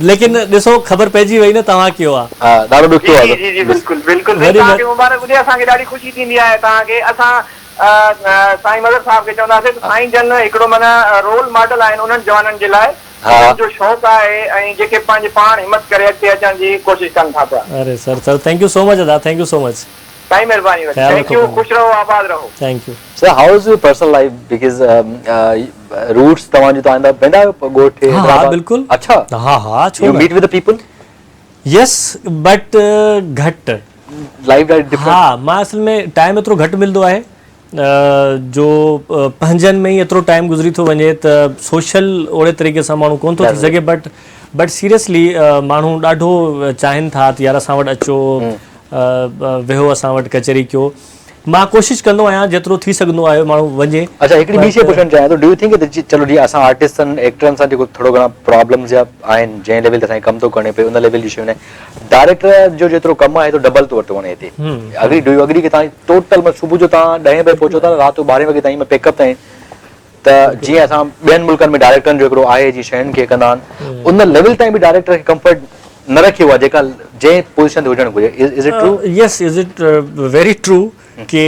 लेकिन ॾिसो ख़बर पइजी वई न तव्हां कयो आहे। हां ॾाढो ॾुख थियो आहे। जी जी बिल्कुलु बिल्कुलु तव्हांखे मुबारक हुजे, असांखे ॾाढी ख़ुशी थींदी आहे तव्हांखे। असां साईं मदर साहब खे चवंदासीं त साईं जन हिकिड़ो माना रोल मॉडल आहिनि उन्हनि जवाननि जे लाइ जो शौक़ आहे ऐं जेके पंहिंजे पाण हिम्मत करे अॻिते अचण जी कोशिशि कनि था पिया। अरे sir thank you so much दादा, थैंक यू सो मच। साईं महिरबानी, थैंक यू, खुश रहो, आबाद रहो। Thank you sir. How is your personal life? Because roots तव्हांजी तो आंदा वेंदा आहियो ॻोठ? हाँ बिल्कुल। अच्छा। हाँ यू मीट with the people? Yes but घट लाइफ दैट डिफरेंट। हाँ मां असल में टाइम एतिरो घटि मिलंदो आहे जो पंहिंजनि में ई एतिरो टाइम गुज़री थो वञे त सोशल ओड़े तरीक़े सां माण्हू कोन थो थी सघे। बट सीरियसली माण्हू ॾाढो चाहिनि था त यार असां वटि अचो, वेहो असां वटि कचहरी कयो। मां कोशिशि कंदो आहियां जेतिरो थी सघंदो आहे माण्हू वञे। अच्छा हिकिड़ी ॿी शइ पुछणु चाहियां थो, डू यू थिंक चलो जीअं असां आर्टिस्टनि एक्टरनि सां जेको थोरो घणा प्रॉब्लम्स जा आहिनि जंहिं लेवल ते असांखे कमु थो करिणे पए उन लेवल जी शयूं आहिनि, डायरेक्टर जो जेतिरो कमु आहे तो डबल थो वठो वञे हिते। अगरी डू यू अग्री कि तव्हां टोटल सुबुह जो तव्हां 10 बजे पहुचो था राति जो 12 वॻे ताईं पिकअप ताईं, त जीअं असां ॿियनि मुल्कनि में डायरेक्टरनि जो हिकिड़ो आहे जीअं शयुनि खे कंदा आहिनि उन लेवल ताईं बि डायरेक्टर खे कंफर्ट न रखियो आहे जेका जंहिं पोजीशन ते हुजणु घुरिजे? Is it true? Yes is it very true कि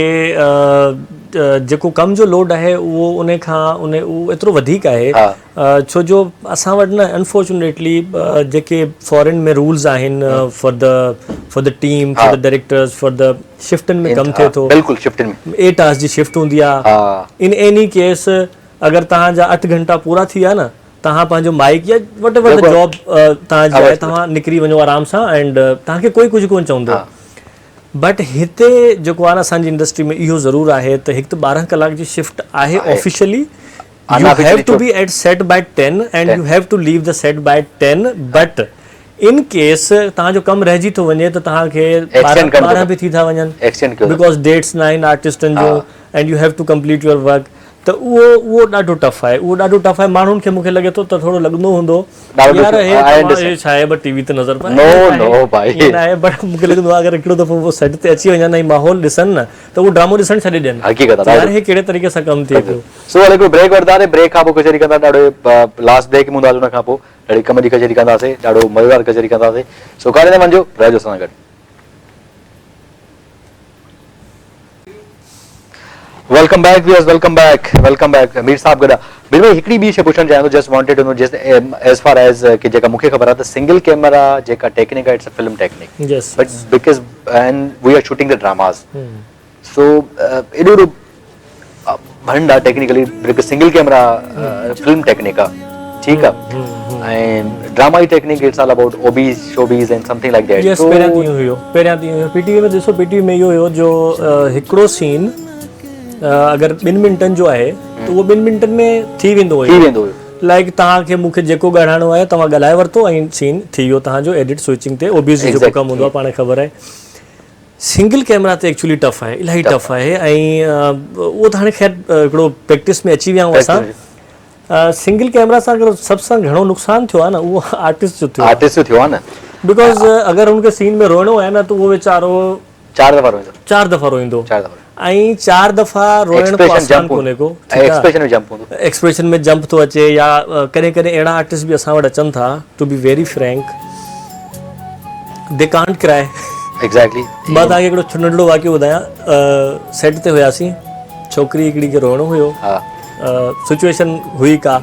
जेको कम जो लोड आहे उहो उन खां उहो एतिरो वधीक आहे छो जो असां वटि न अनफॉर्चुनेटली जेके फॉरेन में रूल्स आहिनि for the team, for the directors, for the शिफ्टनि में कमु थिए थो। बिल्कुलु शिफ्टनि में 8 आवर्स जी शिफ्ट हूंदी आहे। इन एनी केस अगरि तव्हांजा 8 घंटा पूरा थी विया न, तव्हां पंहिंजो माइक या वट एवर द जॉब तव्हांजी आहे तव्हां निकिरी वञो आराम सां एंड तव्हांखे कोई कुझु कोन चवंदो। बट हिते जेको आहे न असांजी इंडस्ट्री में इहो ज़रूरु आहे त हिकु त 12 कलाक जी शिफ्ट आहे officially, you have to be at set by 10 and you have to leave the set by 10। But in case तव्हांजो कमु रहिजी थो वञे त तव्हांखे 12 बि थी था वञनि बिकॉज डेट्स न आहिनि आर्टिस्टनि जो and you have to complete your work. त उहो ॾाढो टफ आहे, उहो ॾाढो टफ आहे। माण्हुनि खे मूंखे लॻे थो त थोरो लॻंदो हूंदो यार हे छा आहे बट टीवी ते नज़र पए नो भाई आहे, बट मूंखे लॻंदो आहे अगरि हिकिड़ो दफ़ो उहो सेट ते अची वञनि ऐं माहौल ॾिसनि न त उहो ड्रामो ॾिसणु छॾे ॾियनि हक़ीक़त यार हे कहिड़े तरीक़े सां कमु थिए पियो। सो हले हिकिड़ो ब्रेक वठंदासीं, ब्रेक खां पोइ कचहरी कंदा, ॾाढो लास्ट ब्रेक में हूंदासीं, उन खां पोइ ॾाढी कॉमेडी कचहरी कंदासीं, ॾाढो मज़ेदार कचहरी कंदासीं। सो काॾे न वञिजो, रहिजो असां सां गॾु। Welcome back viewers, welcome back. Mir sahab गॾु मीर भाई हिकिड़ी ॿी शइ पुछणु चाहियां थो, just wanted to know just as far as कि जेका मूंखे ख़बर आहे त सिंगल कैमरा जेका टेक्निक आहे it's a film technique, yes but because and we are shooting the dramas, so एॾो भंड आहे technically because single camera film technique आहे, ठीकु आहे, ऐं ड्रामा जी टेक्निक इट्स ऑल अबाउट ओबीज showbiz and something like that. Yes पहिरियां तीअं हुयो पीटीवी में। ॾिसो पीटीवी में इहो हुयो जो हिकिड़ो सीन अगरि 2 मिंटनि जो आहे त उहो 2 मिंटनि में थी वेंदो हुयो। लाइक तव्हांखे मूंखे जेको ॻाल्हाइणो आहे तव्हां ॻाल्हाए वरितो ऐं सीन थी वियो तव्हांजो एडिट स्विचिंग ते। ओबीज जेको कमु हूंदो आहे पाण ख़बर आहे। सिंगल कैमरा ते एक्चुअली टफ आहे, इलाही टफ आहे ऐं उहो त हाणे ख़ैर हिकिड़ो प्रैक्टिस में अची विया आहियूं असां। सिंगल कैमरा सां अगरि सभ सां घणो नुक़सानु थियो आहे न उहो आर्टिस्ट जो थियो आहे न, बिकॉज अगरि हुनखे सीन में रोइणो आहे न त उहो वीचारो 4 दफ़ा रोईंदो ऐं 4 दफ़ा रोइण को आसान कोन्हे को, एक्सप्रेशन में जंप थो अचे या कॾहिं कॾहिं अहिड़ा आर्टिस्ट बि असां वटि अचनि था to be very frank they can't cry. Exactly. मां तव्हांखे हिकिड़ो नंढड़ो वाक़ियो ॿुधायां, सेट ते हुयासीं, छोकिरी हिकिड़ी खे रोइणो हुयो, सिचुएशन हुई का।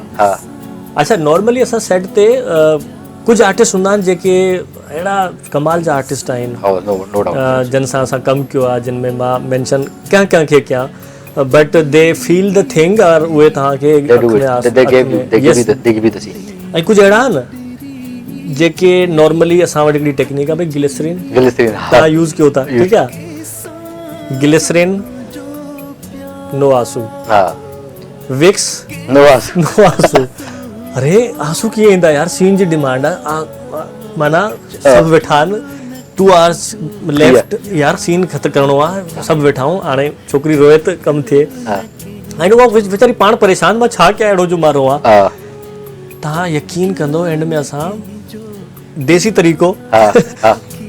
अच्छा नॉर्मली असां सेट ते कुझु आर्टिस्ट हूंदा आहिनि जेके अहिड़ा कमाल जा आर्टिस्ट आहिनि जिन सां असां कमु कयो आहे, जिन में मां मैंशन कंहिंखे कयां, but they feel the thing और उहे तव्हांखे ऐं कुझु अहिड़ा आहिनि जेके नॉर्मली असां वटि हिकिड़ी टेक्निक आहे भई ग्लिसरीन तव्हां यूज़ कयो था, ठीकु आहे, ग्लिसरीन नो आंसू विक्स नो आंसू नो आंसू अरे आंसू कीअं ईंदा यार सीन जी डिमांड आहे माना सभु वेठा आहिनि 2 hours लेफ्ट यार सीन ख़तमु करिणो आहे सभु वेठा आहियूं हाणे छोकिरी रोए त कमु थिए ऐं उहा वीचारी पाण परेशान मां छा कयां अहिड़ो जो मारो आहे तव्हां यकीन कंदो एंड में असां देसी तरीक़ो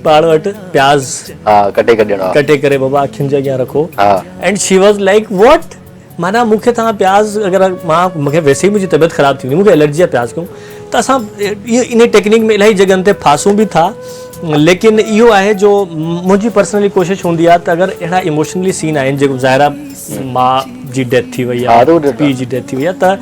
पाण वटि प्याज़ कटे करे बाबा अखियुनि जे अॻियां रखो and she was like what माना मूंखे तव्हां प्याज़ अगरि मूंखे वैसे ई मुंहिंजी तबियत ख़राबु थी वेंदी मूंखे एलर्जी आहे प्याज़ खां त असां इन टेक्निक में इलाही जॻहनि ते फासूं बि था लेकिन इहो आहे जो मुंहिंजी पर्सनली कोशिशि हूंदी आहे त अगरि अहिड़ा इमोशनली सीन आहिनि जेको ज़ाहिरा माउ जी डेथ थी वई आहे पीउ जी डेथ थी वई आहे त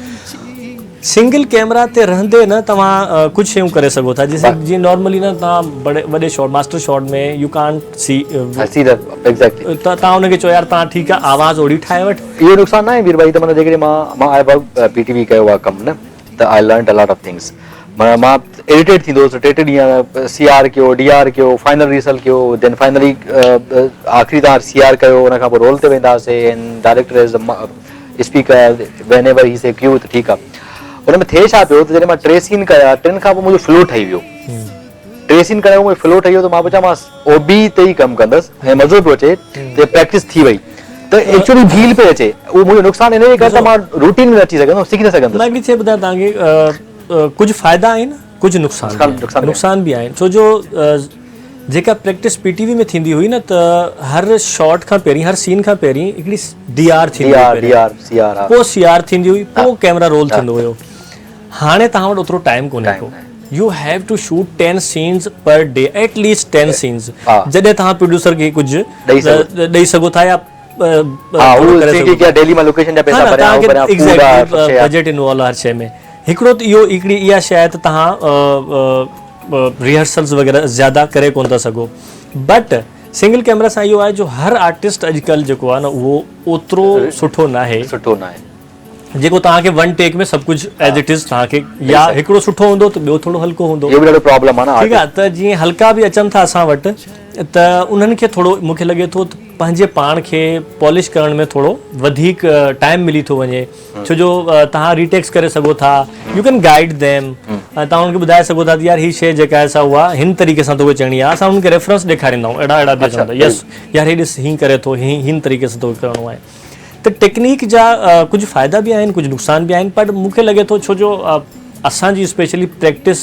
सिंगल कैमरा ते रहंदे न तव्हां कुछ शयूं करे सघो था जैसे जीअं नॉर्मली न तव्हां वॾे शॉट मास्टर शॉट में यू कांट सी एग्जैक्टली त तव्हां हुनखे चओ यार तव्हां ठीकु आहे आवाज़ ओड़ी ठाहे वठि इहो नुक़सानु न आहे वीर भाई त माना जेकॾहिं मां आई वर्क पीटीवी कयो आहे कमु न त I learn a lot of things मां इरिटेट थींदो हुउसि 3 ॾींहं सीआर कयो डीआर कयो फाइनल रिहर्सल कयो देन फाइनली आख़िरी तव्हां सीआर कयो हुन खां पोइ रोल ते वेंदासीं and director is speaker van ever he से क्यू त ठीकु आहे हुन में थिए छा पियो त जॾहिं मां 3 सीन कया 3 खां पोइ मुंहिंजो फ्लो ठही वियो 3 सीन कया मुंहिंजो फ्लो ठही वियो त मां पुछां मां ओबी ते ई कमु कंदसि ऐं मज़ो पियो अचे त प्रैक्टिस थी वई त एक्चुअली फील पियो अचे उहो मुंहिंजो नुक़सानु इन जे करे त मां रूटीन में अची सघंदुमि सिखी न सघंदुमि मां हिकिड़ी शइ ॿुधायां तव्हांखे कुझु फ़ाइदा आहिनि कुझु नुक़सान बि आहिनि छो जो जेका प्रैक्टिस पीटीवी में थींदी हुई न त हर शॉट खां पहिरीं हर सीन खां पहिरीं हिकिड़ी डीआर थींदी हुई पोइ सीआर थींदी हुई पोइ कैमरा रोल थींदो हुयो हाणे तव्हां वटि ओतिरो टाइम कोन्हे को you have to shoot 10 scenes per day at least 10 scenes जॾहिं तव्हां प्रोड्यूसर खे कुझु ॾेई सघो था या बजट इन्वॉल्व हर शइ में हिकिड़ो त इहो हिकिड़ी इहा शइ आहे त तव्हां रिहर्सल्स वग़ैरह ज़्यादा करे कोन था सघो बट सिंगल कैमरा सां इहो आहे जो हर आर्टिस्ट अॼुकल्ह जेको आहे न उहो ओतिरो सुठो न आहे जेको तव्हांखे 1 टेक में सभु कुझु एज इट इज़ तव्हांखे या हिकिड़ो सुठो हूंदो त ॿियो थोरो हल्को हूंदो प्रॉब्लम आहे ठीकु आहे त जीअं हल्का बि अचनि था असां वटि त उन्हनि खे थोरो मूंखे लॻे थो पंहिंजे पाण खे पॉलिश करण में थोरो वधीक टाइम मिली थो वञे छो जो तव्हां रीटेक्स करे सघो था यू कैन गाइड देम तव्हां हुनखे ॿुधाए सघो था यार हीअ शइ जेका आहे सा उहा हिन तरीक़े सां तोखे चवणी आहे असां हुनखे रेफरेंस ॾेखारींदा आहियूं अहिड़ा बि चवंदा यस यार हीअ ॾिस हीअं करे थो हिन तरीक़े सां तोखे करिणो आहे त टेक्निक जा कुझु फ़ाइदा बि आहिनि कुझु नुक़सान बि आहिनि पर मूंखे लॻे थो छो जो असांजी स्पेशली प्रैक्टिस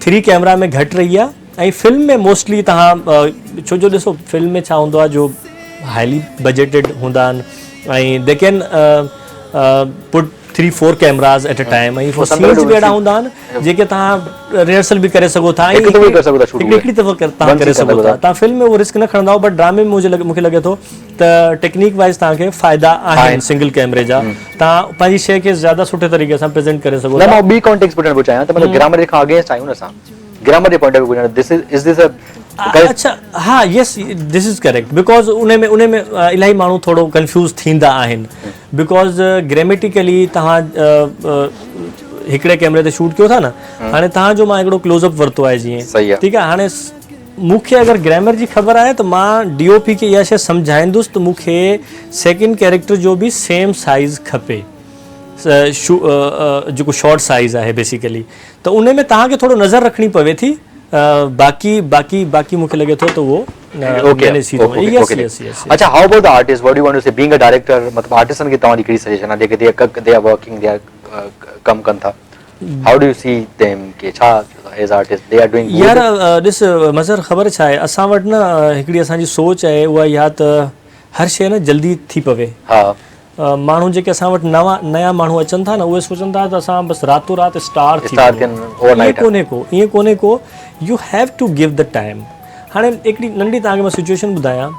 3 कैमरा में घटि रही आहे ऐं फिल्म में मोस्टली तव्हां छो जो ॾिसो फिल्म में छा हूंदो आहे जो हाईली बजटेड हूंदा आहिनि ऐं they can put 3-4 cameras at a time ऐं सीन्स बि अहिड़ा हूंदा आहिनि जेके तव्हां रिहर्सल बि करे सघो था हिकिड़ी दफ़ो तव्हां करे सघो था तव्हां फिल्म में उहो रिस्क न खणंदा बट ड्रामे में मूंखे लॻे थो त टेक्निक वाइज़ तव्हांखे फ़ाइदा आहिनि सिंगल कैमरे जा तव्हां पंहिंजी शइ खे ज़्यादा सुठे तरीक़े सां प्रेज़ेंट करे सघो था मां ॿी कॉन्टेक्स्ट पुछणु चाहियां त मतिलबु ग्रामर खां अगेंस्ट आहियूं न असां grammar J point of view this is this अच्छा हा यस दिस इज़ करेक्ट बिकॉज उन में इलाही माण्हू थोरो कंफ्यूज़ थींदा आहिनि बिकॉज ग्रामेटिकली तव्हां हिकिड़े कैमरे ते शूट कयो था न हाणे तव्हांजो मां हिकिड़ो क्लोज़अप वरितो आहे जीअं ठीकु आहे हाणे मूंखे अगरि ग्रामर जी ख़बर आहे त मां DOP खे इहा शइ सम्झाईंदुसि त मूंखे सेकेंड कैरेक्टर जो बि सेम साइज़ खपे जेको शॉर्ट साइज़ आहे बेसिकली त उन में तव्हांखे थोरो नज़र रखणी पवे थी बाकी मूंखे लॻे थो त उहो अच्छा how about the artist what do you want to say being a director मतलब आर्टिस्टन खे तव्हांजी कहिड़ी सजेशन आहे जेके they are working they are कम कनि था how do you see them के छा as artist they are doing यार ॾिस मज़र ख़बर छा आहे असां वटि न हिकिड़ी असांजी सोच आहे उहा इहा त हर शइ न जल्दी थी पवे माण्हू जेके असां वटि नया माण्हू अचनि था न उहे सोचनि था त असां बसि रातो राति स्टार ईअं कोन्हे को you have to give the time हाणे हिकिड़ी नंढी तव्हांखे मां सिचुएशन ॿुधायां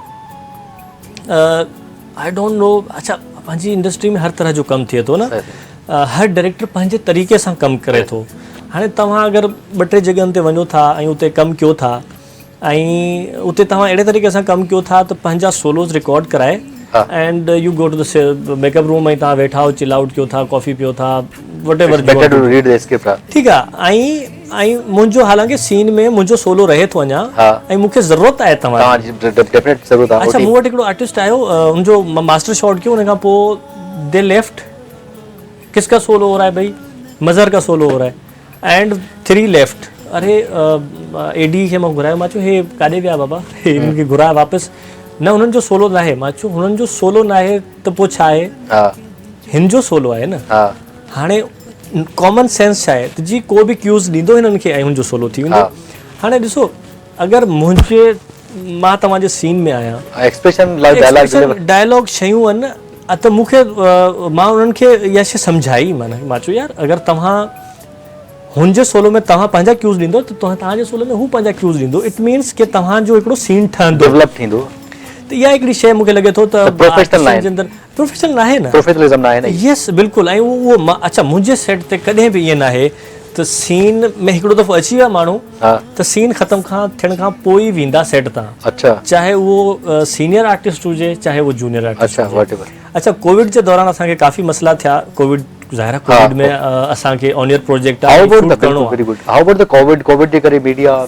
आई डोंट नो अच्छा पंहिंजी इंडस्ट्री में हर तरह जो कमु थिए थो न हर डायरेक्टर पंहिंजे तरीक़े सां कमु करे थो हाणे तव्हां अगरि 2-3 जॻहियुनि ते वञो था ऐं उते कमु कयो था ऐं उते तव्हां अहिड़े तरीक़े सां कमु कयो था त पंहिंजा सोलोस रिकॉर्ड कराए and you go to the makeup room ऐं तव्हां वेठा हो चिल आउट कयो था कॉफ़ी पियो था whatever better to read the script ठीकु आहे ऐं मुंहिंजो हालांकि सीन में मुंहिंजो सोलो रहे थो अञा ऐं मूंखे ज़रूरत आहे तव्हांजी डेफिनेट ज़रूरत आहे अच्छा मूं वटि हिकिड़ो आर्टिस्ट आयो मुंहिंजो मास्टर शॉट कयो हुन खां पोइ दे लेफ्ट किसका सोलो हो रहा है भाई? मज़हर का सोलो हो रहा है एंड 3 लेफ्ट। अरे एडी खे मां घुरायो, मां चयो हे काॾे विया बाबा? हिननि खे घुराया वापसि न, हुननि जो सोलो न आहे। मां चयो हुननि जो सोलो न आहे त पोइ छा आहे? हिन जो सोलो आहे न। हाणे कॉमन सेंस छा आहे त जी को बि क्यूज़ ॾींदो हिननि खे ऐं हुनजो सोलो थी वेंदो। हाणे ॾिसो, अगरि मां तव्हांजे सीन में आहियां, एक्सप्रेशन डायलॉग शयूं आहिनि त मूंखे मां उन्हनि खे इहा शइ सम्झाई। मां चयो यार अगरि तव्हां हुनजे सोलो में तव्हां पंहिंजा क्यूज़ ॾींदो त तव्हांजे सोलो में हू पंहिंजा क्यूज़ ॾींदो। इट मीन्स कि तव्हांजो हिकिड़ो सीन ठहंदो, डेवलप थींदो। त इहा हिकिड़ी शइ मूंखे लॻे थो त प्रोफेशनल न आहे न, प्रोफेशनलिज्म न आहे न। यस बिल्कुलु। ऐं उहो अच्छा मुंहिंजे सेट ते कॾहिं बि ईअं न आहे त सीन में हिकिड़ो दफ़ो अची विया माण्हू त सीन ख़तम थियण खां पोइ वेंदा सेट तां। अच्छा, चाहे उहो सीनियर आर्टिस्ट हुजे चाहे उहो जूनियर आर्टिस्ट हुजे। अच्छा, कोविड जे दौरान असांखे काफ़ी मसइला थिया। कोविड ज़ाहिर कोविड में असांखे ऑन ईयर प्रोजेक्ट आहे। हाउ अबाउट द कोविड जे करे मीडिया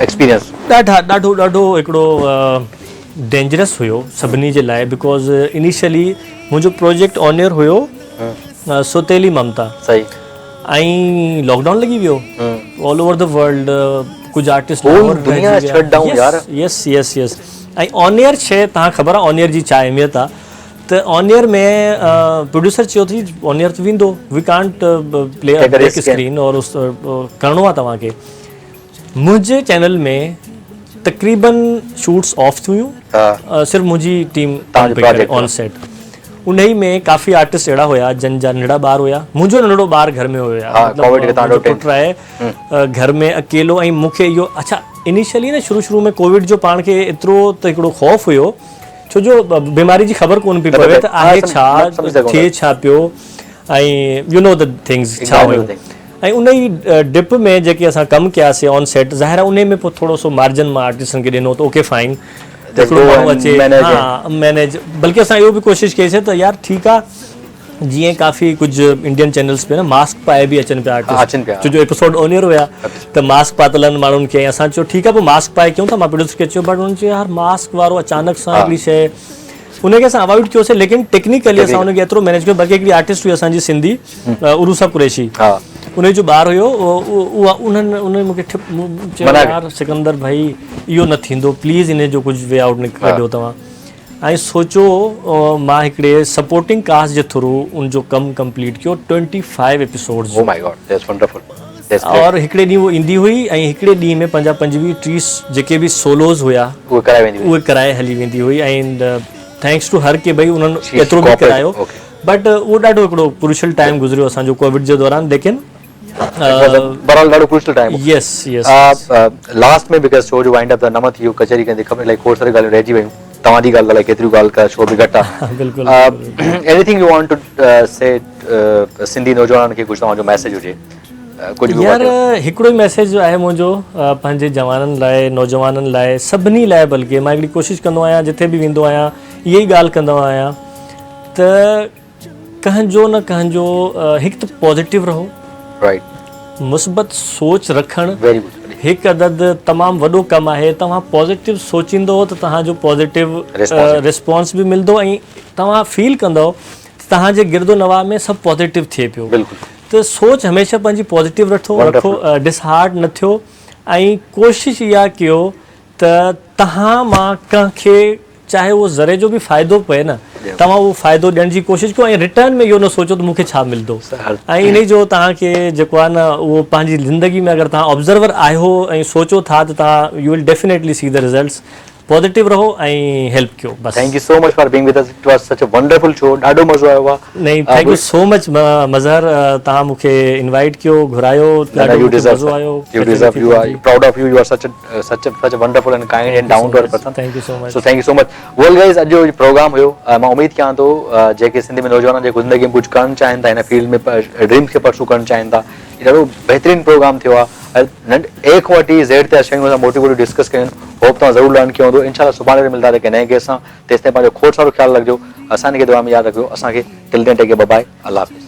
एक्सपीरियंस? ॾाढो हिकिड़ो डेंजरस हुयो सभिनी जे लाइ, बिकॉज़ इनिशियली मुंहिंजो प्रोजेक्ट ऑन ईयर हुयो सोतेली ममता। सही। ऐं लॉकडाउन लॻी वियो ऑल ओवर द वर्ल्ड। कुझु आर्टिस्ट यस ऐं ऑन ईयर शइ तव्हां ख़बर आहे ऑन ईयर जी छा अहमियत आहे। त ऑन ईयर में प्रोड्यूसर चयो थी ऑन ईयर वेंदो, वी कांट प्ले स्क्रीन और करिणो आहे तव्हांखे। मुंहिंजे चैनल में तक़रीबन शूट्स ऑफ थियूं, सिर्फ़ु मुंहिंजी टीम ऑन सेट। उन ई में काफ़ी आर्टिस्ट अहिड़ा हुया जिन जा नंढड़ा ॿार हुया। मुंहिंजो नंढड़ो ॿार घर में हुया, पुटु आहे घर में अकेलो। ऐं मूंखे इहो अच्छा इनिशियली न शुरू में कोविड जो पाण खे एतिरो त हिकिड़ो ख़ौफ़ हुयो, छो जो बीमारी जी ख़बर कोन पई पवे त आहे छा, थिए छा पियो, ऐं यू नो द थिंग्स छा हुयो। ऐं उन ई डिप में जेके असां कमु कयासीं ऑन सेट, ज़ाहिर आहे उन में पोइ थोरो सो मार्जिन मां आर्टिस्टनि खे ॾिनो त ओके फाइन मैनेज। बल्कि असां इहो बि कोशिशि कईसीं त यार ठीकु आहे, जीअं काफ़ी कुझु इंडियन चैनल्स पे न मास्क पाए बि अचनि पिया आर्टिस्ट, छो जो एपिसोड ऑन ईयर हुया त मास्क पातल आहिनि माण्हुनि खे। असां चयो ठीकु आहे पोइ मास्क पाए कयूं था। मां प्रोड्यूसर खे चयो, बट हुननि चयो यार मास्क वारो अचानक सां हिकिड़ी शइ, उनखे असां अवॉइड कयोसीं। लेकिन टेक्निकली असां उनखे एतिरो मैनेज कयो। बाक़ी हिकिड़ी आर्टिस्ट हुई असांजी सिंधी, उरूसा कुरैशी, उन जो ॿारु हुयो, उन्हनि मूंखे चयो यार सिकंदर भाई इहो न थींदो, प्लीज़ इन जो कुझु वे आउट कढियो तव्हां। ऐं सोचो मां हिकिड़े सपोर्टिंग कास्ट जे थ्रू उनजो कमु कंप्लीट कयो 25 एपिसोड्स। और हिकिड़े ॾींहुं उहो ईंदी हुई ऐं हिकिड़े ॾींहं में 25-30 जेके बि सोलोज़ हुया उहे कराए हली वेंदी हुई। ऐं थैंक्स टू हर के भई उन्हनि एतिरो बि करायो। बट उहो ॾाढो हिकिड़ो क्रूशल टाइम गुज़रियो असांजो कोविड जे दौरान। लेकिन लास्ट में बिकॉज़ शो जो वाइंड अप न थी कचहरी कंदे ख़बर लाइक खोड़ सारी ॻाल्हियूं रहिजी वियूं। तव्हांजी ॻाल्हि अलाए केतिरियूं ॻाल्हि का शो बि घटि आहे। बिल्कुलु। एनीथिंग यू वांट टू से सिंधी नौजवाननि खे कुझु तव्हांजो मैसेज हुजे? यार हिकिड़ो ई मैसेज आहे मुंहिंजो पंहिंजे जवाननि लाइ, नौजवाननि लाइ, सभिनी लाइ। बल्कि मां हिकिड़ी कोशिशि कंदो आहियां, जिथे बि वेंदो आहियां इहा ई ॻाल्हि कंदो आहियां त कंहिंजो न कंहिंजो हिकु त पॉज़िटिव रहो, राइट, मुस्बत सोच रखणु हिकु अदद तमामु वॾो कमु आहे। तव्हां पॉज़िटिव सोचींदो त तव्हांजो पॉज़िटिव रिस्पॉन्स बि मिलंदो ऐं तव्हां फील कंदव त तव्हांजे गिरदो नवाह में सभु पॉज़िटिव थिए पियो। त सोच हमेशह पंहिंजी पॉज़िटिव रखो, डिसहार्ट न थियो। ऐं कोशिशि इहा कयो त तव्हां मां कंहिंखे चाहे उहो ज़रे जो बि फ़ाइदो पए न, तव्हां उहो फ़ाइदो ॾियण जी कोशिशि कयो ऐं रिटर्न में इहो न सोचो त मूंखे छा मिलंदो। ऐं इन जो तव्हांखे जेको आहे न उहो पंहिंजी ज़िंदगी में अगरि तव्हां ऑब्ज़र्वर आहियो ऐं सोचो था त तव्हां you will definitely see the results. Positive रहो ऐं हेल्प कयो बस। Thank you so much for being with us, it was such a wonderful show. ॾाढो मज़ो आयो आहे। नहीं, thank you so much Mazhar, तव्हां मूंखे इनवाइट कयो, घुरायो, ॾाढो मज़ो आयो। You deserve, you are proud of you, you are such a wonderful and kind and down to earth person. Thank you so much. So thank you so much. Well guys, अॼु जो programme हुयो, मां उम्मीद कयां थो जेके सिंधी में नौजवान जेको ज़िंदगी में कुझु करणु चाहिनि था, हिन फील्ड में ड्रीम्स खे परसू करणु चाहिनि था, ॾाढो बहितरीनु प्रोग्राम थियो आहे। ए खां वठी ज़ेड ते शयूं असां मोटी डिस्कस कयूं। होप तव्हां ज़रूरु लर्न कयो हूंदो। इंशाल्लाह सुभाणे वरी मिलंदा कंहिं नए गेस्ट सां। तेसिताईं पंहिंजो खोड़ सारो ख्यालु रखिजो। असांखे दुआ में यादि रखिजो। असांखे till then take care, bye bye, अल्लाह हाफ़िज़।